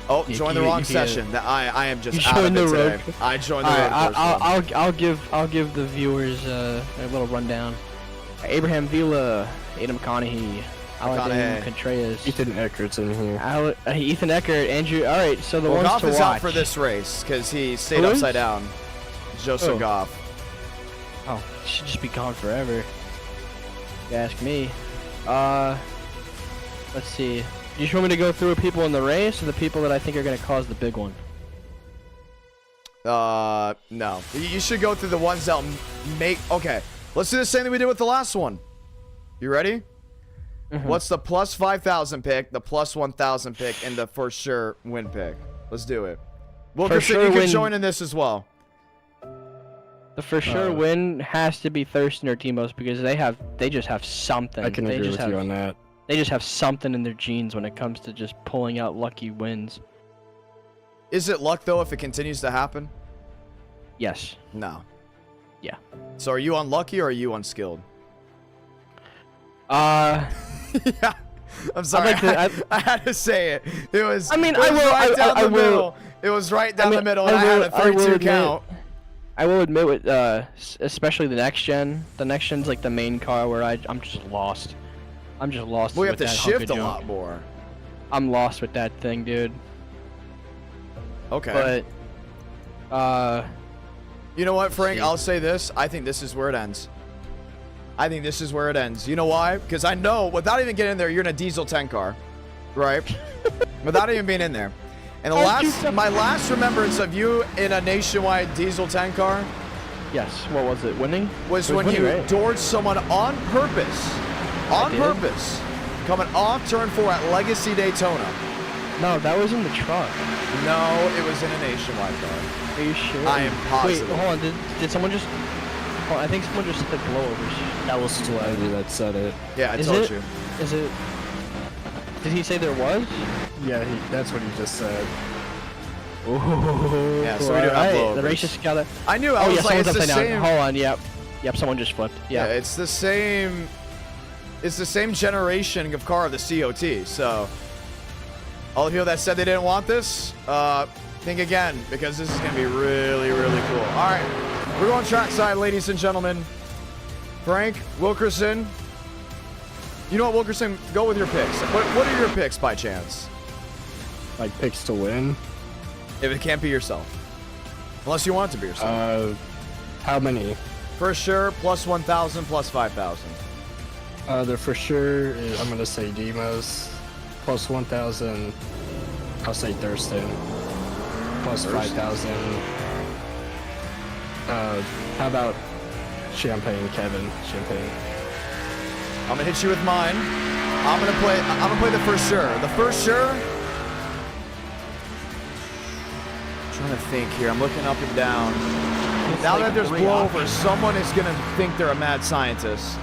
Oh, join the wrong session. I am just out of it today. I joined the road. I'll give the viewers a little rundown. Abraham Vila, Adam McConaughey, Alan Contreras, Ethan Eckert's in here. Ethan Eckert, Andrew. All right, so the ones Goff to watch. is out for this race because he stayed upside down. Joseph Goff. Oh, he should just be gone forever. If you ask me. Let's see. You just want me to go through people in the race or the people that I think are going to cause the big one? No. You should go through the ones that make... Okay, let's do the same thing we did with the last one. You ready? Mm-hmm. What's the plus 5,000 pick, the plus 1,000 pick, and the for sure win pick? Let's do it. Wilkerson, you can join in this as well. The for sure win has to be Thurston or Timos because they just have something. I can agree with you on that. They just have something in their genes when it comes to just pulling out lucky wins. Is it luck, though, if it continues to happen? Yes. No. Yeah. So are you unlucky or are you unskilled? Yeah. I'm sorry. I had to say it. It was. It was right down the middle, and I had a 3-2 count. I will admit, with especially the next gen. The next gen's like the main car where I'm just lost. I'm just lost. We have to shift a lot more. I'm lost with that thing, dude. Okay. But, you know what, Frank? I'll say this. I think this is where it ends. You know why? Because I know, without even getting in there, you're in a diesel 10 car, right? Without even being in there. And my last remembrance of you in a nationwide diesel 10 car. Yes. What was it? Winning? Was when you doored someone on purpose. Coming off turn 4 at Legacy Daytona. No, that was in the truck. No, it was in a nationwide car. Are you sure? I am positive. Wait, hold on. Did someone just... I think someone just said blowovers. That was Sladdy that said it. Yeah, I told you. Is it... Did he say there was? Yeah, that's what he just said. Ooh. Yeah, so we do have blowovers. The race just got it. I knew. I was like, it's the same. Hold on. Yep, someone just flipped. Yeah. It's the same it's the same generation of car of the COT. So all the people that said they didn't want this, think again, because this is going to be really, really cool. All right, we're going trackside, ladies and gentlemen. Frank, Wilkerson. You know what, Wilkerson? Go with your picks. What are your picks by chance? Like picks to win? If it can't be yourself. Unless you want it to be yourself. How many? For sure, plus 1,000, plus 5,000. The for sure is, I'm gonna say Demos. Plus 1,000. I'll say Thurston. Plus 5,000. How about Champagne, Kevin? Champagne. I'm gonna hit you with mine. I'm gonna play the for sure. The for sure. Trying to think here. I'm looking up and down. Now that there's blowover, someone is gonna think they're a mad scientist.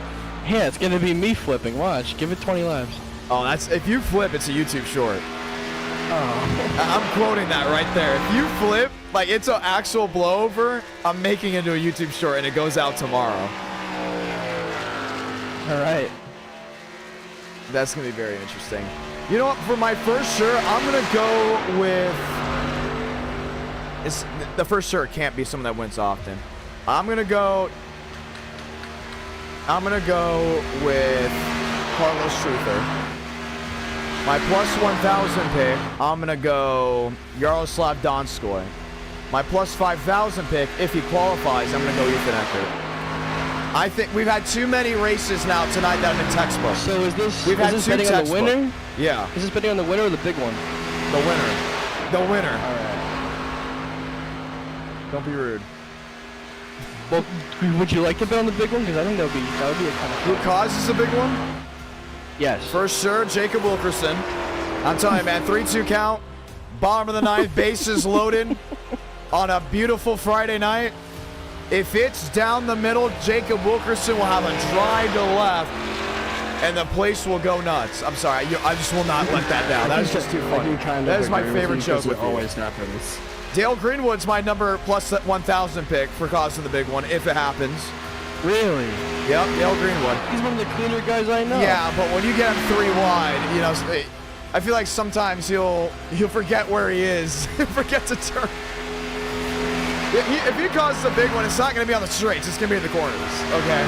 Yeah, it's gonna be me flipping. Watch, give it 20 laps. Oh, that's if you flip, it's a YouTube short. Oh. I'm quoting that right there. If you flip, like it's an actual blowover, I'm making it into a YouTube short and it goes out tomorrow. All right. That's gonna be very interesting. You know what? For my first sure, I'm gonna go with. The first sure can't be someone that wins often. I'm gonna go with Carlos Truther. My plus 1,000 pick, I'm gonna go Yaroslav Donskoy. My plus 5,000 pick, if he qualifies, I'm gonna go Ethan Eckert. I think we've had too many races now tonight that have been textbook. So is this? We've had is this two betting on the textbook. winner? Yeah, Is this betting on the winner or the big one? the winner. The winner. All right. Don't be rude. Well, would you like to bet on the big one? Because I think that would be a kind of. Who causes the big one? Yes. For sure, Jacob Wilkerson. I'm telling you, man, 3-2 count. Bottom of the ninth, bases loaded on a beautiful Friday night. If it's down the middle, Jacob Wilkerson will have a drive to left, and the place will go nuts. I'm sorry, I just will not let that down. That is just too funny. That is my favorite joke with it you. always happens. Dale Greenwood's my number plus 1,000 pick for causing the big one, if it happens. Really? Yep, Dale Greenwood. He's one of the cleaner guys I know. Yeah, but when you get him 3 wide, you know, I feel like sometimes he'll forget where he is, forget to turn. If he causes a big one, it's not going to be on the straights. It's going to be in the corners. Okay.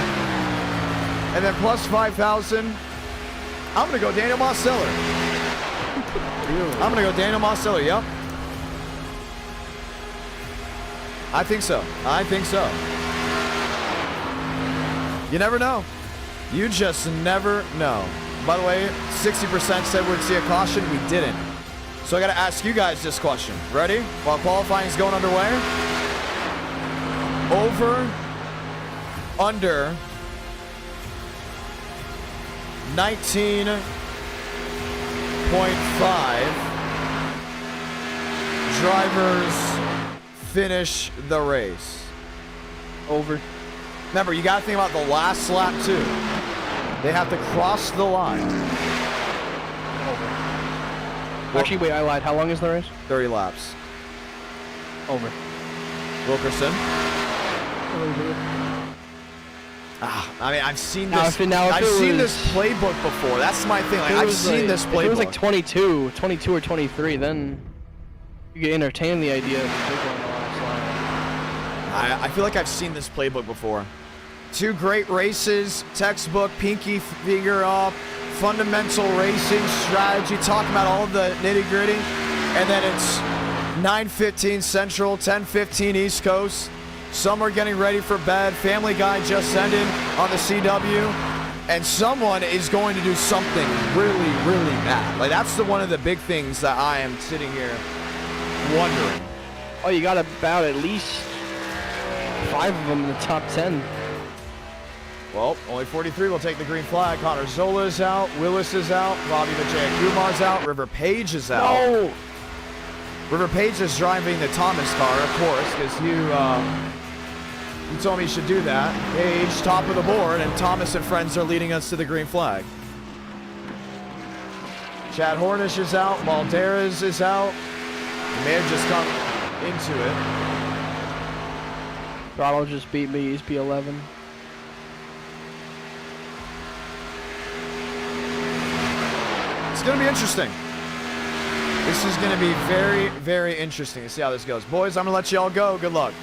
And then plus 5,000. I'm going to go Daniel Mosteller. Really? I'm going to go Daniel Mosteller. Yep. I think so. I think so. You never know. You just never know. By the way, 60% said we'd see a caution. We didn't. So I got to ask you guys this question. Ready? While qualifying is going underway. Over, under, 19.5 drivers finish the race. Over. Remember, you got to think about the last lap too. They have to cross the line. Over. Actually, wait, I lied. How long is the race? 30 laps. Over. Wilkerson. Over. I mean, I've seen Now, this. if I've it seen was- this playbook before. That's my thing. Like, If it I've was seen this If it was playbook. like 22 or 23, then you could entertain the idea of the big one on the last line. I feel like I've seen this playbook before. 2 great races, textbook, pinky finger off, fundamental racing strategy, talking about all the nitty gritty, and then it's 9:15 Central, 10:15 East Coast. Some are getting ready for bed. Family Guy just ended on the CW, and someone is going to do something really, really bad. Like that's one of the big things that I am sitting here wondering. Oh, you got about at least 5 of them in the top 10. Well, only 43 will take the green flag. Connor Zola is out. Willis is out. Robbie Vijay-Kumar's out. River Page is out. Oh! River Page is driving the Thomas car, of course, because you told me you should do that. Page, top of the board, and Thomas and friends are leading us to the green flag. Chad Hornish is out. Valderas is out. He may have just come into it. Ronald just beat me. He's P11. going to be interesting. This is going to be very, very interesting to see how this goes. Boys, I'm going to let you all go. Good luck.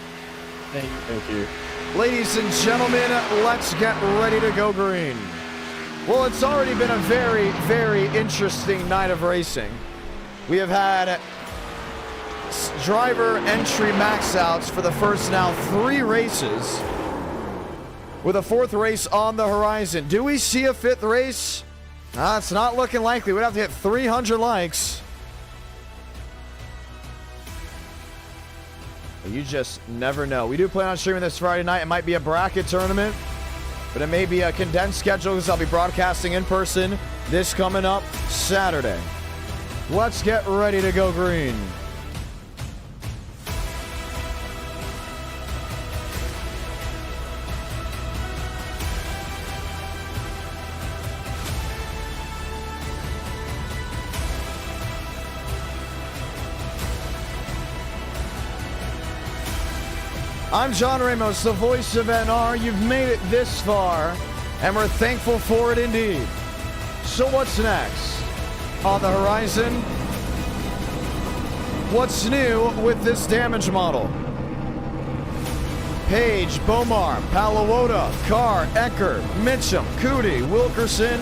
Thank you. Thank you. Ladies and gentlemen, let's get ready to go green. Well, it's already been a very, very interesting night of racing. We have had driver entry max outs for the first now 3 races, with a 4th race on the horizon. Do we see a 5th race? It's not looking likely. We'd have to hit 300 likes. You just never know. We do plan on streaming this Friday night. It might be a bracket tournament, but it may be a condensed schedule because I'll be broadcasting in person this coming up Saturday. Let's get ready to go green. I'm John Ramos, the voice of NR. You've made it this far, and we're thankful for it indeed. So what's next? On the horizon, what's new with this damage model? Page, Bomar, Palawota, Carr, Ecker, Mitchum, Cootie, Wilkerson,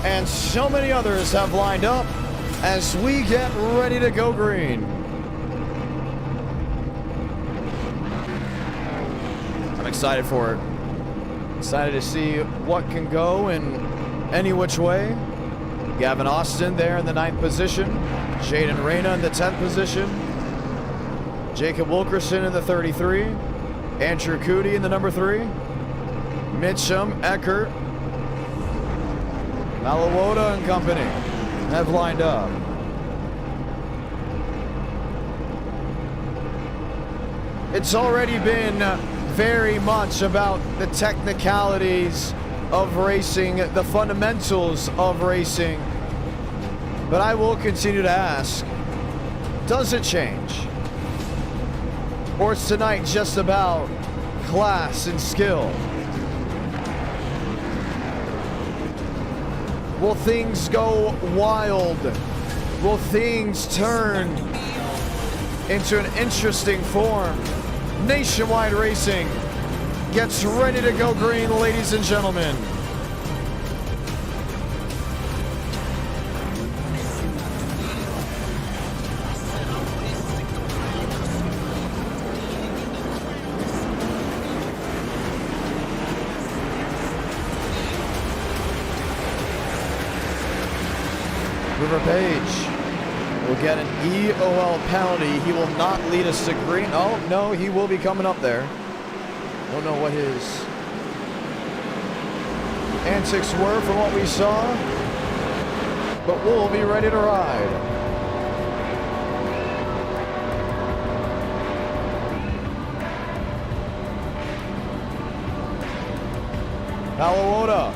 and so many others have lined up as we get ready to go green. I'm excited for it. Excited to see what can go in any which way. Gavin Austin there in the 9th position. Jaden Reyna in the 10th position. Jacob Wilkerson in the 33. Andrew Cootie in the number 3. Mitchum, Eckert, Malawota and company have lined up. It's already been very much about the technicalities of racing, the fundamentals of racing. But I will continue to ask, does it change? Or is tonight just about class and skill? Will things go wild? Will things turn into an interesting form? Nationwide Racing gets ready to go green, ladies and gentlemen. River Page will get an EOL penalty. He will not lead us to green. Oh, no, he will be coming up there. Don't know what his antics were from what we saw, but we'll be ready to ride. Palawota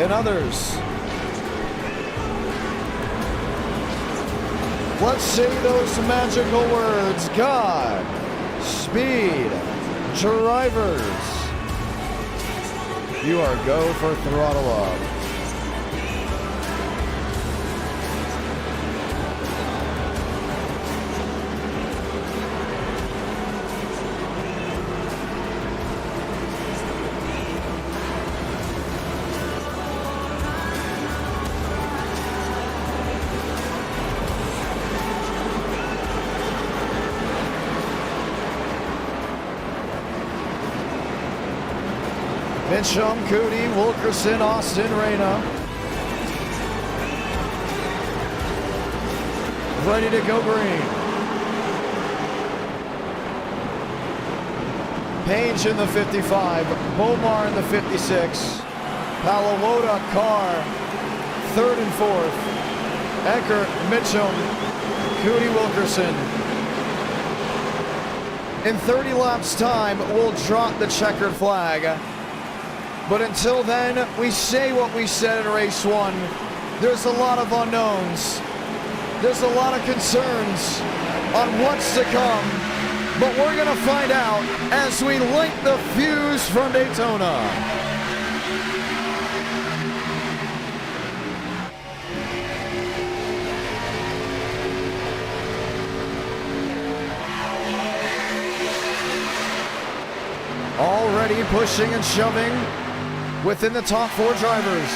and others. Let's say those magical words: God, speed, drivers. You are go for throttle up. Mitchum, Cootie, Wilkerson, Austin, Reyna. Ready to go green. Page in the 55, Bomar in the 56, Palawota, Carr, 3rd and 4th, Eckert, Mitchum, Cootie, Wilkerson. In 30 laps time, we'll drop the checkered flag. But until then, we say what we said in race 1. There's a lot of unknowns. There's a lot of concerns on what's to come. But we're going to find out as we light the fuse from Daytona. already pushing and shoving within the top 4 drivers.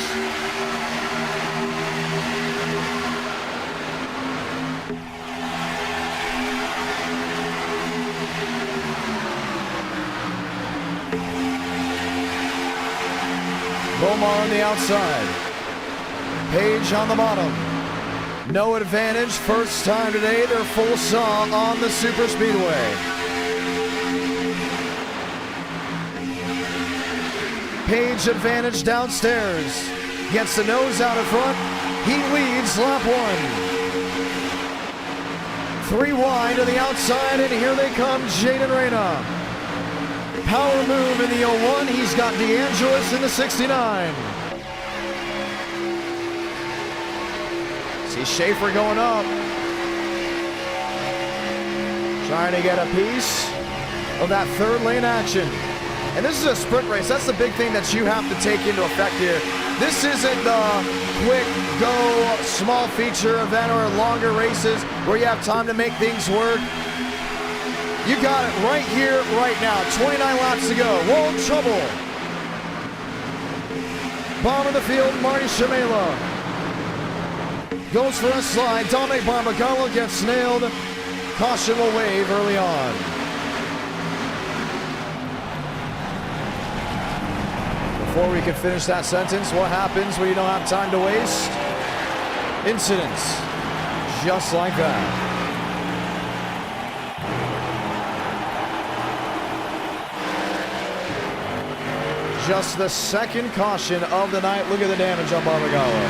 Bomar on the outside. Page on the bottom. No advantage. First time today they're full saw on the super speedway. Page advantage downstairs. Gets the nose out in front. He leads lap 1. 3 wide to the outside, and here they come, Jaden Reyna. Power move in the 01. He's got DeAngelis in the 69. See Schaefer going up. Trying to get a piece of that 3rd lane action. And this is a sprint race. That's the big thing that you have to take into effect here. This isn't the quick go, small feature event or longer races where you have time to make things work. You got it right here, right now. 29 laps to go. World trouble. Bottom of the field, Marty Shamela. Goes for a slide. Dominic Barbagallo gets nailed. Caution will wave early on. Before we can finish that sentence, what happens when you don't have time to waste? Incidents. Just like that. Just the 2nd caution of the night. Look at the damage on Barbagallo.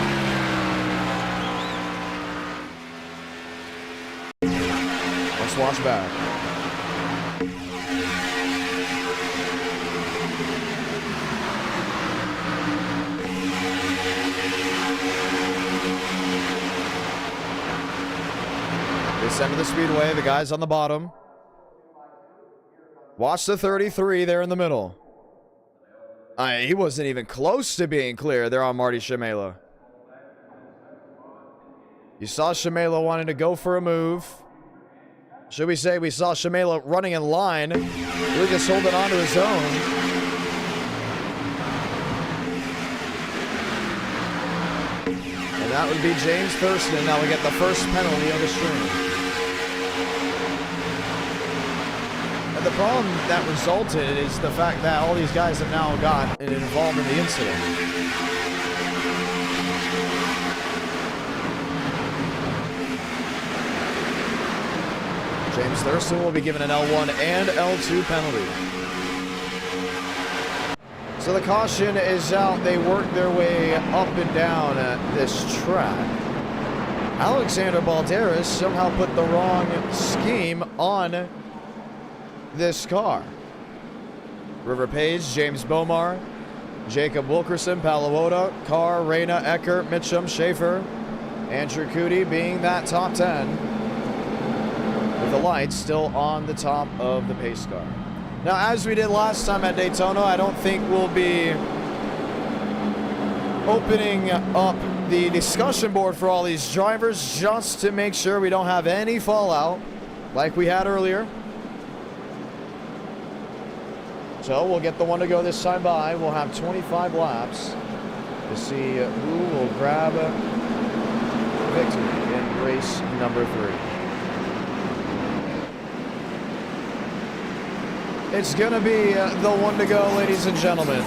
Let's watch back. This end of the speedway, the guys on the bottom. Watch the 33 there in the middle. He wasn't even close to being clear there on Marty Shamela. You saw Shamela wanting to go for a move. Should we say we saw Shamela running in line, really just holding on to his own. And that would be James Thurston. Now we get the first penalty of the stream. The problem that resulted is the fact that all these guys have now got involved in the incident. James Thurston will be given an L1 and L2 penalty. So the caution is out. They work their way up and down this track. Alexander Balderas somehow put the wrong scheme on this car. River Page, James Bomar, Jacob Wilkerson, Paluota, Carr, Reyna, Eckert, Mitchum, Schaefer, Andrew Cootie being that top 10 with the lights still on the top of the pace car. Now, as we did last time at Daytona, I don't think we'll be opening up the discussion board for all these drivers just to make sure we don't have any fallout like we had earlier. So we'll get the one to go this time by. We'll have 25 laps to see who will grab victory in race number 3. It's going to be the one to go, ladies and gentlemen.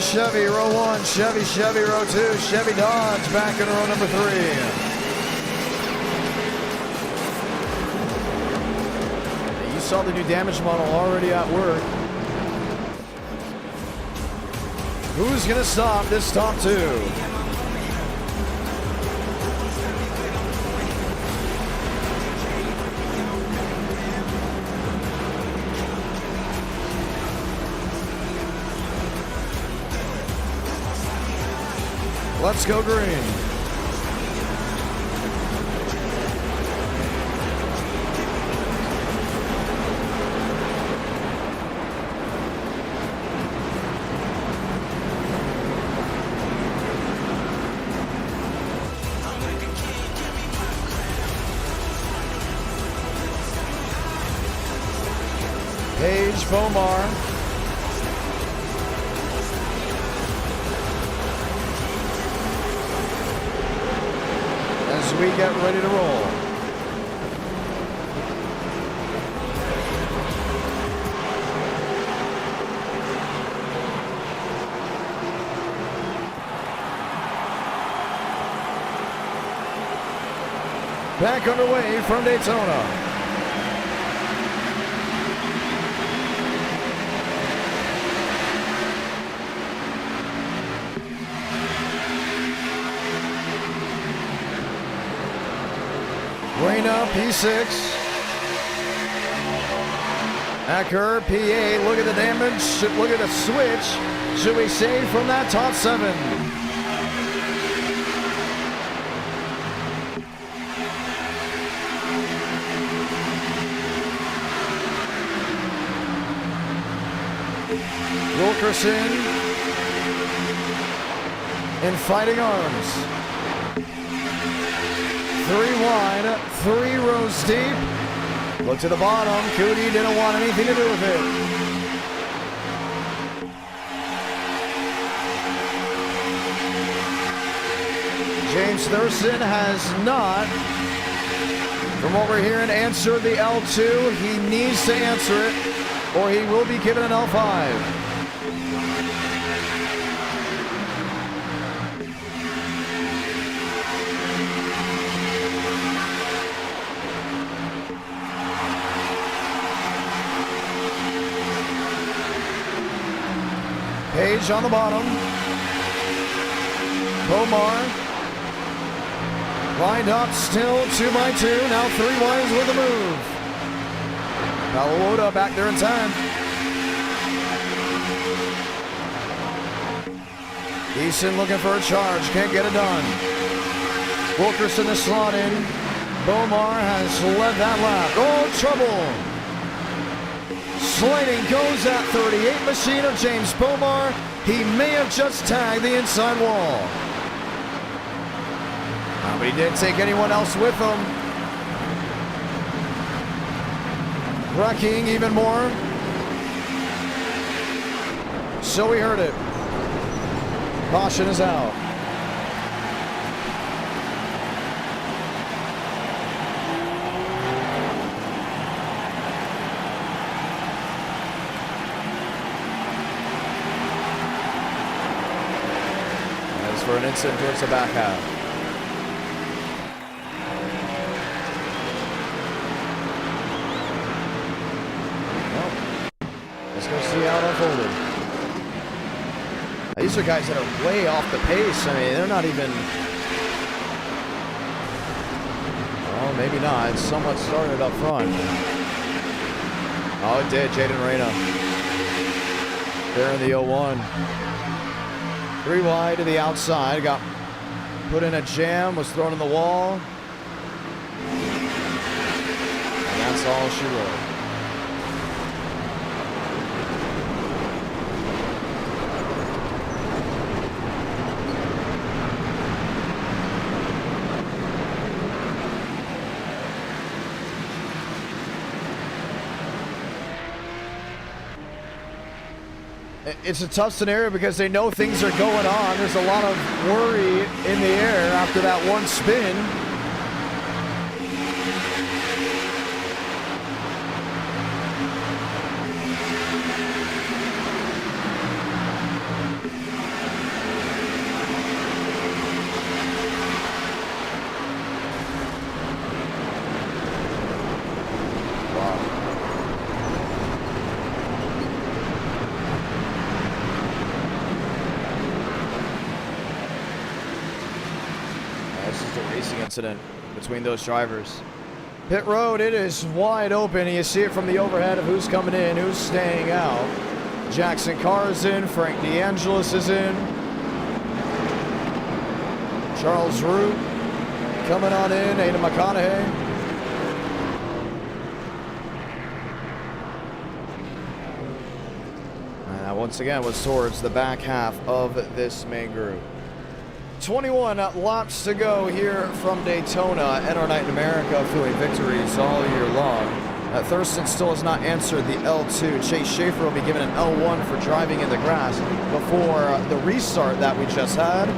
Chevy, row 1, Chevy, row 2, Chevy Dodge back in row number 3. You saw the new damage model already at work. Who's going to stop this top 2? Let's go green. Page Bomar. As we get ready to roll. Back underway from Daytona. Reyna, P6. Acker, P8. Look at the damage. Look at the switch. Should we say from that top 7? Wilkerson in fighting arms. 3 wide, 3 rows deep. Look to the bottom. Cootie didn't want anything to do with it. James Thurston has not, from what we're hearing, answered the L2. He needs to answer it, or he will be given an L5. Page on the bottom. Bomar lined up still 2x2. Now 3 wides with a move. Palawoda back there in time. Eason looking for a charge. Can't get it done. Wilkerson is slot in. Bomar has led that lap. Oh, trouble. Sliding goes at 38 machine of James Bomar. He may have just tagged the inside wall. But he didn't take anyone else with him. Wrecking even more. So we heard it. Caution is out. For an instant towards the back half. Well, let's go see how it unfolded. These are guys that are way off the pace. I mean, they're not even... Well, maybe not. It's somewhat started up front. Oh, it did. Jaden Reyna. There in the 0-1. 3 wide to the outside, got put in a jam, was thrown in the wall. And that's all she wrote. It's a tough scenario because they know things are going on. There's a lot of worry in the air after that one spin. Incident between those drivers. Pit road, it is wide open, and you see it from the overhead of who's coming in, who's staying out. Jackson Carr is in, Frank DeAngelis is in. Charles Root coming on in, Aidan McConaughey. Once again was towards the back half of this main group. 21 laps to go here from Daytona and our night in America, fueling victories all year long. Thurston still has not answered the L2. Chase Schaefer will be given an L1 for driving in the grass before the restart that we just had.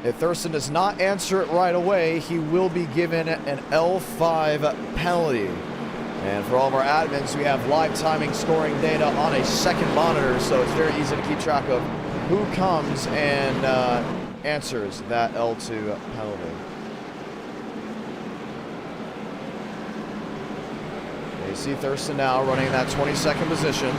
If Thurston does not answer it right away, he will be given an L5 penalty. And for all of our admins, we have live timing scoring data on a second monitor, so it's very easy to keep track of who comes and answers that L2 penalty. You see Thurston now running in that 22nd position.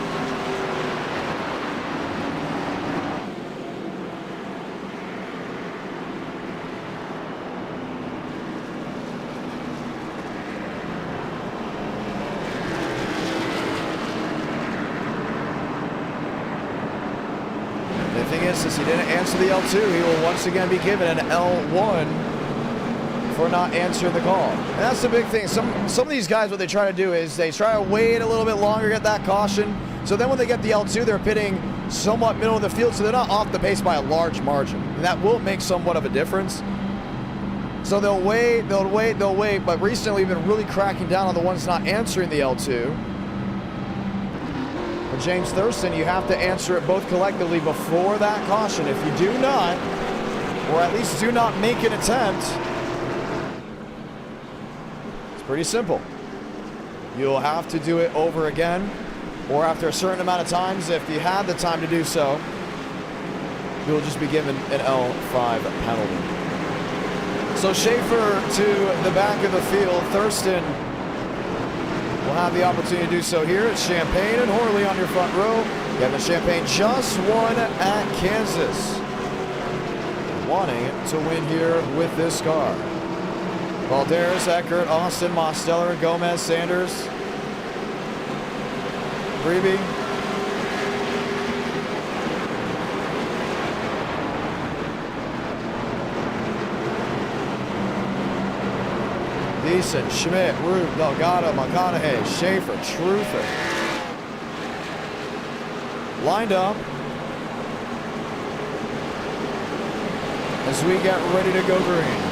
Since he didn't answer the L2, he will once again be given an L1 for not answering the call. And that's the big thing. Some of these guys, what they try to do is they try to wait a little bit longer, get that caution. So then when they get the L2, they're pitting somewhat middle of the field, so they're not off the pace by a large margin. And that will make somewhat of a difference. So they'll wait, but recently we've been really cracking down on the ones not answering the L2. James Thurston, you have to answer it both collectively before that caution. If you do not, or at least do not make an attempt, it's pretty simple. You'll have to do it over again, or after a certain amount of times, if you had the time to do so, you'll just be given an L5 penalty. So Schaefer to the back of the field. Thurston will have the opportunity to do so here. It's Champagne and Horley on your front row. Kevin Champagne just won at Kansas, wanting to win here with this car. Valderas, Eckert, Austin, Mosteller, Gomez, Sanders, Freebie. Deason, Schmidt, Root, Delgado, McConaughey, Schaefer, Truther. Lined up as we get ready to go green.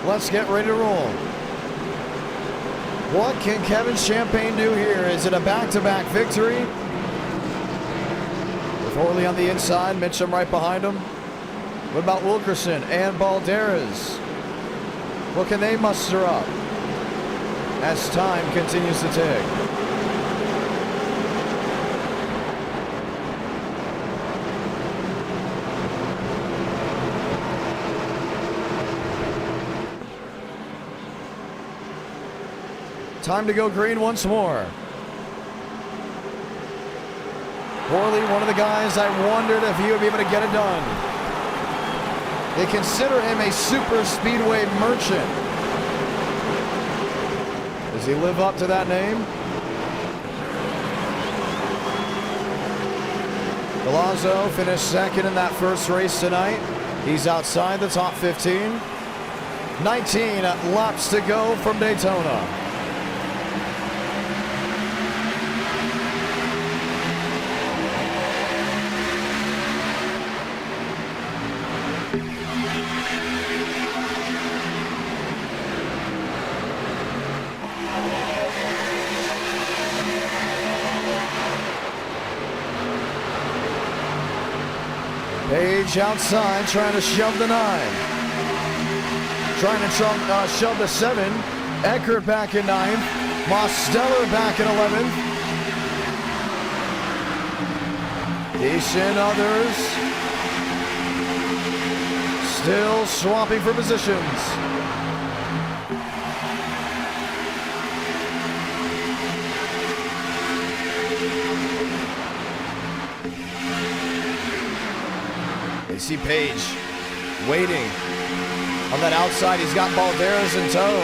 Let's get ready to roll. What can Kevin Champagne do here? Is it a back-to-back victory? With Horley on the inside, Mitchum right behind him. What about Wilkerson and Balderas? What can they muster up as time continues to tick? Time to go green once more. Horley, one of the guys I wondered if he would be able to get it done. They consider him a super speedway merchant. Does he live up to that name? Galazzo finished second in that first race tonight. He's outside the top 15. 19 laps to go from Daytona. Page outside, trying to shove the 9. Trying to shove the 7. Eckert back in 9th. Mosteller back in 11th. Decent others. Still swapping for positions. See Page waiting on that outside. He's got Balderas in tow.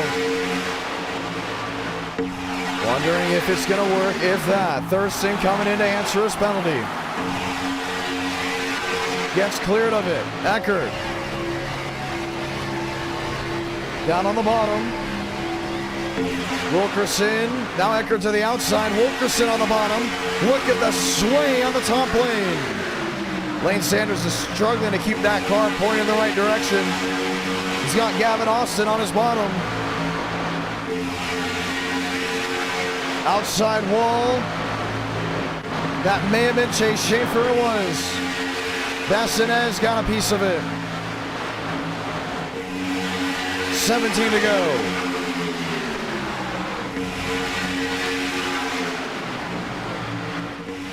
Wondering if it's going to work, if that. Thurston coming in to answer his penalty. Gets cleared of it. Eckert. Down on the bottom. Wilkerson. Now Eckert to the outside. Wilkerson on the bottom. Look at the swing on the top lane. Lane Sanders is struggling to keep that car pointing in the right direction. He's got Gavin Austin on his bottom. Outside wall. That may have been Chase Schaefer. It was. Bassinez got a piece of it. 17 to go.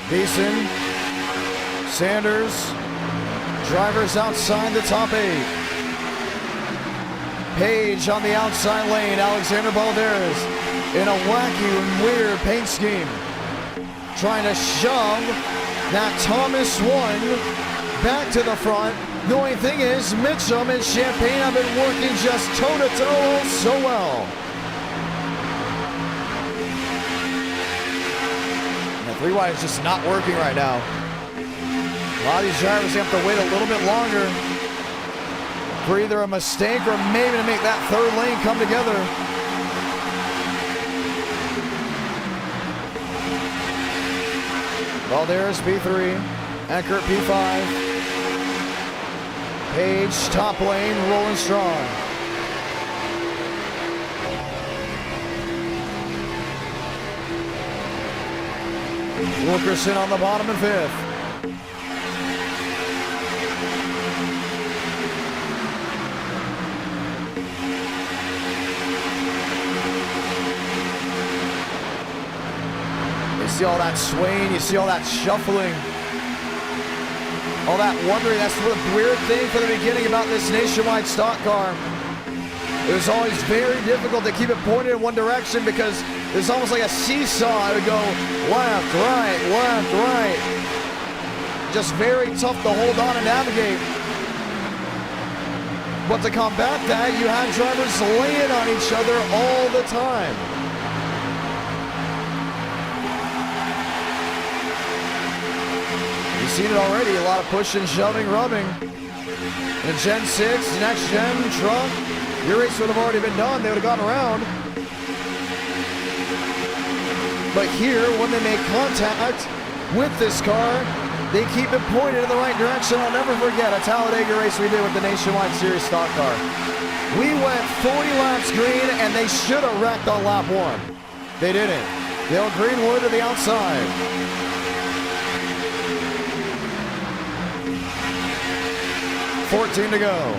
Beeson. Sanders. Drivers outside the top 8. Page on the outside lane. Alexander Balderas in a wacky and weird paint scheme. Trying to shove that Thomas 1 back to the front. The only thing is, Mitchum and Champagne have been working just toe-to-toe so well. And the 3-wide is just not working right now. A lot of these drivers have to wait a little bit longer for either a mistake or maybe to make that third lane come together. Balderas P3, Eckert P5. Page, top lane, rolling strong. Wilkerson on the bottom in 5th. You see all that swaying, you see all that shuffling. All that wondering. That's the weird thing for the beginning about this nationwide stock car. It was always very difficult to keep it pointed in one direction because it was almost like a seesaw. It would go left, right. Just very tough to hold on and navigate. But to combat that, you had drivers laying on each other all the time. You've seen it already, a lot of pushing, shoving, rubbing. In a Gen 6, next-gen truck, your race would have already been done. They would have gone around. But here, when they make contact with this car, they keep it pointed in the right direction. I'll never forget a Talladega race we did with the Nationwide Series stock car. We went 40 laps green, and they should have wrecked on lap 1. They didn't. Dale Greenwood to the outside. $14 to go.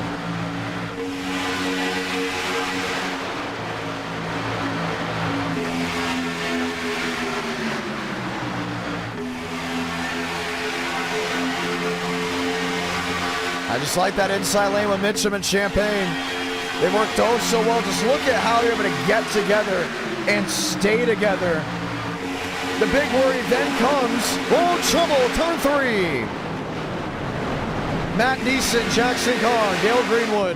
I just like that inside lane with Mitchum and Champagne. They worked oh so well. Just look at how they're able to get together and stay together. The big worry then comes, oh, trouble, turn 3. Matt Neeson, Jackson Carr, Dale Greenwood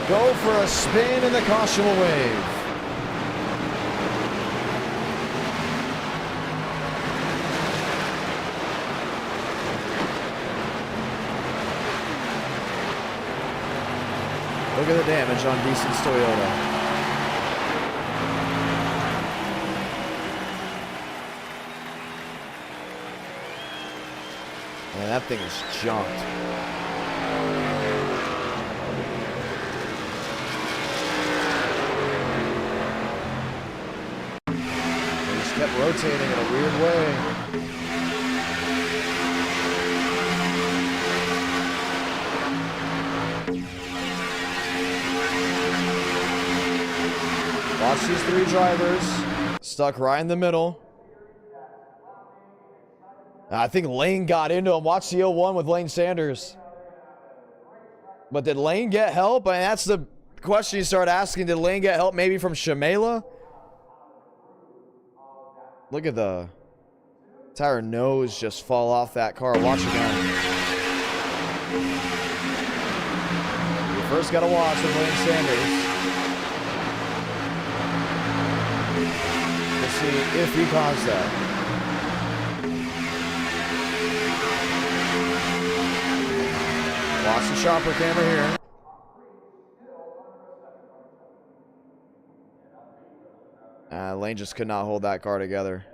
go for a spin and the caution will wave. Look at the damage on Neeson's Toyota. Man, that thing is junked. They just kept rotating in a weird way. Watch these 3 drivers stuck right in the middle. I think Lane got into him. Watch the 01 with Lane Sanders. But did Lane get help? I mean, that's the question you start asking. Did Lane get help maybe from Shamela? Look at the entire nose just fall off that car. Watch again. You first got to watch with Lane Sanders. see if he caused that. Lots of chopper camera here. Lane just could not hold that car together.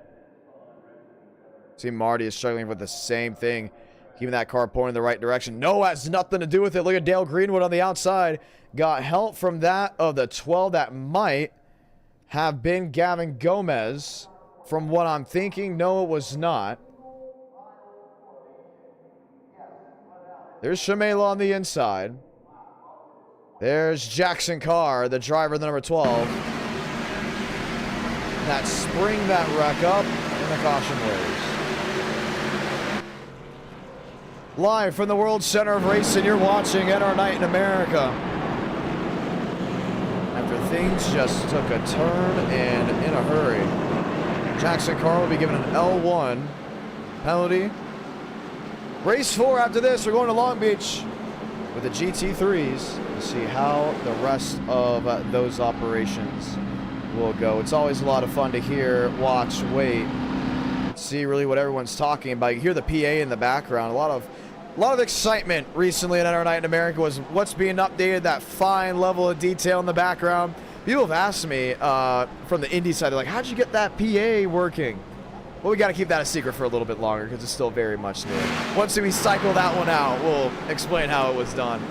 See, Marty is struggling with the same thing. Keeping that car pointing in the right direction. No, has nothing to do with it. Look at Dale Greenwood on the outside. Got help from that of the 12 that might have been Gavin Gomez. From what I'm thinking, no, it was not. There's Shamela on the inside. There's Jackson Carr, the driver of the number 12. That spring that wreck up in the caution waves. Live from the World Center of Racing, you're watching NR Night in America. After things just took a turn and in a hurry. Jackson Carr will be given an L1 penalty. Race 4 after this, we're going to Long Beach with the GT3s to see how the rest of those operations will go. It's always a lot of fun to hear, watch, wait, see really what everyone's talking about. You hear the PA in the background. A lot of excitement recently at NR Night in America was what's being updated, that fine level of detail in the background. People have asked me from the Indy side, they're like, how'd you get that PA working? Well, we got to keep that a secret for a little bit longer because it's still very much new. Once we cycle that one out, we'll explain how it was done.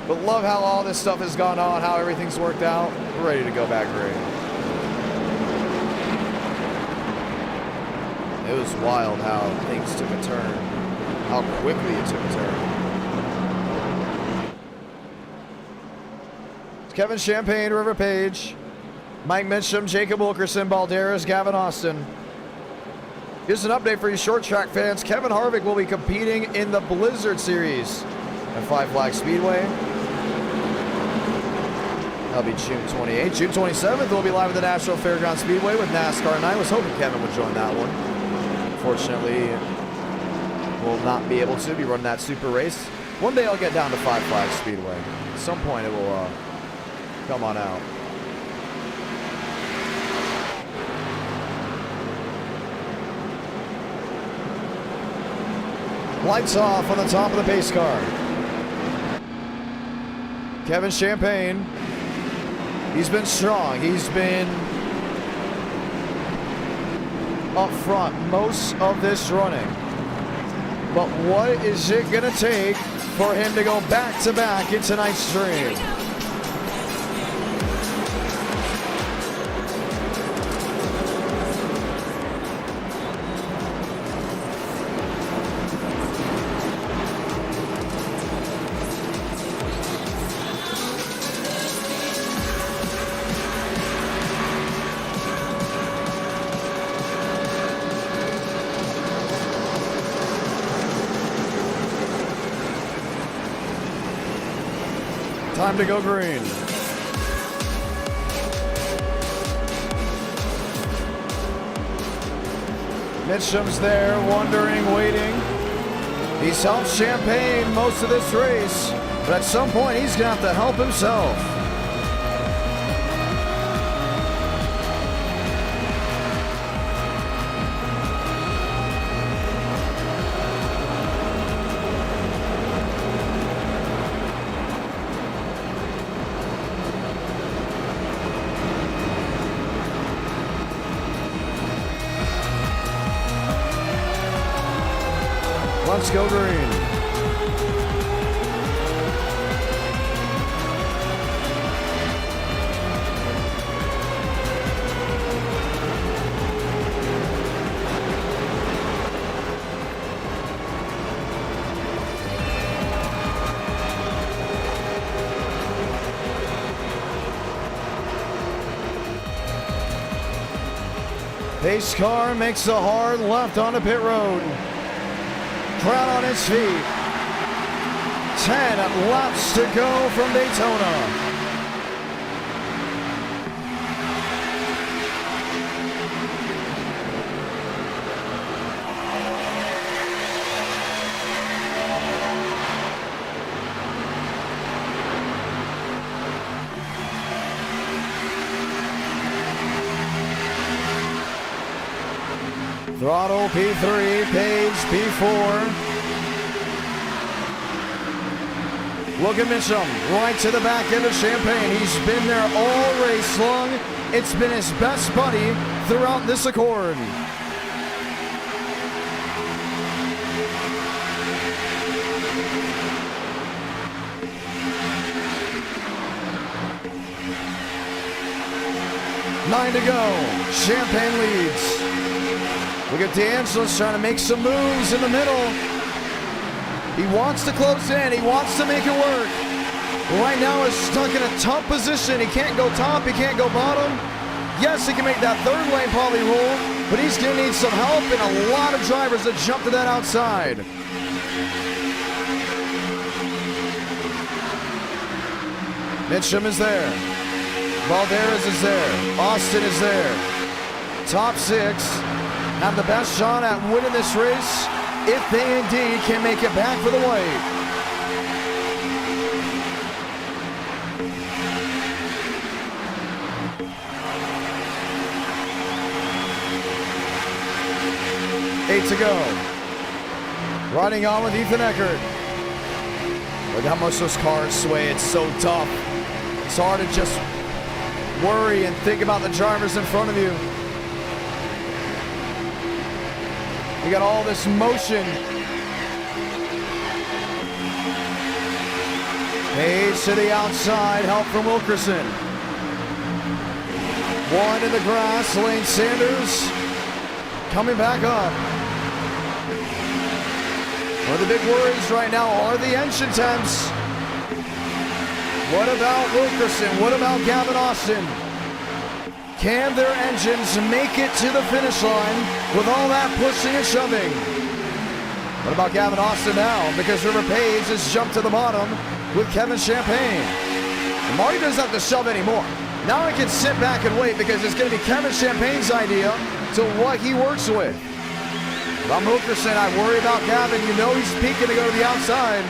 But love how all this stuff has gone on, how everything's worked out. We're ready to go back green. It was wild how things took a turn, how quickly it took a turn. It's Kevin Champagne, River Page, Mike Mitchum, Jacob Wilkerson, Balderas, Gavin Austin. Here's an update for you short track fans. Kevin Harvick will be competing in the Blizzard Series at Five Flags Speedway. That'll be June 28th. June 27th, we'll be live at the National Fairgrounds Speedway with NASCAR, and I was hoping Kevin would join that one. Unfortunately, will not be able to be running that super race. One day I'll get down to Five Flags Speedway. At some point it will come on out. Lights off on the top of the pace car. Kevin Champagne. He's been strong. He's been up front most of this running. But what is it going to take for him to go back-to-back in tonight's stream? Time to go green. Mitchum's there, wondering, waiting. He's helped Champagne most of this race, but at some point he's gonna have to help himself. Let's go green. Pace car makes a hard left onto pit road. Crowd on its feet. 10 laps to go from Daytona. Throttle P3, Page P4. Look at Mitchum, right to the back end of Champagne. He's been there all race long. It's been his best buddy throughout this Accord. Nine to go. Champagne leads. Look at DeAngelis trying to make some moves in the middle. He wants to close in. He wants to make it work. Right now he's stuck in a tough position. He can't go top. He can't go bottom. Yes, he can make that third lane probably roll, but he's going to need some help and a lot of drivers that jump to that outside. Mitchum is there. Valderas is there. Austin is there. Top six have the best shot at winning this race if they indeed can make it back for the white. Eight to go. Riding on with Ethan Eckert. Look how much those cars sway. It's so tough. It's hard to just worry and think about the drivers in front of you. You got all this motion. Page to the outside, help from Wilkerson. One in the grass, Lane Sanders coming back up. One of the big worries right now are the engine temps. What about Wilkerson? What about Gavin Austin? Can their engines make it to the finish line with all that pushing and shoving? What about Gavin Austin now? Because River Page has jumped to the bottom with Kevin Champagne. And Marty doesn't have to shove anymore. Now he can sit back and wait because it's going to be Kevin Champagne's idea to what he works with. If I'm Wilkerson, I worry about Gavin. You know he's peeking to go to the outside.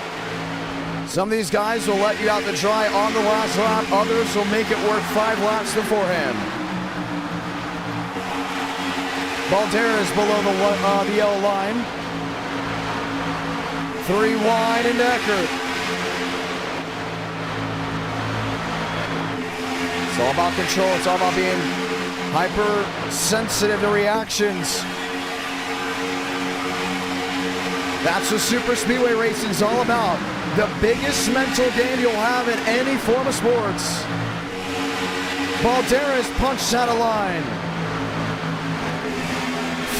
Some of these guys will let you out to dry on the last lap. Others will make it work 5 laps beforehand. Valderas below the yellow line. 3 wide and Eckert. It's all about control. It's all about being hypersensitive to reactions. That's what super speedway racing is all about. The biggest mental game you'll have in any form of sports. Valderas punched out a line.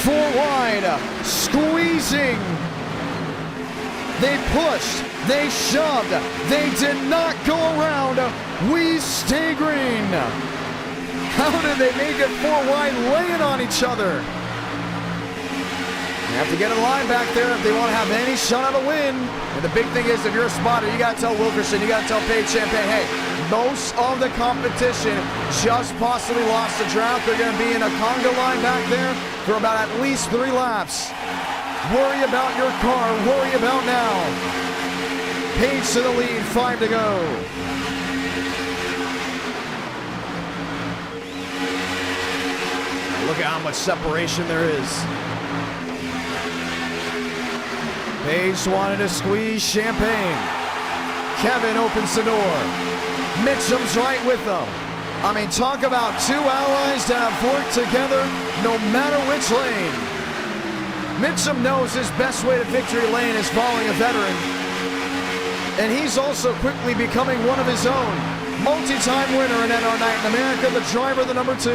4 wide, squeezing. They pushed, they shoved, they did not go around. We stay green. How did they make it 4 wide, laying on each other? You have to get in line back there if they want to have any shot at a win. And the big thing is, if you're a spotter, you got to tell Wilkerson, you got to tell Page Champagne, hey, most of the competition just possibly lost the draft. They're going to be in a conga line back there for about at least 3 laps. Worry about your car. Worry about now. Page to the lead, 5 to go. Look at how much separation there is. Page wanted to squeeze Champagne. Kevin opens the door. Mitchum's right with them. I mean, talk about 2 allies that have worked together no matter which lane. Mitchum knows his best way to victory lane is following a veteran. And he's also quickly becoming one of his own. Multi-time winner in NR Night in America, the driver, the number 2.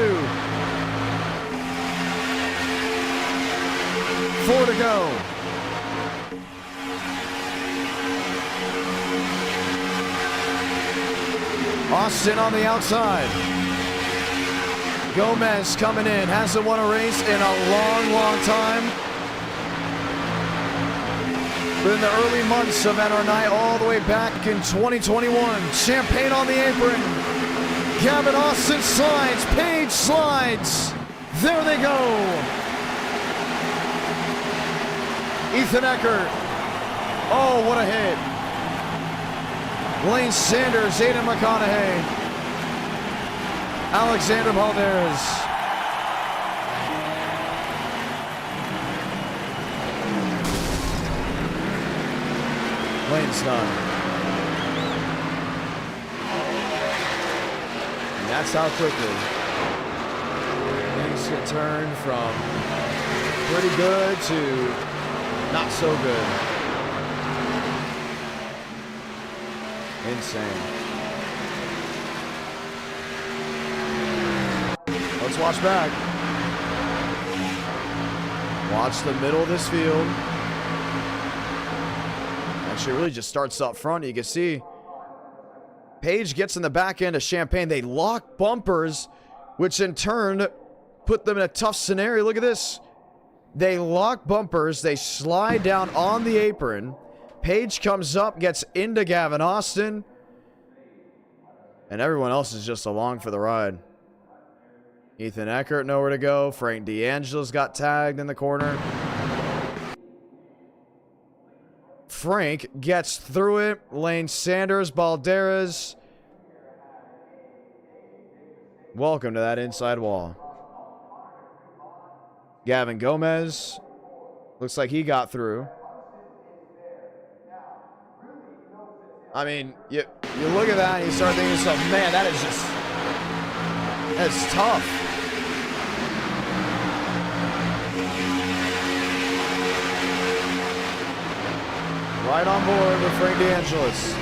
4 to go. Austin on the outside. Gomez coming in. Hasn't won a race in a long, long time. But in the early months of NR Night, all the way back in 2021. Champagne on the apron. Gavin Austin slides. Page slides. There they go. Ethan Eckert. Oh, what a hit. Lane Sanders, Aiden McConaughey, Alexander Valderas. Lane's done. And that's how quickly things can turn from pretty good to not so good. Insane. Let's watch back. Watch the middle of this field. Actually, it really just starts up front. You can see Page gets in the back end of Champagne. They lock bumpers, which in turn put them in a tough scenario. Look at this. They lock bumpers. They slide down on the apron. Page comes up, gets into Gavin Austin. And everyone else is just along for the ride. Ethan Eckert nowhere to go. Frank D'Angelo's got tagged in the corner. Frank gets through it. Lane Sanders, Balderas. Welcome to that inside wall. Gavin Gomez. Looks like he got through. I mean, you look at that and you start thinking to yourself, man, that's tough. Right on board with Frank D'Angelis.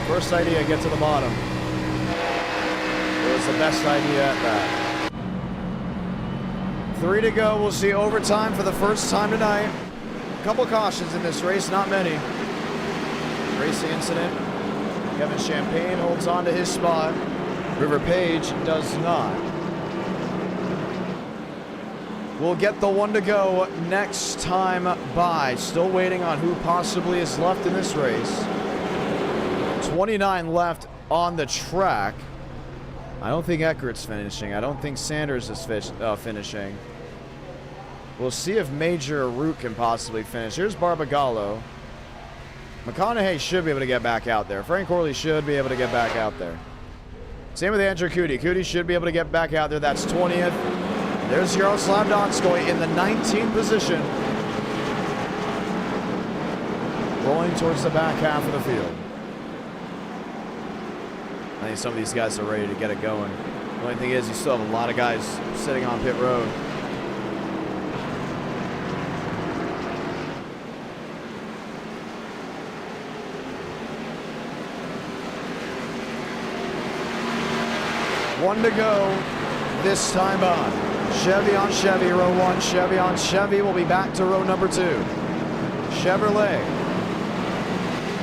First idea, get to the bottom. It was the best idea at that. 3 to go. We'll see overtime for the first time tonight. A couple cautions in this race, not many. Racing incident. Kevin Champagne holds on to his spot. River Page does not. We'll get the 1 to go next time by. Still waiting on who possibly is left in this race. 29 left on the track. I don't think Eckert's finishing. I don't think Sanders is finishing. We'll see if Major Root can possibly finish. Here's Barbagallo. McConaughey should be able to get back out there. Frank Orley should be able to get back out there. Same with Andrew Cootie. Cootie should be able to get back out there. That's 20th. There's Yaroslav Donskoy in the 19th position. Rolling towards the back half of the field. I think some of these guys are ready to get it going. The only thing is you still have a lot of guys sitting on pit road. One to go this time on. Chevy on Chevy, row 1. Chevy on Chevy. We'll be back to row number 2. Chevrolet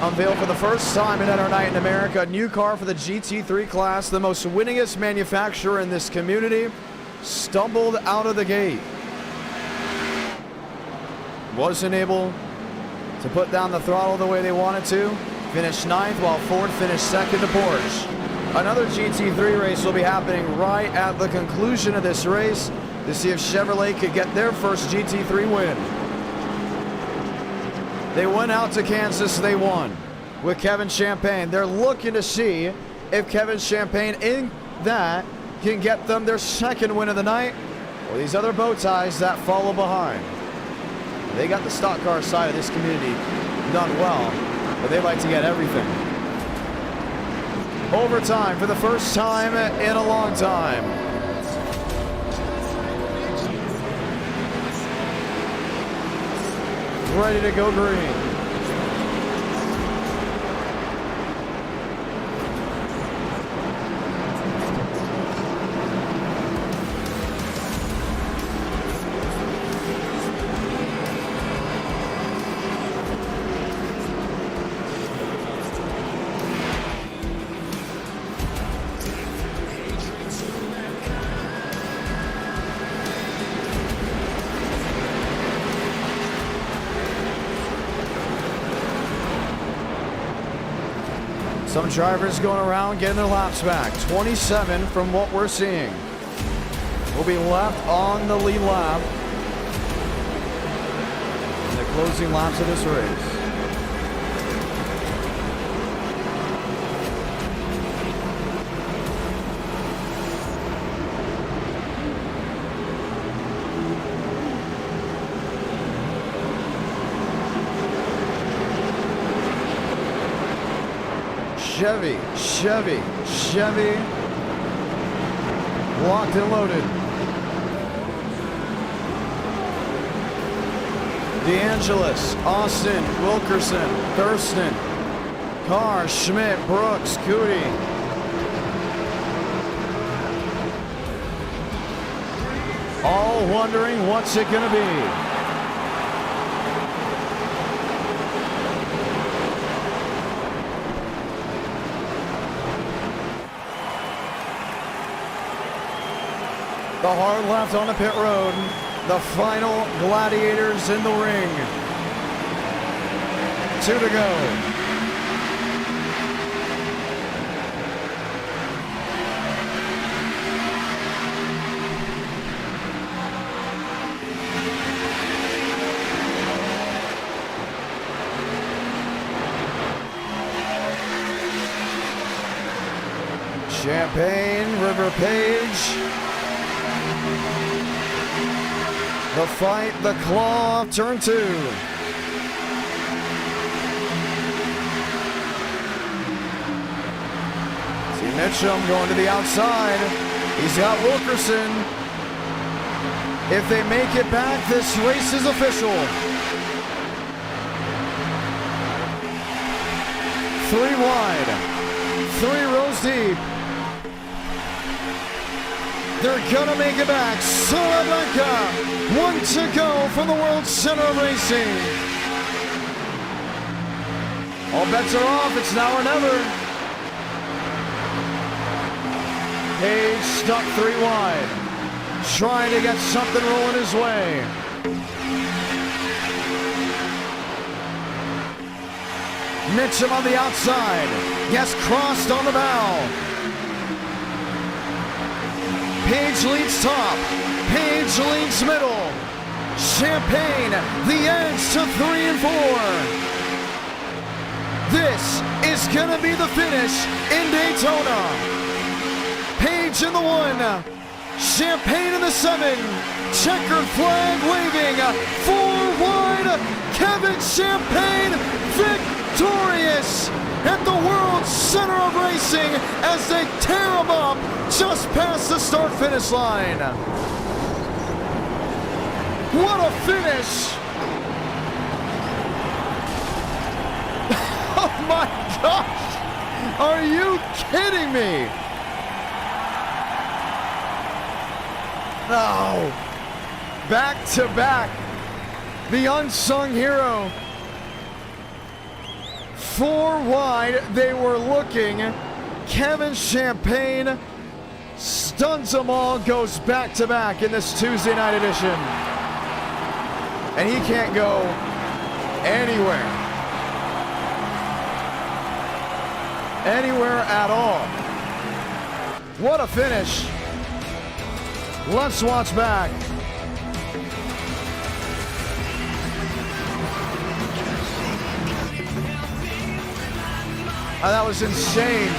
unveiled for the first time in our night in America a new car for the GT3 class. The most winningest manufacturer in this community stumbled out of the gate. Wasn't able to put down the throttle the way they wanted to. Finished 9th while Ford finished 2nd to Porsche. Another GT3 race will be happening right at the conclusion of this race to see if Chevrolet could get their first GT3 win. They went out to Kansas, they won with Kevin Champagne. They're looking to see if Kevin Champagne in that can get them their second win of the night, or these other bow ties that follow behind. They got the stock car side of this community done well, but they like to get everything. Overtime for the first time in a long time. Ready to go green. Some drivers going around getting their laps back. 27 from what we're seeing. Will be left on the lead lap in the closing laps of this race. Chevy. Locked and loaded. DeAngelis, Austin, Wilkerson, Thurston, Carr, Schmidt, Brooks, Cootie. All wondering what's it gonna be. The hard left on the pit road. The final gladiators in the ring. 2 to go. Champagne, River Page. The fight, the claw, turn 2. See Mitchum going to the outside. He's got Wilkerson. If they make it back, this race is official. 3 wide, 3 rows deep. They're gonna make it back. Salamanca, 1 to go from the World Center of Racing. All bets are off. It's now or never. Page stuck 3 wide, trying to get something rolling his way. Mitchum on the outside. Gets crossed on the bow. Page leads top. Page leads middle. Champagne, the edge to 3 and 4. This is gonna be the finish in Daytona. Page in the 1. Champagne in the 7. Checkered flag waving. 4 wide. Kevin Champagne victorious at the World Center of Racing as they tear him up just past the start-finish line. What a finish! Oh my gosh! Are you kidding me? No! Back to back. The unsung hero. 4 wide, they were looking. Kevin Champagne stuns them all, goes back to back in this Tuesday night edition. And he can't go anywhere. Anywhere at all. What a finish. Let's watch back. Oh, that was insane.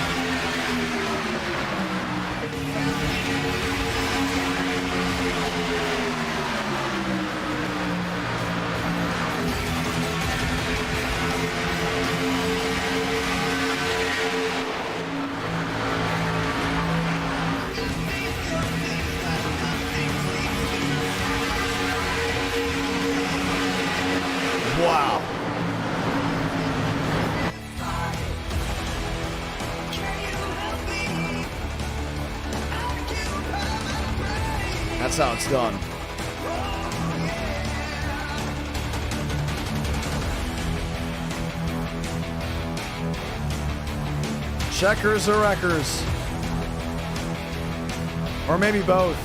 Wow. That's how it's done. Checkers or wreckers? Or maybe both.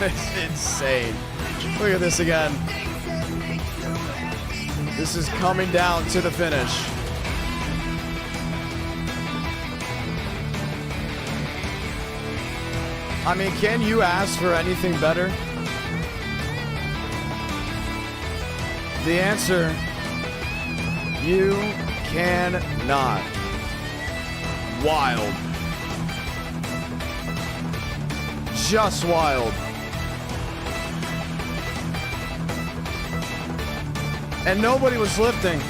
It's insane. Look at this again. This is coming down to the finish. I mean, can you ask for anything better? The answer, you cannot. Wild. Just wild. and nobody was lifting.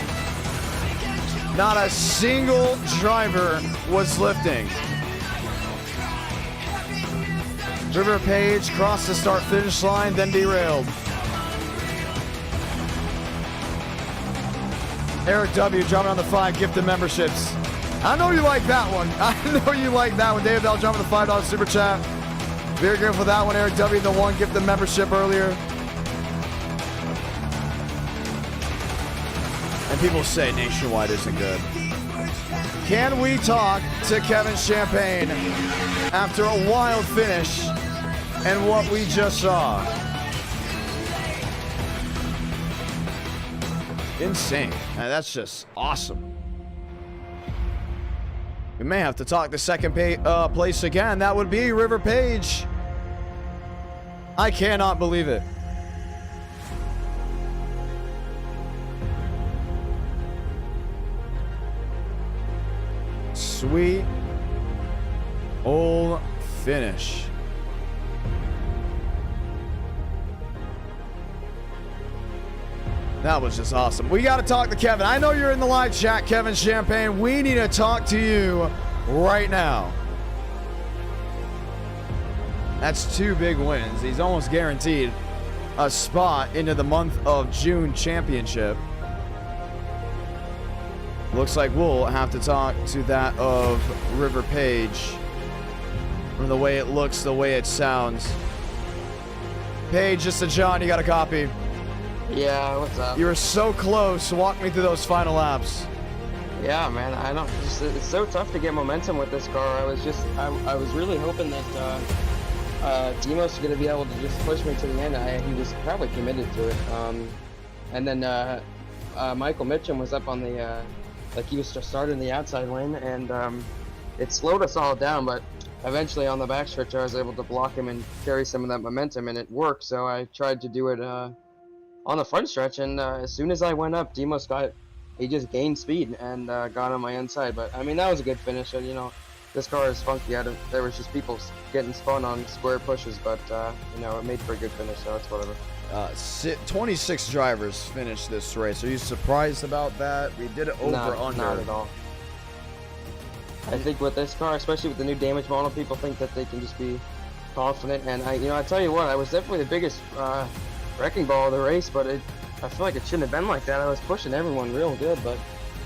Not a single driver was lifting. River Page crossed the start-finish line, then derailed. Eric W. jumping on the 5 gifted memberships. I know you like that one. I know you like that one. David Bell jumping the $5 super chat. Very good for that one. Eric W. the 1 gifted membership earlier. And people say Nationwide isn't good. Can we talk to Kevin Champagne after a wild finish and what we just saw? Insane. Man, that's just awesome. We may have to talk the second place again. That would be River Page. I cannot believe it. Sweet old finish. That was just awesome. We got to talk to Kevin. I know you're in the live chat, Kevin Champagne. We need to talk to you right now. That's 2 big wins. He's almost guaranteed a spot into the month of June championship. Looks like we'll have to talk to that of River Page. From the way it looks, the way it sounds. Page, just to John, you got a copy. Yeah, what's up? You were so close. Walk me through those final laps. Yeah, man, I don't. It's so tough to get momentum with this car. I was really hoping that Demos was going to be able to just push me to the end. He was probably committed to it. And then Michael Mitchum was up on the, like he was just starting the outside lane, and it slowed us all down. But eventually on the backstretch, I was able to block him and carry some of that momentum, and it worked. So I tried to do it on the front stretch, and as soon as I went up, Demos he just gained speed and got on my inside. But I mean, that was a good finish. You know, this car is funky. There was just people getting spun on square pushes, but you know, it made for a good finish, so it's whatever. 26 drivers finished this race. Are you surprised about that? We did it over under. Not at all. I think with this car, especially with the new damage model, people think that they can just be confident. And I tell you what, I was definitely the biggest wrecking ball of the race, but I feel like it shouldn't have been like that. I was pushing everyone real good, but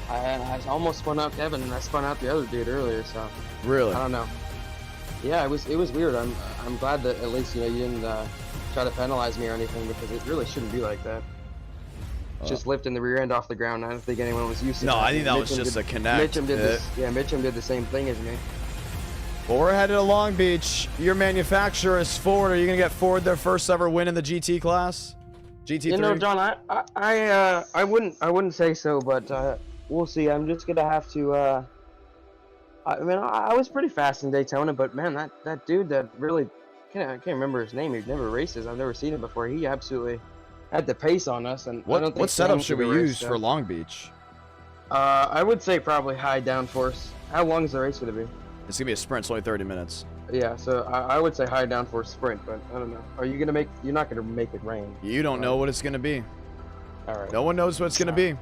I almost spun out Kevin, and I spun out the other dude earlier. So really, I don't know. Yeah, it was weird. I'm glad that at least you didn't try to penalize me or anything, because it really shouldn't be like that. Just lifting the rear end off the ground. I don't think anyone was used to that. No, I think that was just a connect. Mitchum did the same thing as me. Well, we're headed to Long Beach. Your manufacturer is Ford. Are you gonna get Ford their first ever win in the GT class? GT3? You know, John, I wouldn't say so, but we'll see. I'm just gonna have to. I mean, I was pretty fast in Daytona, but man, that dude that really I can't remember his name. He never races. I've never seen him before. He absolutely had the pace on us. And what setup should we use for Long Beach? I would say probably high downforce. How long is the race gonna be? It's gonna be a sprint. It's only 30 minutes. Yeah, so I would say high downforce sprint, but I don't know. Are you gonna make? You're not gonna make it rain. You don't know what it's gonna be. All right. No one knows what it's gonna be.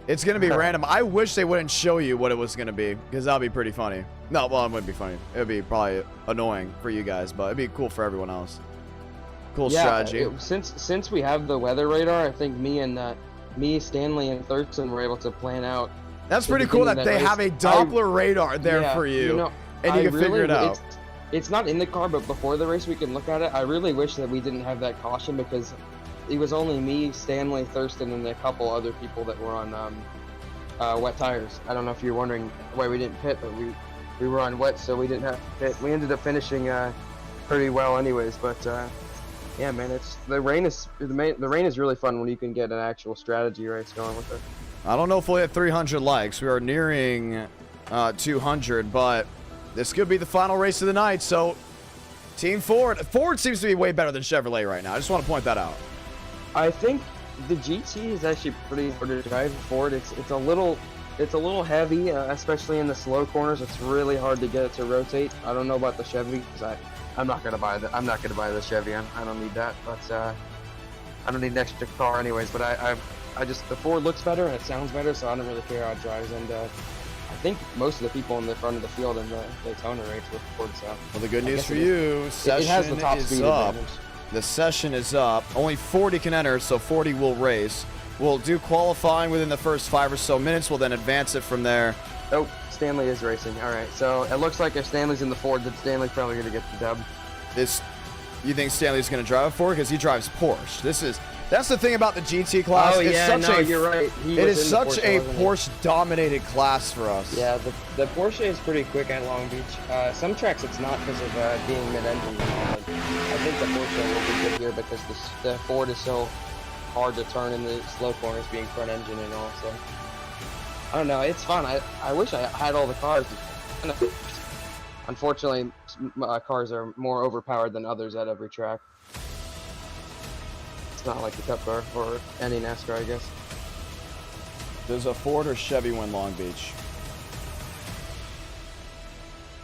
It's gonna be random. I wish they wouldn't show you what it was gonna be, because that'd be pretty funny. No, well, it wouldn't be funny. It would be probably annoying for you guys, but it'd be cool for everyone else. Cool strategy. Since we have the weather radar, I think me, Stanley, and Thurston were able to plan out. That's pretty cool that they have a Doppler radar there for you, and you can figure it out. It's not in the car, but before the race we can look at it. I really wish that we didn't have that caution, because it was only me, Stanley, Thurston, and a couple other people that were on wet tires. I don't know if you're wondering why we didn't pit, but we were on wet, so we didn't have to pit. We ended up finishing pretty well anyways, but yeah, man, the rain is really fun when you can get an actual strategy race going with it. I don't know if we'll hit 300 likes. We are nearing 200, but this could be the final race of the night. So, Team Ford. Ford seems to be way better than Chevrolet right now. I just want to point that out. I think the GT is actually pretty hard to drive. Ford, it's a little heavy, especially in the slow corners. It's really hard to get it to rotate. I don't know about the Chevy, because I'm not gonna buy the Chevy. I don't need that. But I don't need an extra car anyways. But the Ford looks better and it sounds better, so I don't really care how it drives. And I think most of the people in the front of the field in the Daytona race were Ford. So Well, the good news for it you, session has the top is speed up. advantage. The session is up. Only 40 can enter, so 40 will race. We'll do qualifying within the first 5 or so minutes. We'll then advance it from there. Oh, Stanley is racing. All right, so it looks like if Stanley's in the Ford, then Stanley's probably going to get the dub. You think Stanley's going to drive it for? Because he drives Porsche. That's the thing about the GT class. Oh, It's yeah, such no, a, you're right. It is such a Porsche-dominated class for us. Yeah, the Porsche is pretty quick at Long Beach. Some tracks it's not because of being mid-engine and all, but I think the Porsche will be good here because the Ford is so hard to turn in the slow corners being front engine and all, so I don't know, it's fun. I wish I had all the cars. Unfortunately, cars are more overpowered than others at every track. It's not like the Cup car or any NASCAR, I guess. Does a Ford or Chevy win Long Beach?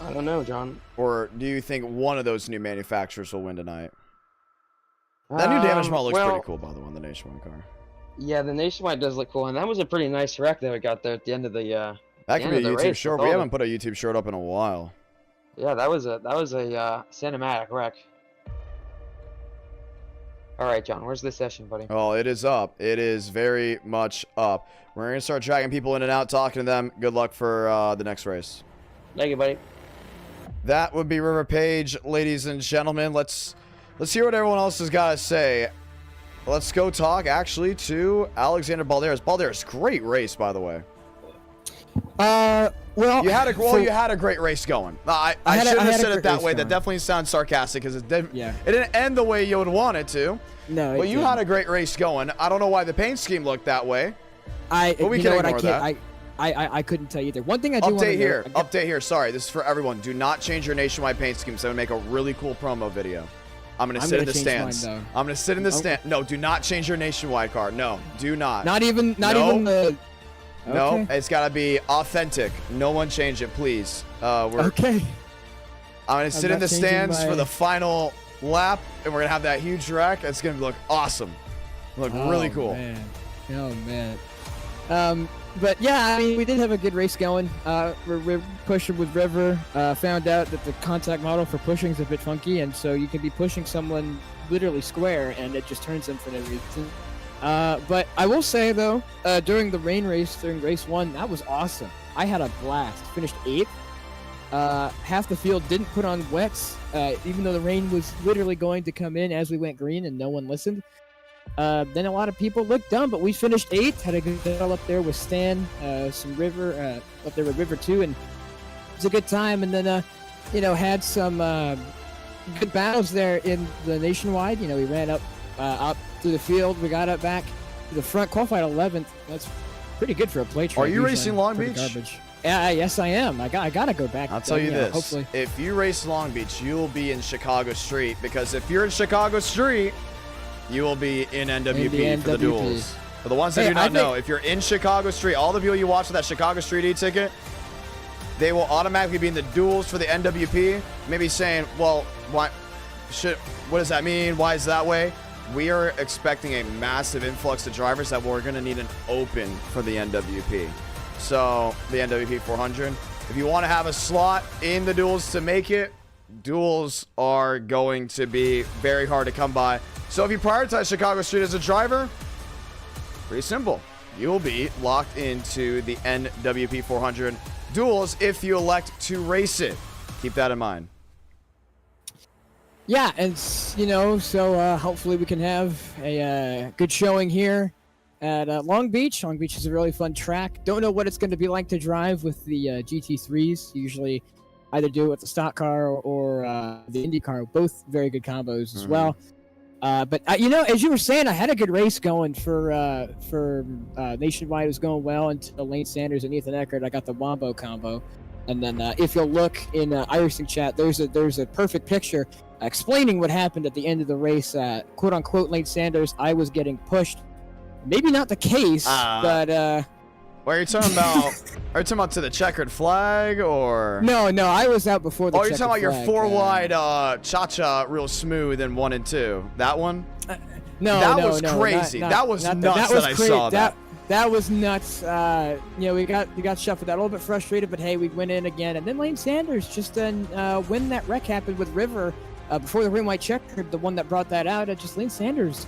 I don't know, John. Or do you think one of those new manufacturers will win tonight? That new damage model looks pretty cool, by the way, the Nationwide car. Yeah, the Nationwide does look cool, and that was a pretty nice wreck that we got there at the end of the. That could be a YouTube race short. We haven't put a YouTube short up in a while. Yeah, that was a cinematic wreck. All right, John, where's this session, buddy? Oh, it is up. It is very much up. We're gonna start dragging people in and out, talking to them. Good luck for the next race. Thank you, buddy. That would be River Page, ladies and gentlemen. Let's hear what everyone else has got to say. Let's go talk actually to Alexander Balderas. Balderas, great race, by the way. Well, you had a great race going. I shouldn't have said it that way. That definitely sounds sarcastic because it didn't end the way you would want it to. No, but you had a great race going. I don't know why the paint scheme looked that way. But we can ignore that. I couldn't tell you either. One thing I do want to know, update here. Sorry, this is for everyone. Do not change your Nationwide paint scheme. So I'm gonna make a really cool promo video. I'm gonna sit in the stands. I'm gonna sit in the stand. No, do not change your Nationwide car. No, do not. Not even the. No, Okay. it's gotta be authentic. No one change it, please. Okay. I'm gonna sit in the stands for the final lap, and we're gonna have that huge wreck. It's gonna look awesome. Look really cool. Man. Oh man. But yeah, I mean, we did have a good race going. We're pushing with River. Found out that the contact model for pushing is a bit funky, and so you can be pushing someone literally square, and it just turns them for no reason. But I will say though, during the rain race, during race 1, that was awesome. I had a blast. Finished 8th. Half the field didn't put on wets, even though the rain was literally going to come in as we went green, and no one listened. Then a lot of people looked dumb, but we finished 8th. Had a good battle up there with Stan, some River, up there with River 2, and it was a good time. And then, had some good battles there in the Nationwide. We ran up through the field. We got up back to the front, qualified 11th. That's pretty good for a plate track. Are you racing Long Beach? Garbage. Yeah, yes, I am. I gotta go back. I'll tell you this. Hopefully. If you race Long Beach, you will be in Chicago Street, because if you're in Chicago Street, you will be in NWP for the duels. For the ones that do not know, if you're in Chicago Street, all the people you watch with that Chicago Street e-ticket, they will automatically be in the duels for the NWP. Maybe saying, well, what does that mean? Why is that way? We are expecting a massive influx of drivers that we're going to need an open for the NWP. So the NWP 400. If you want to have a slot in the duels to make it, duels are going to be very hard to come by. So if you prioritize Chicago Street as a driver, pretty simple. You will be locked into the NWP 400 duels if you elect to race it. Keep that in mind. Yeah, and so hopefully we can have a good showing here at Long Beach. Long Beach is a really fun track. Don't know what it's going to be like to drive with the GT3s. Usually either do it with the stock car or the Indy car. Both very good combos as well. But as you were saying, I had a good race going for Nationwide. It was going well until Lane Sanders and Ethan Eckert. I got the Wombo combo. And then if you'll look in iRacing chat, there's a perfect picture explaining what happened at the end of the race. Quote unquote, Lane Sanders, I was getting pushed. Maybe not the case, but What are you talking about? Are you talking about to the checkered flag or? No, I was out before the Oh, you're talking about your flag, 4 wide cha-cha real smooth in 1 and 2. That one? No, that no, was no, crazy. not that was not nuts that I saw that. That was nuts. You know, we got shuffled out, a little bit frustrated, but hey, we went in again. And then Lane Sanders, just when that wreck happened with River, before the rim white checkered, the one that brought that out, Lane Sanders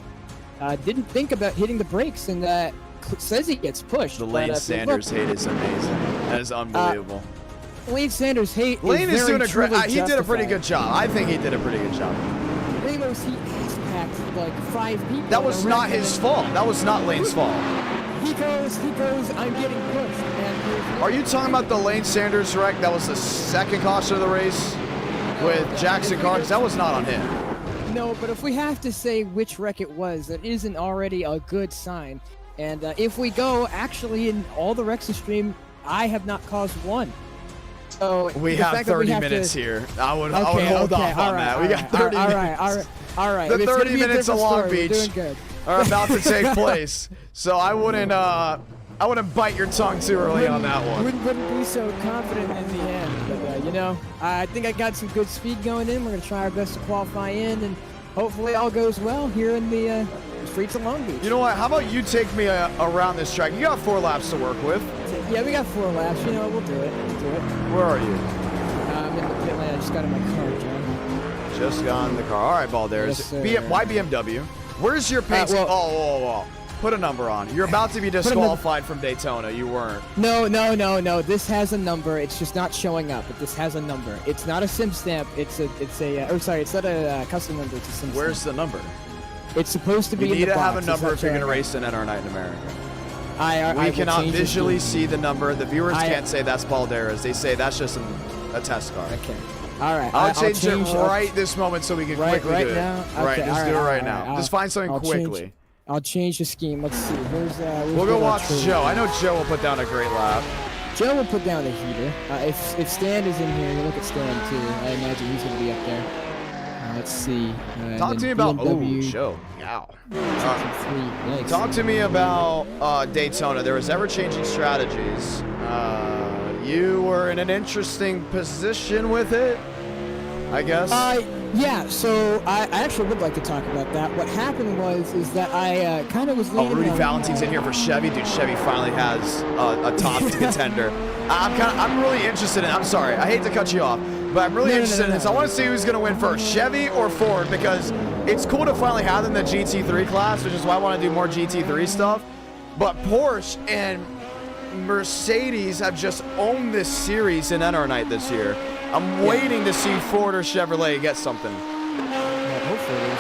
didn't think about hitting the brakes and says he gets pushed. The Lane Sanders hate is amazing. That is unbelievable. Lane Sanders hate. Lane is doing a great. He did a pretty justified. good job. I think he did a pretty good job. Ramos, he ass-packed like 5 people. That was not his fault. That was not Lane's fault. He goes, I'm getting pushed. And Are you talking about the Lane Sanders wreck? That was the second caution of the race with Jackson Carnes. That was not on him. No, but if we have to say which wreck it was, that isn't already a good sign. And if we go, actually, in all the wrecks of stream, I have not caused one. So we have 30 minutes here. I would hold off on that. We got 30 minutes. All right. The 30 minutes of Long Beach Beach are about to take place. So I wouldn't bite your tongue too early on that one. Wouldn't be so confident in the end. But, you know, I think I got some good speed going in. We're going to try our best to qualify in, and hopefully all goes well here in the streets of Long Beach. You know what? How about you take me around this track? You got 4 laps to work with. Yeah, we got 4 laps. You know, we'll do it. Where are you? I'm in the pit lane. I just got in my car, John. Just got in the car. All right, Baldares. Yes, why BMW? Where's your paint? Oh. Put a number on. You're about to be disqualified from Daytona. You weren't. No. This has a number. It's just not showing up. But this has a number. It's not a sim stamp. It's not a custom number. It's a sim Where's stamp. the number? It's supposed to be You in need the to box. have a number if you're going to showing race in NR Night in America. I We will cannot change the visually scheme. see the number. The viewers can't say that's Baldares. They say that's just a test car. Okay. All right. I'll change it right this moment so we can quickly right do it. now? Right, Okay, just do it right now. I'll- Just find something I'll quickly. I'll change the scheme. Let's see. We'll go watch Joe. I know Joe will put down a great lap. Joe will put down a heater. If Stan is in here, you look at Stan too. I imagine he's going to be up there. Let's see. Talk to me about Joe. Ow. Talk to me about Daytona. There was ever-changing strategies. You were in an interesting position with it, I guess. Yeah, so I actually would like to talk about that. What happened is that I kind of was leading. Oh, Rudy Valentine's in here for Chevy. Dude, Chevy finally has a top contender. I'm really interested in. I'm sorry, I hate to cut you off, but I'm really interested in this. I want to see who's going to win first, Chevy or Ford, because it's cool to finally have them in the GT3 class, which is why I want to do more GT3 stuff. But Porsche and Mercedes have just owned this series in NR Night this year. I'm waiting to see Ford or Chevrolet get something. Hopefully there's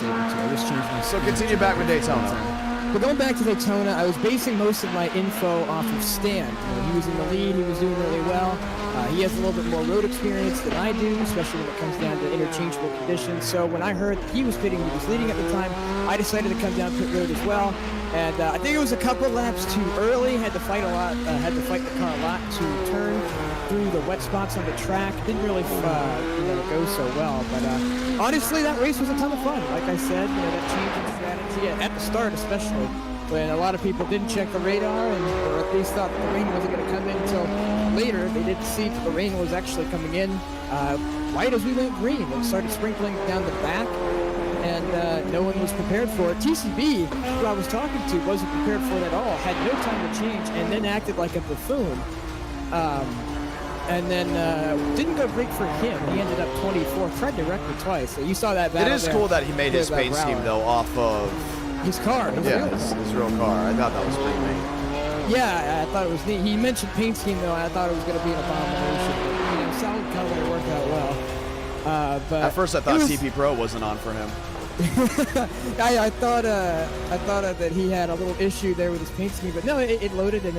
I just changed my So continue back with Daytona. But going back to Daytona, I was basing most of my info off of Stan. He was in the lead. He was doing really well. He has a little bit more road experience than I do, especially when it comes down to interchangeable conditions. So when I heard that he was pitting, he was leading at the time, I decided to come down pit road as well. And I think it was a couple laps too early. Had to fight the car a lot to turn through the wet spots on the track. Didn't really go so well. But honestly, that race was a ton of fun. Like I said, that change in strategy at the start, especially when a lot of people didn't check the radar, or at least thought the rain wasn't going to come in until later. They didn't see that the rain was actually coming in right as we went green. It started sprinkling down the back, and no one was prepared for it. TCB, who I was talking to, wasn't prepared for it at all, had no time to change, and then acted like a buffoon. And then didn't go great for him. He ended up 24th, tried to wreck me twice. So you saw that battle. It is cool that he made his paint scheme, though, off of his car. His real car. I thought that was pretty neat. Yeah, I thought it was neat. He mentioned paint scheme, though. I thought it was going to be an abomination. But, solid color worked out well. But at first, I thought CP Pro wasn't on for him. I thought that he had a little issue there with his paint scheme, but no, it loaded, and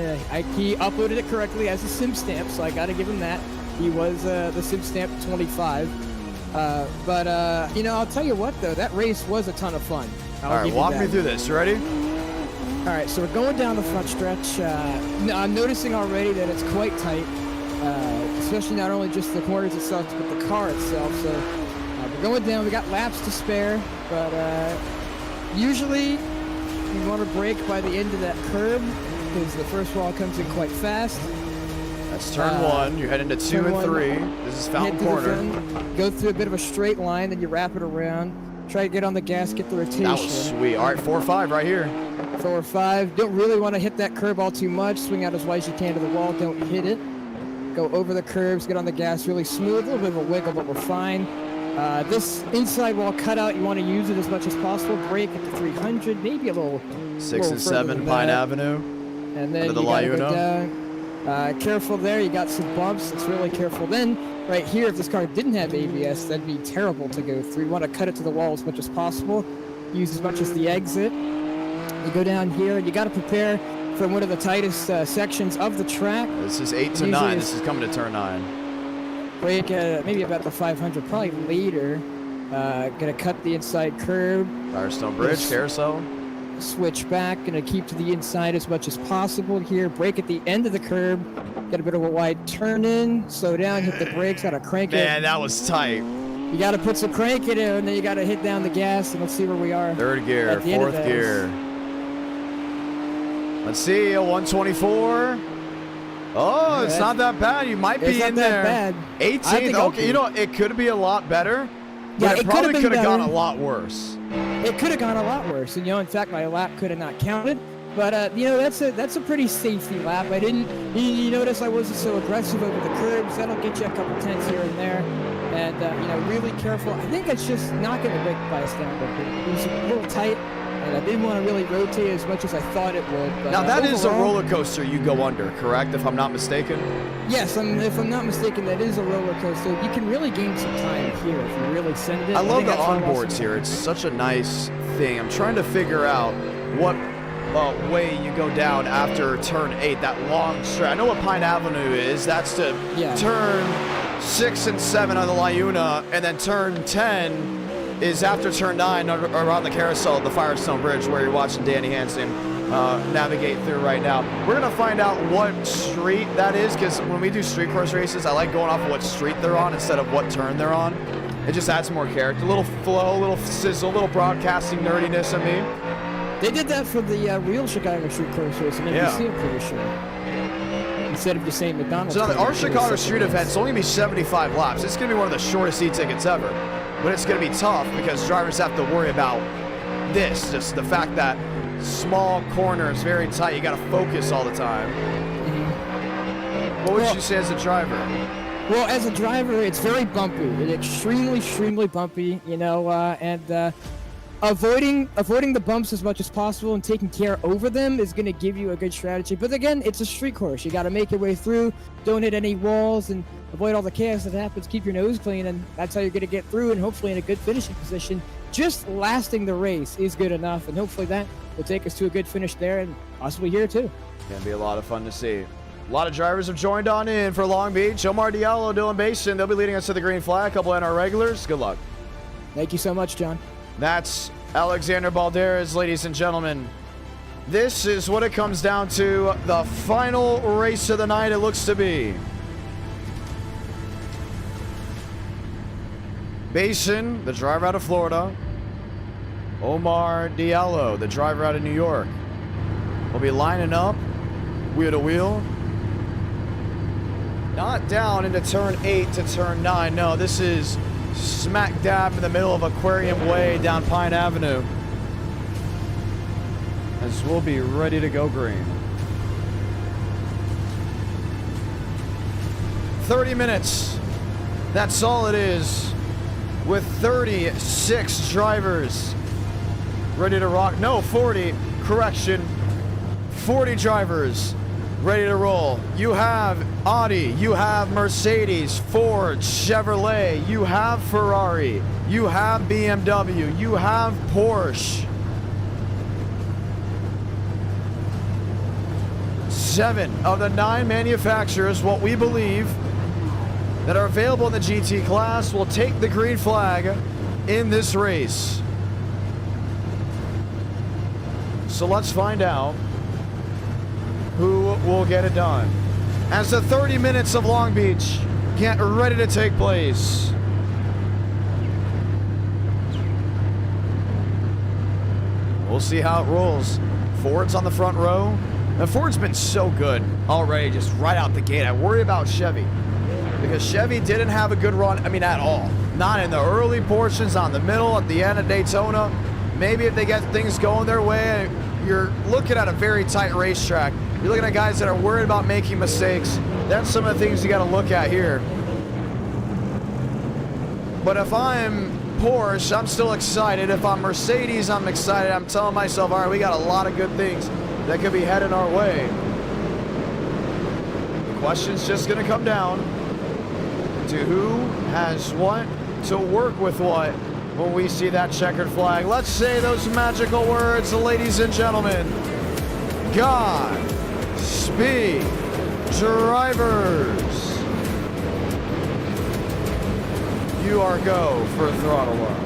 he uploaded it correctly as a sim stamp, so I got to give him that. He was the sim stamp 25. But I'll tell you what, though, that race was a ton of fun. All right, walk me through this. You ready? All right, so we're going down the front stretch. I'm noticing already that it's quite tight, especially not only just the corners itself, but the car itself. So we're going down. We got laps to spare, but usually you want to brake by the end of that curb. because the first wall comes in quite fast. That's turn 1. You head into 2 turn and one. 3. This is Fountain Hit through the Corner. front, go through a bit of a straight line, then you wrap it around. Try to get on the gas, get the rotation. That was sweet. All right, 4-5 right here. 4 or 5. Don't really want to hit that curb all too much. Swing out as wide as you can to the wall. Don't hit it. Go over the curbs, get on the gas really smooth. A little bit of a wiggle, but we're fine. This inside wall cutout, you want to use it as much as possible. Brake at the 300, maybe a little 6 and 7 Pine Avenue. And then Under you the gotta go Liuna. down. Careful there, you got some bumps. It's really careful. Then, right here, if this car didn't have ABS, that'd be terrible to go through. You want to cut it to the wall as much as possible. Use as much as the exit. You go down here, and you got to prepare for one of the tightest sections of the track. This is 8 to Usually 9. it's- This is coming to turn 9. Brake maybe about the 500, probably later. Gonna cut the inside curb. Firestone Bridge, Yes. carousel. Switch back, gonna keep to the inside as much as possible here. Brake at the end of the curb. Get a bit of a wide turn in. Slow down, hit the brakes, gotta crank Man, it. that was tight. You gotta put some crank in it, and then you gotta hit down the gas, and let's see where we are. 3rd gear, At the end of 4th this. gear. Let's see, a 124. Oh, it's that's- not that bad. You might It's be not in that there. bad. I 18th. think I'll Okay, be. you know, it could be a lot better. Yeah, But it it could've probably been could have gone a better. lot worse. It could have gone a lot worse, and in fact, my lap could have not counted. But that's a pretty safety lap. I didn't. You notice I wasn't so aggressive over the curbs. That'll get you a couple tenths here and there, and really careful. I think it's just not going to break the bias down, but it was a little tight, and I didn't want to really rotate as much as I thought it would. But, Now, that is a overall- roller coaster you go under, correct? If I'm not mistaken? Yes, if I'm not mistaken, that is a roller coaster. You can really gain some time here if you really send it. I love think the that's what I lost onboards some here. time. It's such a nice thing. I'm trying to figure out what way you go down after turn 8, that long stretch. I know what Pine Avenue is. That's to Yeah. turn 6 and 7 on the Liuna, and then turn 10 is after turn 9 around the carousel, the Firestone Bridge, where you're watching Danny Hansen navigate through right now. We're going to find out what street that is, because when we do street course races, I like going off of what street they're on instead of what turn they're on. It just adds more character. A little flow, a little sizzle, a little broadcasting nerdiness in me. They did that for the real Chicago Street Course race in NBC, I'm pretty sure. Instead of just saying McDonald's. So Course, our it was Chicago such a Street race. event's only going to be 75 laps. It's going to be one of the shortest e-tickets ever. But it's going to be tough because drivers have to worry about this. Just the fact that small corners, very tight. You got to focus all the time. What would Well- you say as a driver? Well, as a driver, it's very bumpy. It's extremely bumpy, and avoiding the bumps as much as possible and taking care over them is going to give you a good strategy. But again, it's a street course. You got to make your way through, don't hit any walls, and avoid all the chaos that happens. Keep your nose clean, and that's how you're going to get through and hopefully in a good finishing position. Just lasting the race is good enough, and hopefully that will take us to a good finish there and possibly here too. Gonna be a lot of fun to see. A lot of drivers have joined on in for Long Beach. Omar Diallo, Dylan Basin, they'll be leading us to the green flag. A couple NR regulars. Good luck. Thank you so much, John. That's Alexander Balderas, ladies and gentlemen. This is what it comes down to. The final race of the night, it looks to be. Basin, the driver out of Florida. Omar Diallo, the driver out of New York. Will be lining up wheel to wheel. Not down into turn 8 to turn 9. No, this is smack dab in the middle of Aquarium Way down Pine Avenue. As we'll be ready to go green. 30 minutes. That's all it is. With 36 drivers ready to rock. No, 40. Correction. 40 drivers ready to roll. You have Audi, you have Mercedes, Ford, Chevrolet, you have Ferrari, you have BMW, you have Porsche. 7 of the 9 manufacturers, what we believe, that are available in the GT class will take the green flag in this race. So let's find out who will get it done. As the 30 minutes of Long Beach get ready to take place. We'll see how it rolls. Ford's on the front row. And Ford's been so good already, just right out the gate. I worry about Chevy because Chevy didn't have a good run, I mean, at all. Not in the early portions, not in the middle, at the end of Daytona. Maybe if they get things going their way, you're looking at a very tight racetrack. You're looking at guys that are worried about making mistakes. That's some of the things you got to look at here. But if I'm Porsche, I'm still excited. If I'm Mercedes, I'm excited. I'm telling myself, all right, we got a lot of good things that could be heading our way. The question's just going to come down to who has what to work with what when we see that checkered flag. Let's say those magical words, ladies and gentlemen. God speed drivers. You are go for throttle up.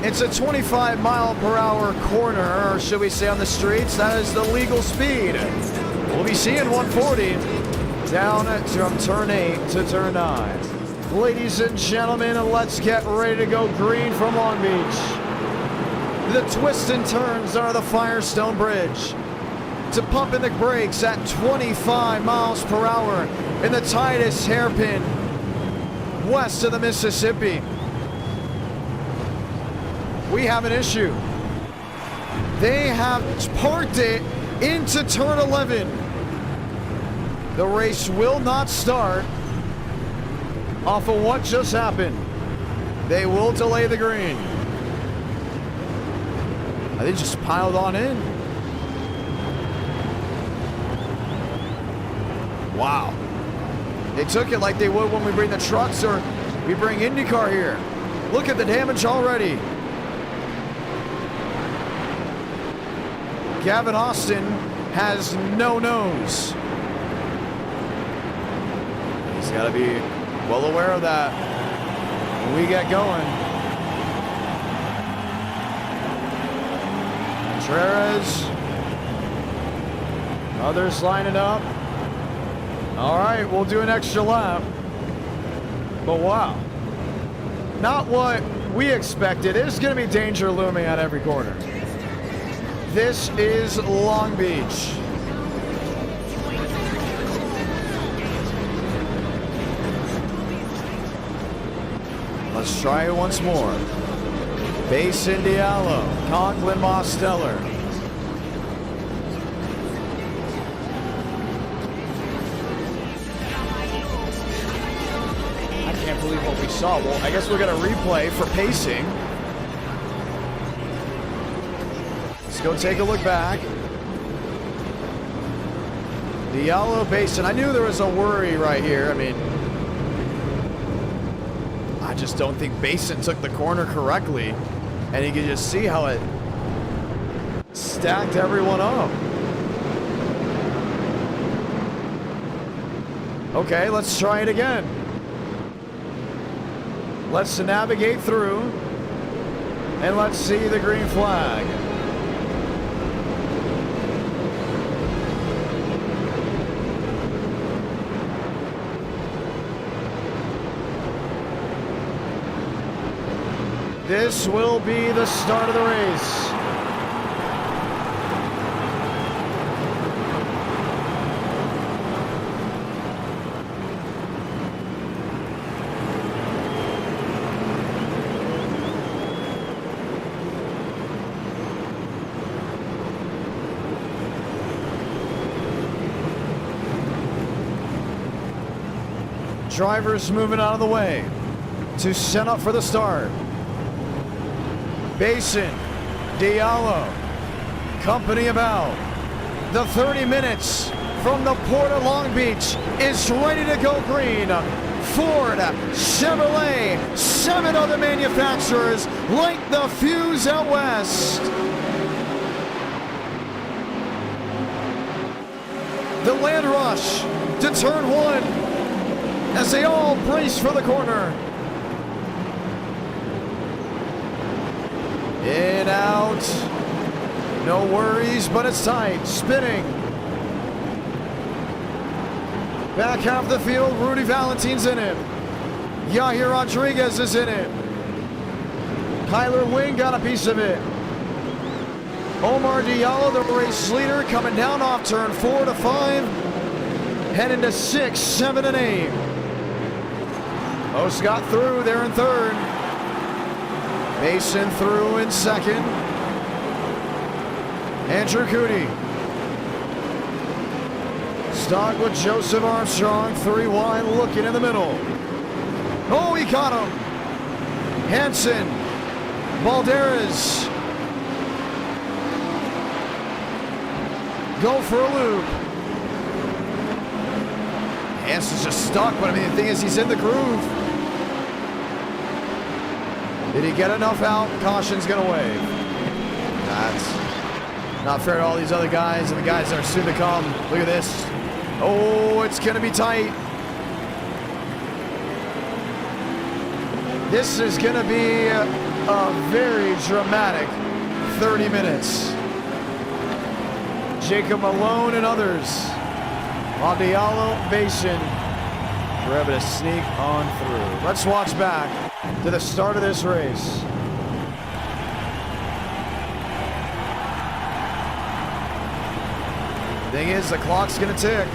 It's a 25-mile-per-hour corner, or should we say on the streets? That is the legal speed. We'll be seeing 140 down from turn 8 to turn 9. Ladies and gentlemen, let's get ready to go green from Long Beach. The twists and turns are the Firestone Bridge. To pump in the brakes at 25 miles per hour in the tightest hairpin west of the Mississippi. We have an issue. They have parked it into turn 11. The race will not start off of what just happened. They will delay the green. They just piled on in. Wow. They took it like they would when we bring the trucks or we bring IndyCar here. Look at the damage already. Gavin Austin has no nose. He's got to be well aware of that when we get going. Contreras. Others lining up. All right, we'll do an extra lap. But wow. Not what we expected. There's going to be danger looming at every corner. This is Long Beach. Let's try it once more. Basin Diallo, Conklin Mosteller. I can't believe what we saw. Well, I guess we're going to replay for pacing. Let's go take a look back. Diallo, Basin. I knew there was a worry right here. I mean, I just don't think Basin took the corner correctly. And you can just see how it stacked everyone up. Okay, let's try it again. Let's navigate through. And let's see the green flag. This will be the start of the race. Drivers moving out of the way to set up for the start. Basin, Diallo, company about. The 30 minutes from the Port of Long Beach is ready to go green. Ford, Chevrolet, 7 other manufacturers light the fuse out west. The land rush to turn 1 as they all brace for the corner. In, out, no worries, but it's tight, spinning. Back half the field, Rudy Valentine's in it. Yahir Rodriguez is in it. Kyler Wing got a piece of it. Omar Diallo, the race leader, coming down off turn 4 to 5, heading to 6, 7, and 8. Most got through there in third. Mason through in second. Andrew Cootie. Stock with Joseph Armstrong, 3 wide, looking in the middle. Oh, he caught him. Hansen, Balderas. Go for a loop. Hansen's just stuck, but I mean, the thing is, he's in the groove. Did he get enough out? Caution's gonna wave. That's not fair to all these other guys and the guys that are soon to come. Look at this. Oh, it's gonna be tight. This is gonna be a very dramatic 30 minutes. Jacob Malone and others. Diallo, Basin, we're able to sneak on through. Let's watch back to the start of this race. Thing is, the clock's gonna tick.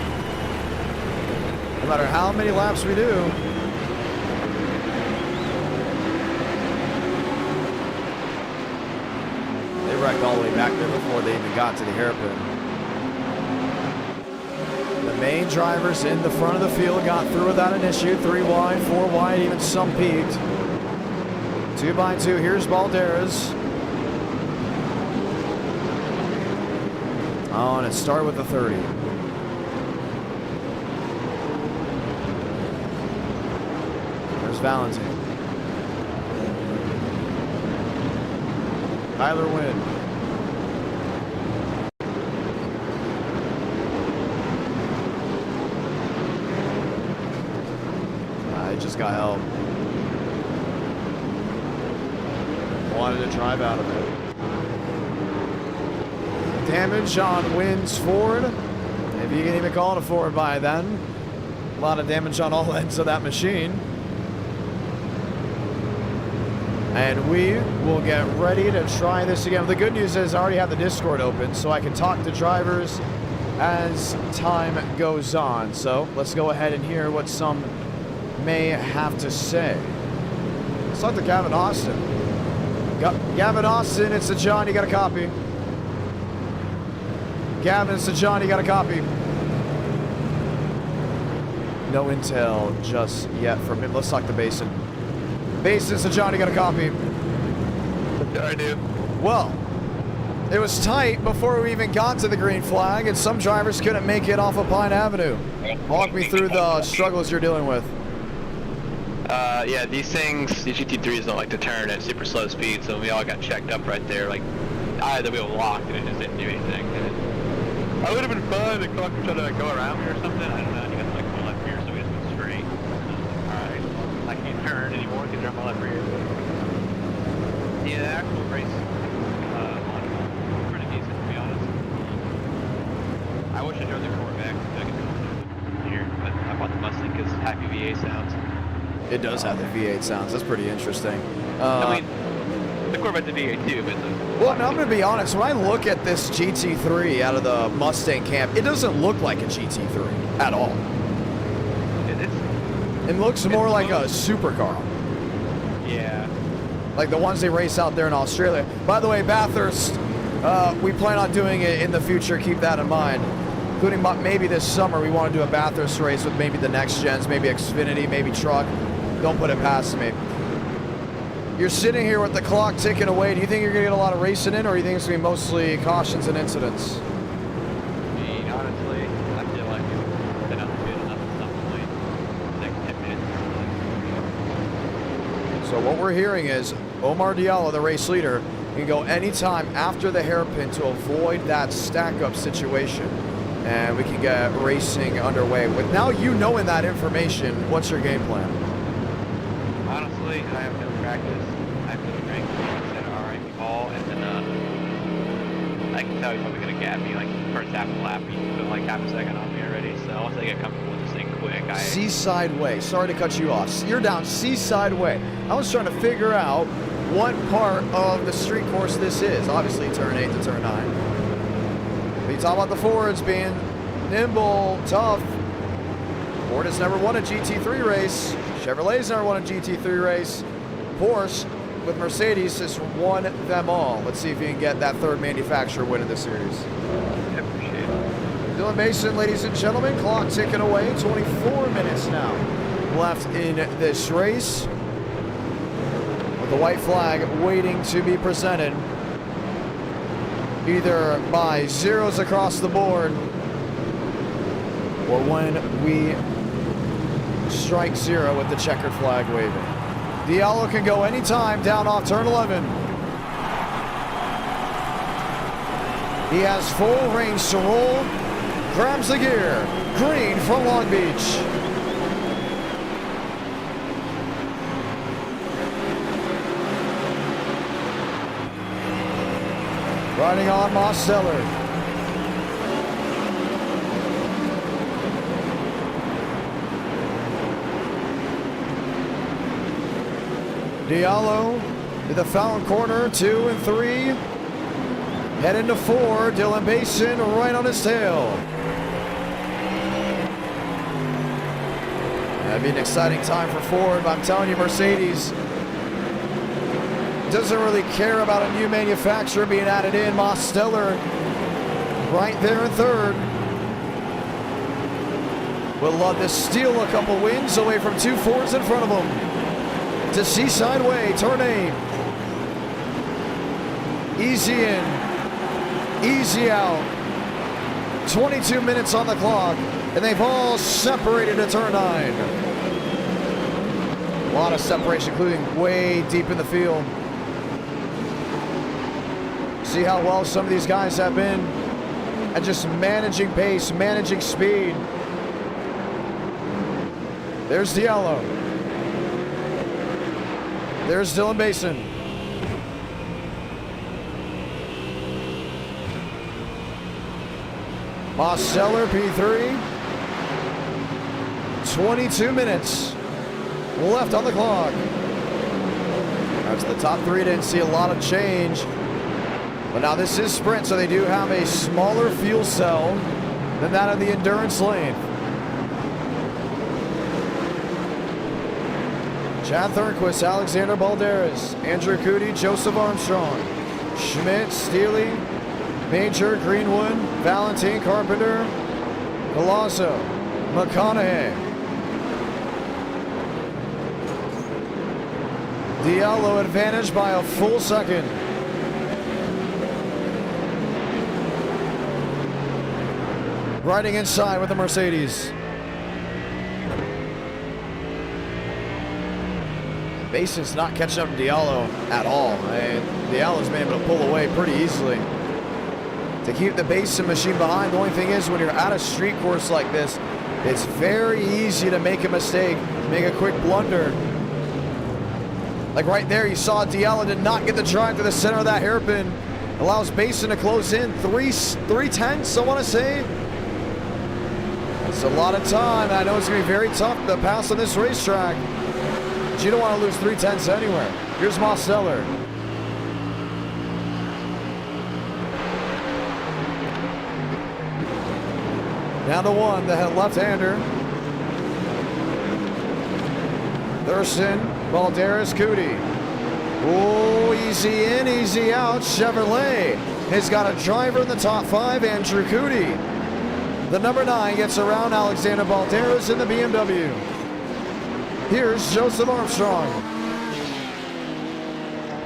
No matter how many laps we do. They wrecked all the way back there before they even got to the hairpin. The main drivers in the front of the field got through without an issue. 3 wide, 4 wide, even some peaked. 2 by 2, here's Balderas. Oh, and it started with the 30. There's Valentine. Tyler Wynn. He just got help. Wanted to drive out of it. Damage on Wynn's Ford. If you can even call it a Ford by then. A lot of damage on all ends of that machine. And we will get ready to try this again. The good news is I already have the Discord open, so I can talk to drivers as time goes on. So let's go ahead and hear what some may have to say. Let's talk to Gavin Austin. Gavin Austin, it's the John, you got a copy. Gavin, it's the John, you got a copy. No intel just yet from him. Let's talk to Basin. Basin, it's the John, you got a copy. I do. Well, it was tight before we even got to the green flag, and some drivers couldn't make it off of Pine Avenue. Walk me through the struggles you're dealing with. Yeah, these things, these GT3s don't like to turn at super slow speed, so we all got checked up right there. Like, I had the wheel locked and it just didn't do anything. I would have been fine if Clark tried to like, go around me or something. I don't know. He got like my left rear, so we just went straight. Alright, I can't turn anymore because they're on my left rear. Yeah, the actual race was pretty decent, to be honest. I wish I drove the Corvette so I could go here, but I bought the Mustang because happy V8 sounds. It does have the V8 sounds. That's pretty interesting. I mean, the Corvette's a V8 too, but well, now I'm going to be honest. When I look at this GT3 out of the Mustang camp, it doesn't look like a GT3 at all. It looks more like a supercar. Yeah. Like the ones they race out there in Australia. By the way, Bathurst, we plan on doing it in the future. Keep that in mind. Including maybe this summer, we want to do a Bathurst race with maybe the next gens, maybe Xfinity, maybe truck. Don't put it past me. You're sitting here with the clock ticking away. Do you think you're going to get a lot of racing in, or do you think it's going to be mostly cautions and incidents? I mean, honestly, I feel like it's been good enough at some point. Next 10 minutes. So what we're hearing is Omar Diallo, the race leader, can go anytime after the hairpin to avoid that stack-up situation. And we can get racing underway. With now you knowing that information, what's your game plan? Honestly, I have no practice. I have no strength. I said, alright, all, and then I can tell he's probably going to gap me like first half of the lap. He's put like half a second on me already. So once I get comfortable with this thing quick, Seaside Way. Sorry to cut you off. You're down Seaside Way. I was trying to figure out what part of the street course this is. Obviously, turn 8 to turn 9. But you talk about the Fords being nimble, tough. Ford has never won a GT3 race. Chevrolet's never won a GT3 race. Porsche, with Mercedes, has won them all. Let's see if you can get that third manufacturer win in the series. I appreciate it. Dylan Mason, ladies and gentlemen, clock ticking away. 24 minutes now left in this race, with the white flag waiting to be presented, either by zeros across the board or when we strike zero with the checkered flag waving. Diallo can go anytime down off turn 11. He has full range to roll, grabs the gear. Green from Long Beach. Riding on Mosteller. Diallo to the fountain corner, 2 and 3. Head into 4, Dylan Basin right on his tail. That'd be an exciting time for Ford, but I'm telling you, Mercedes doesn't really care about a new manufacturer being added in. Mosteller right there in 3rd. Would love to steal a couple wins away from 2 Fords in front of him. To Seaside Way, turn 8. Easy in, easy out. 22 minutes on the clock, and they've all separated to turn 9. A lot of separation, including way deep in the field. See how well some of these guys have been at just managing pace, managing speed. There's Diallo. There's Dylan Basin. Mosteller P3. 22 minutes left on the clock. That's the top 3. Didn't see a lot of change. But now this is sprint, so they do have a smaller fuel cell than that of the endurance lane. Chad Thornquist, Alexander Balderas, Andrew Cootie, Joseph Armstrong, Schmidt, Steele, Major, Greenwood, Valentine, Carpenter, Galasso, McConaughey. Diallo advantage by a full second. Riding inside with the Mercedes. Basin's not catching up to Diallo at all. Diallo's been able to pull away pretty easily to keep the Basin machine behind. The only thing is, when you're at a street course like this, it's very easy to make a mistake, make a quick blunder. Like right there, you saw Diallo did not get the drive to the center of that hairpin. Allows Basin to close in. 3/10, I want to say. That's a lot of time. I know it's going to be very tough to pass on this racetrack. But you don't want to lose 3/10 anywhere. Here's Mosteller. Down to 1, the left-hander. Thurston, Balderas, Cootie. Oh, easy in, easy out. Chevrolet has got a driver in the top 5, Andrew Cootie. The number 9 gets around Alexander Balderas in the BMW. Here's Joseph Armstrong.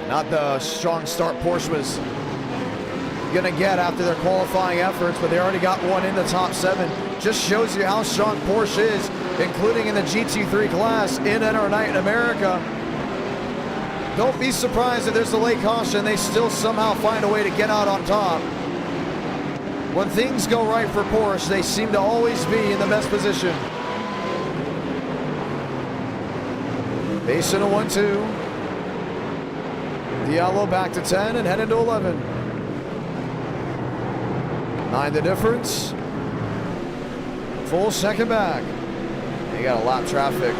Not the strong start Porsche was going to get after their qualifying efforts, but they already got one in the top 7. Just shows you how strong Porsche is, including in the GT3 class in our night in America. Don't be surprised if there's a late caution. They still somehow find a way to get out on top. When things go right for Porsche, they seem to always be in the best position. Basin a 1-2. Diallo back to 10 and headed to 11. 9 the difference. Full second back. You got a lap traffic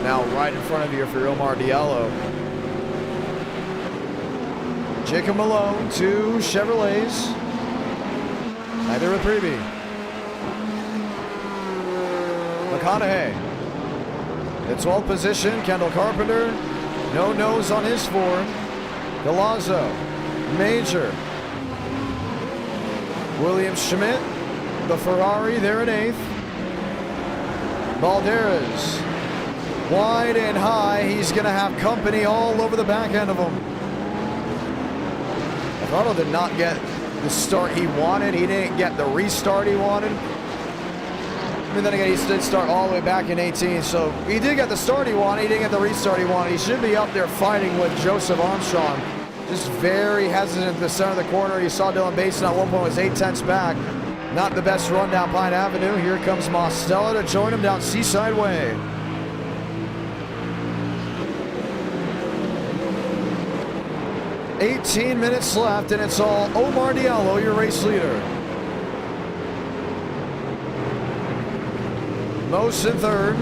now right in front of you for Omar Diallo. Jacob Malone, 2 Chevrolets. Neither with Preby. McConaughey. The 12th position, Kendall Carpenter. No nose on his Ford. Galazzo. Major. William Schmidt. The Ferrari there in 8th. Balderas. Wide and high. He's going to have company all over the back end of him. Ricardo did not get the start he wanted. He didn't get the restart he wanted. I mean, then again, he did start all the way back in 18, so he did get the start he wanted. He didn't get the restart he wanted. He should be up there fighting with Joseph Armstrong. Just very hesitant at the center of the corner. You saw Dylan Basin at one point was 8/10 back. Not the best run down Pine Avenue. Here comes Mostella to join him down Seaside Way. "18 minutes left, and it's all Omar Diallo, your race leader. Most in 3rd.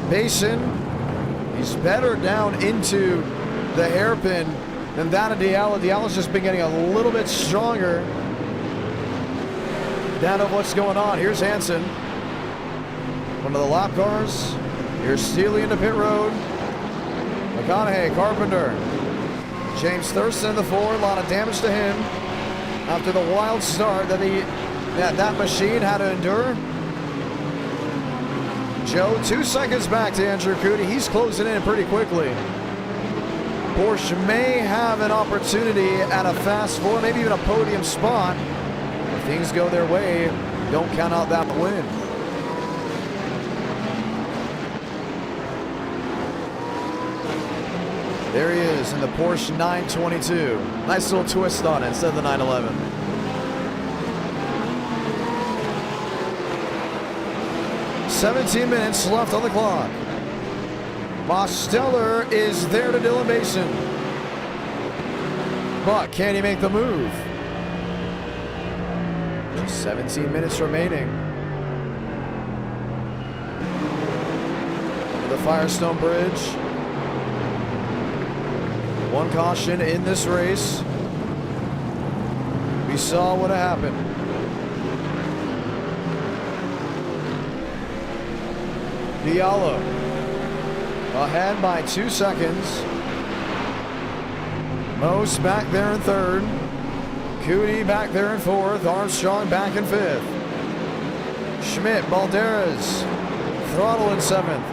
Basin, he's better down into the hairpin than that of Diallo. Diallo's just been getting a little bit stronger down of what's going on. Here's Hansen. One of the lap cars. Here's Steely into pit road. McConaughey, Carpenter. James Thurston in the Ford, a lot of damage to him after the wild start that that machine had to endure. Joe, 2 seconds back to Andrew Cootie. He's closing in pretty quickly. Porsche may have an opportunity at a fast 4, maybe even a podium spot. If things go their way, don't count out that win. There he is in the Porsche 922. Nice little twist on it instead of the 911. "17 minutes left on the clock. Mosteller is there to Dylan Basin. But can he make the move? Just 17 minutes remaining. Over the Firestone Bridge. One caution in this race. We saw what happened. Diallo ahead by 2 seconds. Most back there in 3rd. Cootie back there in 4th. Armstrong back in 5th. Schmidt, Balderas, Throttle in 7th.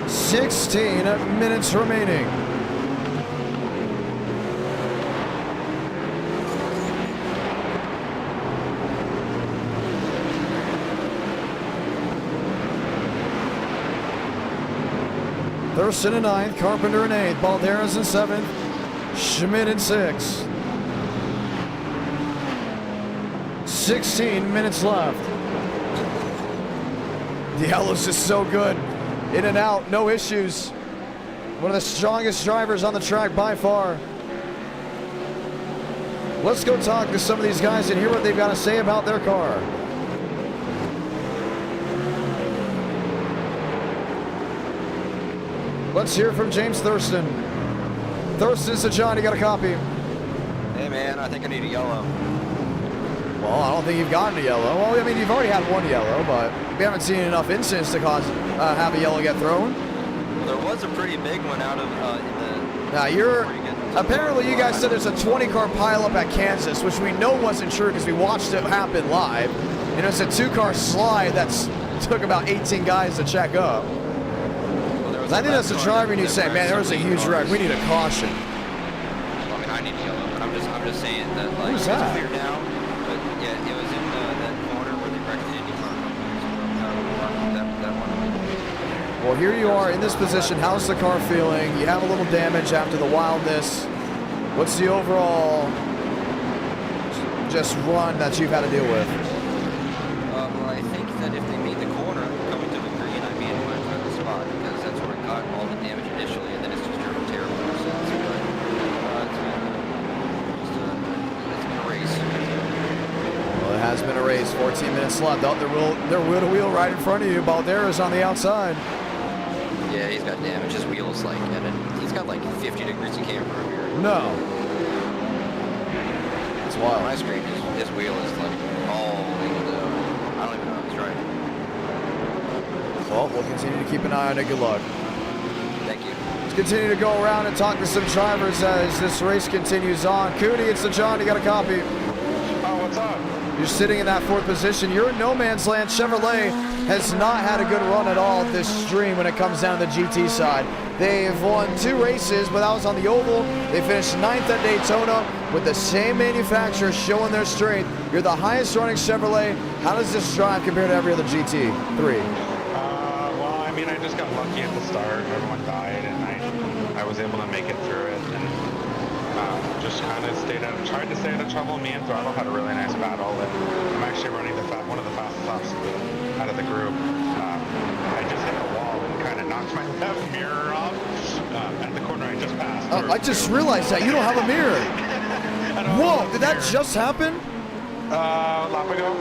"16 minutes remaining. Thurston in 9th, Carpenter in 8th, Balderas in 7th, Schmidt in 6th. 16 minutes left. Diallo's just so good. In and out, no issues. One of the strongest drivers on the track by far. Let's go talk to some of these guys and hear what they've got to say about their car. Let's hear from James Thurston. Thurston said, "John, you got a copy?" Hey man, I think I need a yellow. Well, I don't think you've gotten a yellow. Well, I mean, you've already had one yellow, but we haven't seen enough incidents to cause have a yellow get thrown. Well, there was a pretty big one out of in the. Now apparently you guys said there's a 20-car pileup at Kansas, which we know wasn't true because we watched it happen live. And it's a 2-car slide that took about 18 guys to check up. I think that's the driver and you say, man, there was a huge wreck. We need a caution. Well, I mean, I need a yellow, but I'm just saying that like Who's it's that? clear now. But yeah, it was in that corner where they wrecked the Indy car. That one. Well, here you are in this position. How's the car feeling? You have a little damage after the wildness. What's the overall just run that you've had to deal with? Well, I think that if they made the corner coming to the green, I'd be in my spot because that's where it got all the damage initially, and then it's just driven terrible ever since. But it's been a race. Well, it has been a race. is. 14 minutes left. Oh, they're wheel to wheel right in front of you. Baldera's on the outside. Yeah, he's got damage. His wheel's like he's got like 50 degrees of camber over here. No. It's wild. On my screen, his wheel is like all angled out. I don't even know if he's right. Well, we'll continue to keep an eye on it. Good luck. Thank you. Let's continue to go around and talk to some drivers as this race continues on. Cootie, it's the John. You got a copy. Oh, what's up? You're sitting in that 4th position. You're in no man's land. Chevrolet has not had a good run at all this stream when it comes down to the GT side. They've won 2 races, but that was on the oval. They finished 9th at Daytona with the same manufacturer showing their strength. You're the highest running Chevrolet. How does this drive compare to every other GT3? Well, I mean, I just got lucky at the start. Everyone died, and I was able to make it through it. And just kind of tried to stay out of trouble. Me and Throttle had a really nice battle, and I'm actually running one of the fastest laps out of the group. I just hit a wall and kind of knocked my left mirror off at the corner I just passed. I just realized that you don't have a mirror. Whoa, did that just happen? A lap ago.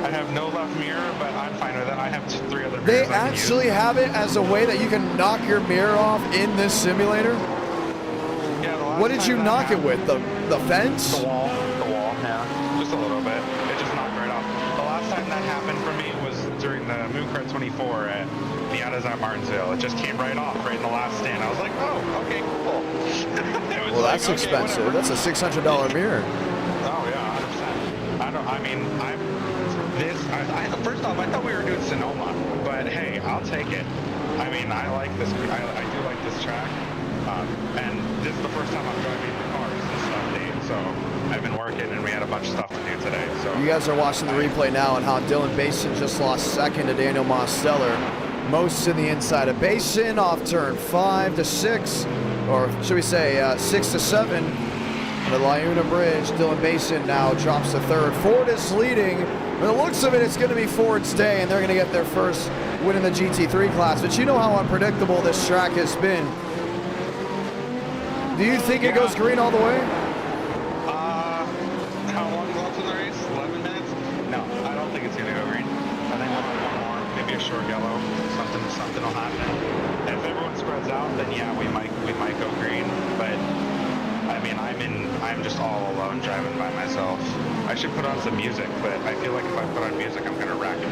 I have no left mirror, but I'm fine with it. I have 3 other mirrors. They actually have it as a way that you can knock your mirror off in this simulator? Yeah, What did you knock it with? The fence? The wall, yeah. Just a little bit. It just knocked right off. The last time that happened for me was during the Moon Cart 24 at Miata's at Martinsville. It just came right off, right in the last stand. I was like, oh, okay, cool. Well, that's expensive. That's a $600 mirror. Oh, yeah, 100%. First off, I thought we were doing Sonoma, but hey, I'll take it. I mean, I like this. I do like this track. And this is the first time I'm driving the cars this update, so I've been working and we had a bunch of stuff to do today. So You guys are watching the replay now on how Dylan Basin just lost second to Daniel Mosteller. Most in the inside of Basin off turn 5 to 6, or should we say 6 to 7. On the Liuna Bridge, Dylan Basin now drops to 3rd. Ford is leading. By the looks of it, it's going to be Ford's day, and they're going to get their first win in the GT3 class. But you know how unpredictable this track has been. Do you think it goes green all the way? How long left in the race? 11 minutes? No, I don't think it's going to go green. I think we'll have one more, maybe a short yellow. Something will happen. If everyone spreads out, then yeah, we might go green. But I mean, I'm just all alone driving by myself. I should put on some music, but I feel like if I put on music, I'm gonna wreck it.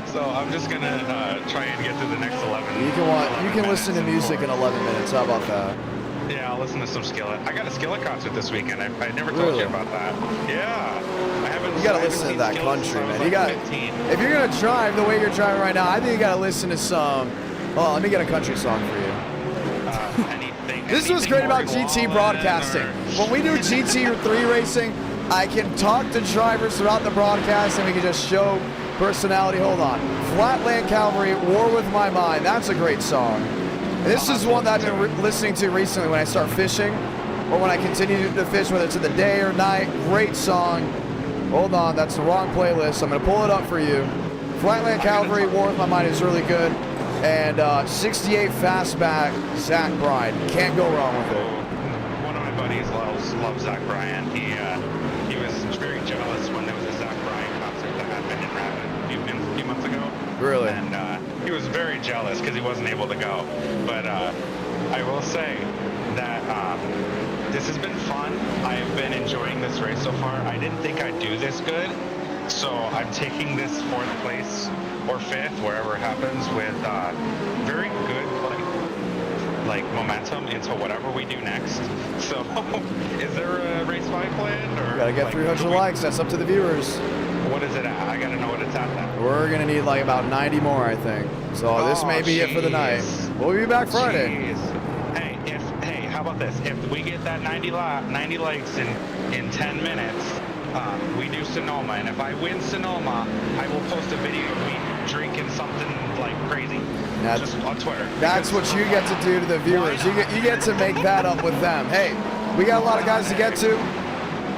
So I'm just gonna try and get to the next 11. You can listen to music in 11 minutes. How about that? Yeah, I'll listen to some Skillet. I got a Skillet concert this weekend. I never told you about that. Yeah, I haven't. You gotta listen to that country, man. You got. If you're gonna drive the way you're driving right now, I think you gotta listen to some. Well, let me get a country song for you. This is what's great about GT broadcasting. When we do GT3 racing, I can talk to drivers throughout the broadcast and we can just show personality. Hold on. Flatland Cavalry, War With My Mind. That's a great song. And this is one that I've been listening to recently when I start fishing or when I continue to fish, whether it's in the day or night. Great song. Hold on, that's the wrong playlist. I'm going to pull it up for you. Flatland Cavalry, War With My Mind is really good. And 68 Fastback, Zach Bryan. Can't go wrong with it. One of my buddies loves Zach Bryan. He was very jealous when there was a Zach Bryan concert that happened in Rapid a few months ago. Really? And he was very jealous because he wasn't able to go. But I will say that this has been fun. I've been enjoying this race so far. I didn't think I'd do this good. So I'm taking this 4th place or 5th, wherever it happens, with very good like momentum into whatever we do next. So is there a race 5 planned? Or Gotta get 300 likes. That's up to the viewers. What is it at? I gotta know what it's at then. We're gonna need like about 90 more, I think. So this may be it for the night. We'll be back Friday. Hey, how about this? If we get that 90 likes in 10 minutes, we do Sonoma, and if I win Sonoma, I will post a video of me drinking something like crazy just on Twitter. That's what you get to do to the viewers. You get to make that up with them. Hey, we got a lot of guys to get to.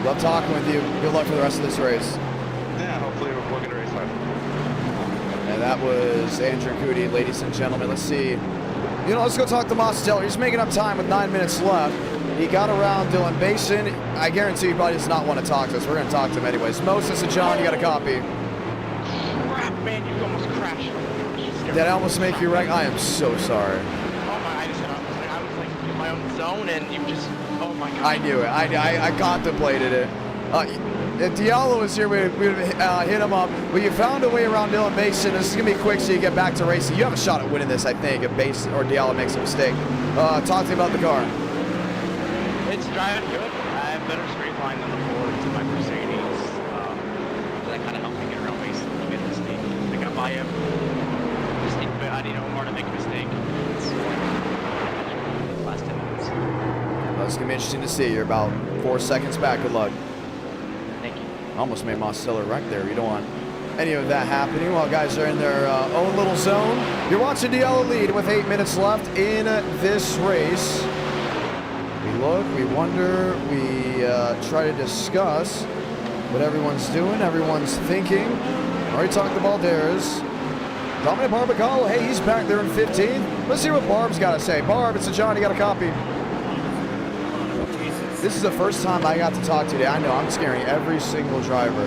Love talking with you. Good luck for the rest of this race. Yeah, hopefully we'll get a race 5. And that was Andrew Cootie, ladies and gentlemen. Let's see. Let's go talk to Mosteller. He's making up time with 9 minutes left. He got around Dylan Basin. I guarantee he probably does not want to talk to us. We're going to talk to him anyways. Moses and John, you got a copy. Crap, man, you almost crashed. Did I almost make you wreck? I am so sorry. Oh my, I was like in my own zone and you just, oh my god. I knew it. I contemplated it. If Diallo was here, we would hit him up. But you found a way around Dylan Basin. This is going to be quick so you get back to racing. You have a shot at winning this, I think, if Basin or Diallo makes a mistake. Talk to me about the car. It's driving good. I have better straight line than the Ford to my Mercedes. That kind of helped me get around Basin a little bit this week. I got by him. I need Omar to make a mistake. It's last 10 minutes. Well, it's going to be interesting to see. You're about 4 seconds back. Good luck. Thank you. Almost made Mosteller wreck there. You don't want any of that happening while guys are in their own little zone. You're watching Diallo lead with 8 minutes left in this race. We look, we wonder, we try to discuss what everyone's doing, everyone's thinking. Already talked to Balderas. Dominic Barbacalo, hey, he's back there in 15th. Let's see what Barb's got to say. Barb, it's a John, you got a copy. This is the first time I got to talk to you today. I know, I'm scaring every single driver.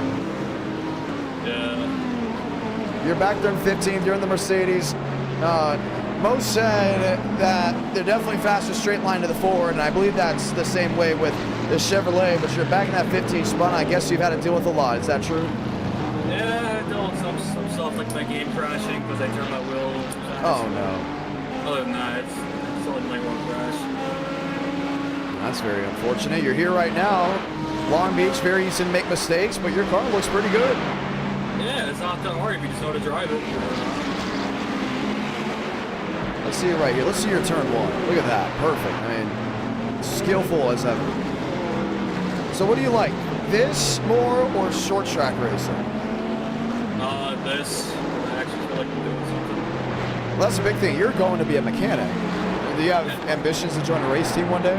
Yeah. You're back there in 15th, you're in the Mercedes. Mo said that they're definitely faster straight line to the Ford, and I believe that's the same way with the Chevrolet, but you're back in that 15th spot, I guess you've had to deal with a lot. Is that true? Yeah, I dealt with some stuff like my game crashing because I turned my wheel. Oh, no. Other than that, it's only my one crash. That's very unfortunate. You're here right now. Long Beach, very easy to make mistakes, but your car looks pretty good. Yeah, it's not that hard if you just know how to drive it. Let's see it right here. Let's see your turn one. Look at that. Perfect. I mean, skillful as ever. So what do you like? This more or short track racing? This. I actually feel like I'm doing something. Well, that's a big thing. You're going to be a mechanic. Do you have ambitions to join a race team one day?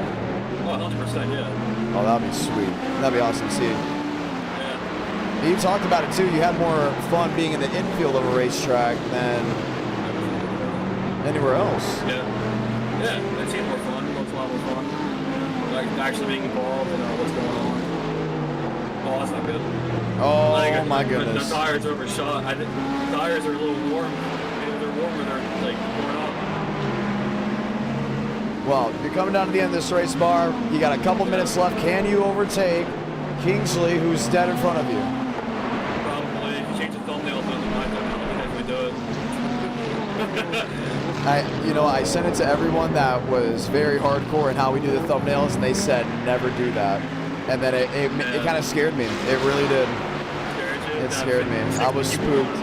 Oh, 100%, yeah. Oh, that'd be sweet. That'd be awesome to see. Yeah. You talked about it too. You had more fun being in the infield of a racetrack than anywhere else. Yeah. Yeah, it seems more fun. It looks a lot more fun. Like actually being involved in what's going on. Oh, that's not good. Oh, like, my goodness. The tires are overshot. I think the tires are a little warm. Maybe they're warmer. They're like pouring up. Well, you're coming down to the end of this race, Bar. You got a couple minutes left. Can you overtake Kingsley, who's dead in front of you? Probably. If you change the thumbnails on the mic, I can do it. I sent it to everyone that was very hardcore in how we do the thumbnails, and they said never do that. And then it kind of scared me. It really did. It scared me. I was spooked.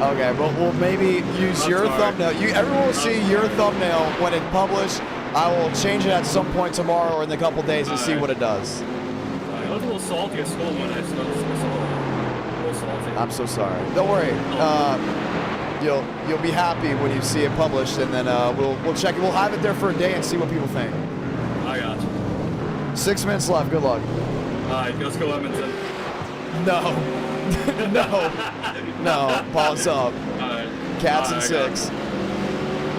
Okay, well, we'll maybe use your thumbnail. Everyone will see your thumbnail when it's published. I will change it at some point tomorrow or in a couple days and see what it does. I was a little salty at school when I smelled a little salty. I'm so sorry. Don't worry. You'll be happy when you see it published, and then we'll check it. We'll have it there for a day and see what people think. I got you. 6 minutes left. Good luck. All right, let's go Edmonton. No. No. Pause up. Alright. Cats and 6.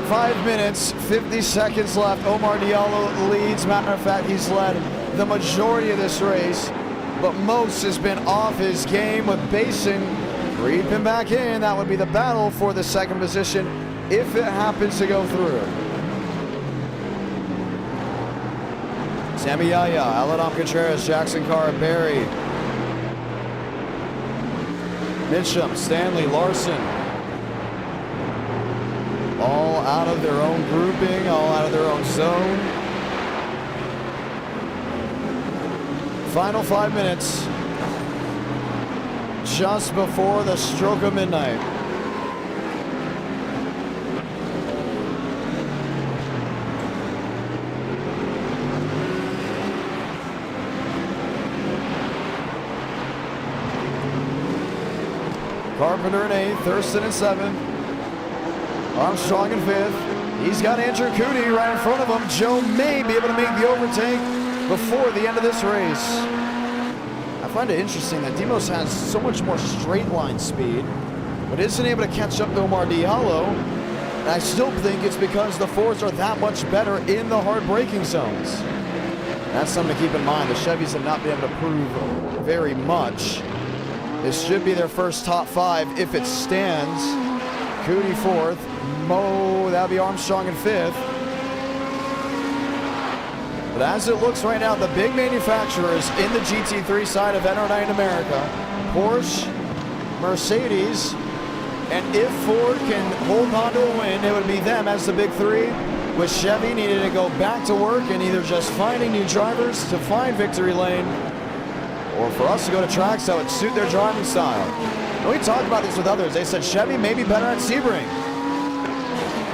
5 minutes, 50 seconds left. Omar Diallo leads. Matter of fact, he's led the majority of this race, but most has been off his game with Basin creeping back in. That would be the battle for the second position if it happens to go through. Sammy Yaya, Aladam Contreras, Jackson Carr, Barry, Mitchum, Stanley, Larson. All out of their own grouping, all out of their own zone. Final 5 minutes. Just before the stroke of midnight. Carpenter in 8th, Thurston in 7th, Armstrong in 5th. He's got Andrew Cooney right in front of him. Joe may be able to make the overtake before the end of this race. I find it interesting that Demos has so much more straight line speed, but isn't able to catch up to Omar Diallo. And I still think it's because the Fords are that much better in the hard braking zones. That's something to keep in mind. The Chevys have not been able to prove very much. This should be their first top 5 if it stands. Cootie 4th. That'll be Armstrong in 5th. But as it looks right now, the big manufacturers in the GT3 side of NR9 America, Porsche, Mercedes, and if Ford can hold on to a win, it would be them as the big 3, with Chevy needing to go back to work and either just finding new drivers to find victory lane, or for us to go to tracks that would suit their driving style. And we talked about this with others. They said Chevy may be better at Sebring.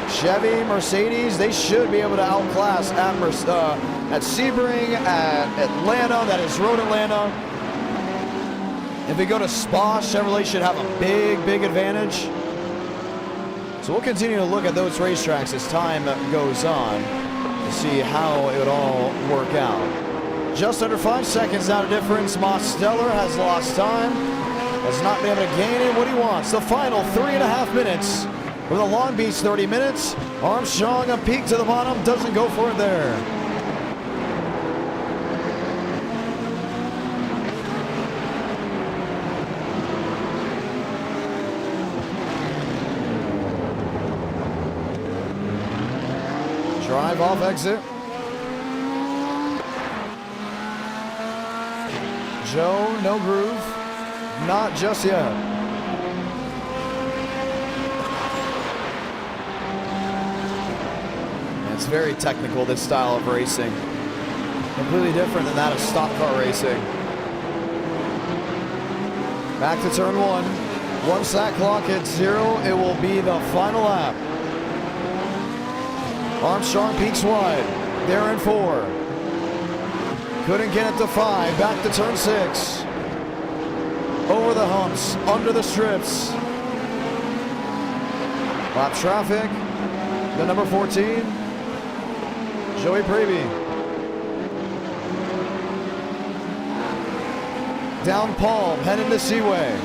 Chevy, Mercedes, they should be able to outclass at Sebring, at Atlanta, that is Road Atlanta. If we go to Spa, Chevrolet should have a big advantage. So we'll continue to look at those racetracks as time goes on to see how it would all work out. Just under 5 seconds now to difference. Mosteller has lost time, has not been able to gain in what he wants. The final 3.5 minutes for the Long Beach 30 minutes. Armstrong a peak to the bottom, doesn't go for it there. Drive off exit. Joe, no groove. Not just yet. It's very technical, this style of racing. Completely different than that of stock car racing. Back to turn 1. Once that clock hits 0, it will be the final lap. Armstrong peaks wide. They're in 4. Couldn't get it to 5. Back to turn 6. Over the humps, under the strips. Lap traffic. The number 14. Joey Prevey. Down Palm, heading to Seaway.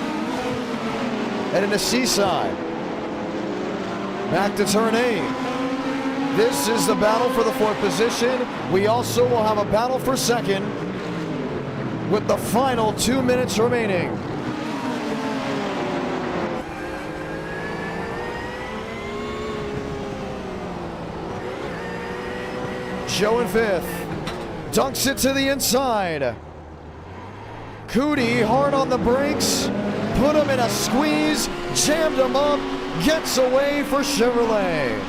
Heading to Seaside. Back to turn 8. This is the battle for the 4th position. We also will have a battle for 2nd with the final 2 minutes remaining. Joe in 5th. Dunks it to the inside. Cootie hard on the brakes. Put him in a squeeze. Jammed him up. Gets away for Chevrolet.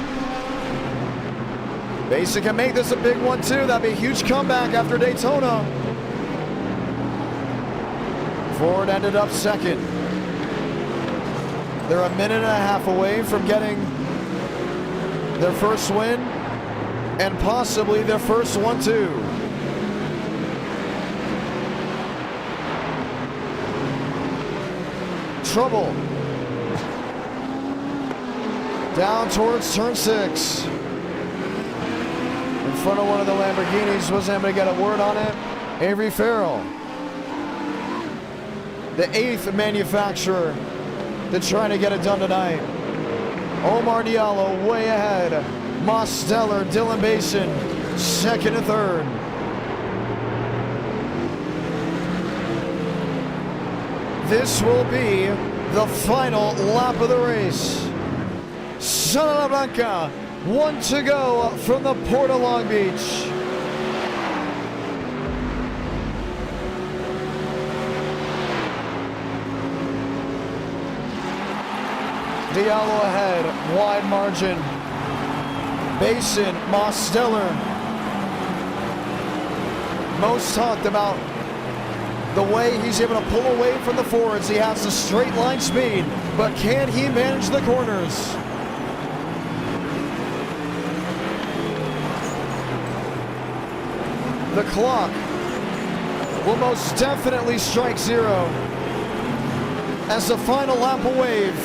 Basic can make this a big one too. That'd be a huge comeback after Daytona. Ford ended up 2nd. They're a minute and a half away from getting their first win and possibly their first one too. Trouble. Down towards turn 6. In front of one of the Lamborghinis, wasn't able to get a word on it. Avery Farrell, the 8th manufacturer to try to get it done tonight. Omar Diallo way ahead. Mosteller, Dylan Basin, 2nd and 3rd. This will be the final lap of the race. Santa Blanca, 1 to go from the Port of Long Beach. Diallo ahead, wide margin. Basin, Mosteller. Most talked about the way he's able to pull away from the Fords. He has the straight line speed, but can he manage the corners? The clock will most definitely strike 0 as the final lap will wave.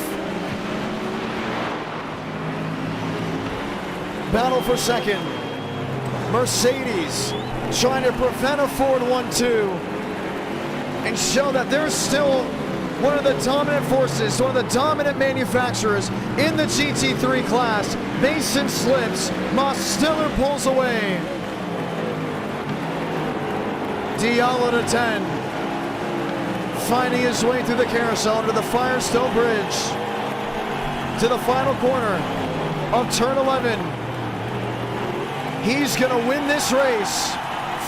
Battle for 2nd. Mercedes trying to prevent a Ford 1-2 and show that there's still one of the dominant forces, one of the dominant manufacturers in the GT3 class. Mason slips, Mosteller pulls away. Diallo to 10. Finding his way through the carousel under the Firestone Bridge to the final corner of turn 11. He's gonna win this race.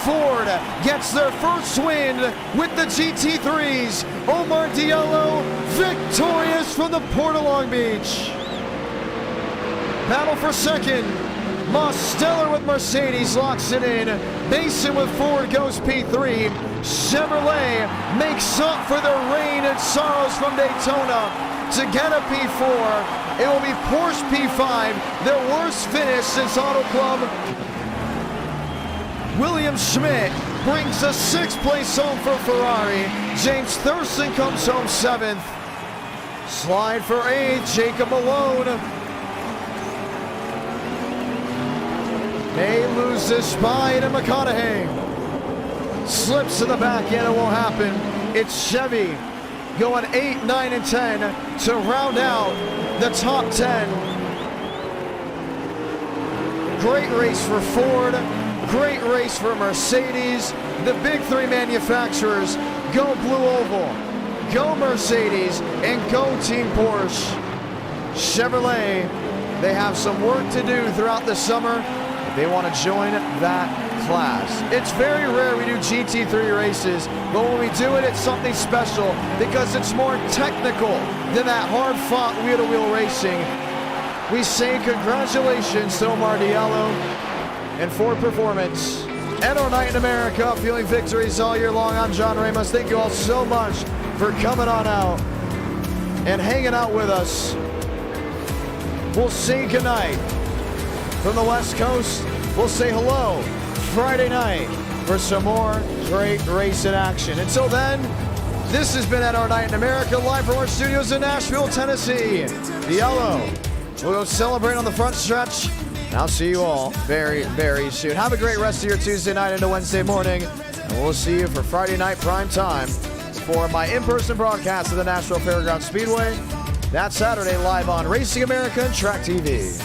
Ford gets their first win with the GT3s. Omar Diallo victorious from the Port of Long Beach. Battle for second. Mosteller with Mercedes locks it in. Mason with Ford goes P3. Chevrolet makes up for their rain and sorrows from Daytona to get a P4. It will be Porsche P5, their worst finish since Auto Club. William Schmidt brings a 6th place home for Ferrari. James Thurston comes home 7th. Slide for 8th, Jacob Malone. May lose this by to McConaughey. Slips to the back end, it won't happen. It's Chevy going 8, 9, and 10 to round out the top 10. Great race for Ford. Great race for Mercedes. The big three manufacturers go Blue Oval, go Mercedes, and go Team Porsche. Chevrolet, they have some work to do throughout the summer if they want to join that class. It's very rare we do GT3 races, but when we do it, it's something special because it's more technical than that hard-fought wheel-to-wheel racing. We say congratulations to Omar Diallo and Ford Performance. And our night in America, feeling victories all year long. I'm John Ramos. Thank you all so much for coming on out and hanging out with us. We'll say goodnight from the West Coast. We'll say hello Friday night for some more great racing action. Until then, this has been At Our Night in America, live from our studios in Nashville, Tennessee. Diallo will go celebrate on the front stretch. I'll see you all very, very soon. Have a great rest of your Tuesday night into Wednesday morning. And we'll see you for Friday night prime time for my in-person broadcast of the Nashville Fairgrounds Speedway. That's Saturday live on Racing America and Track TV.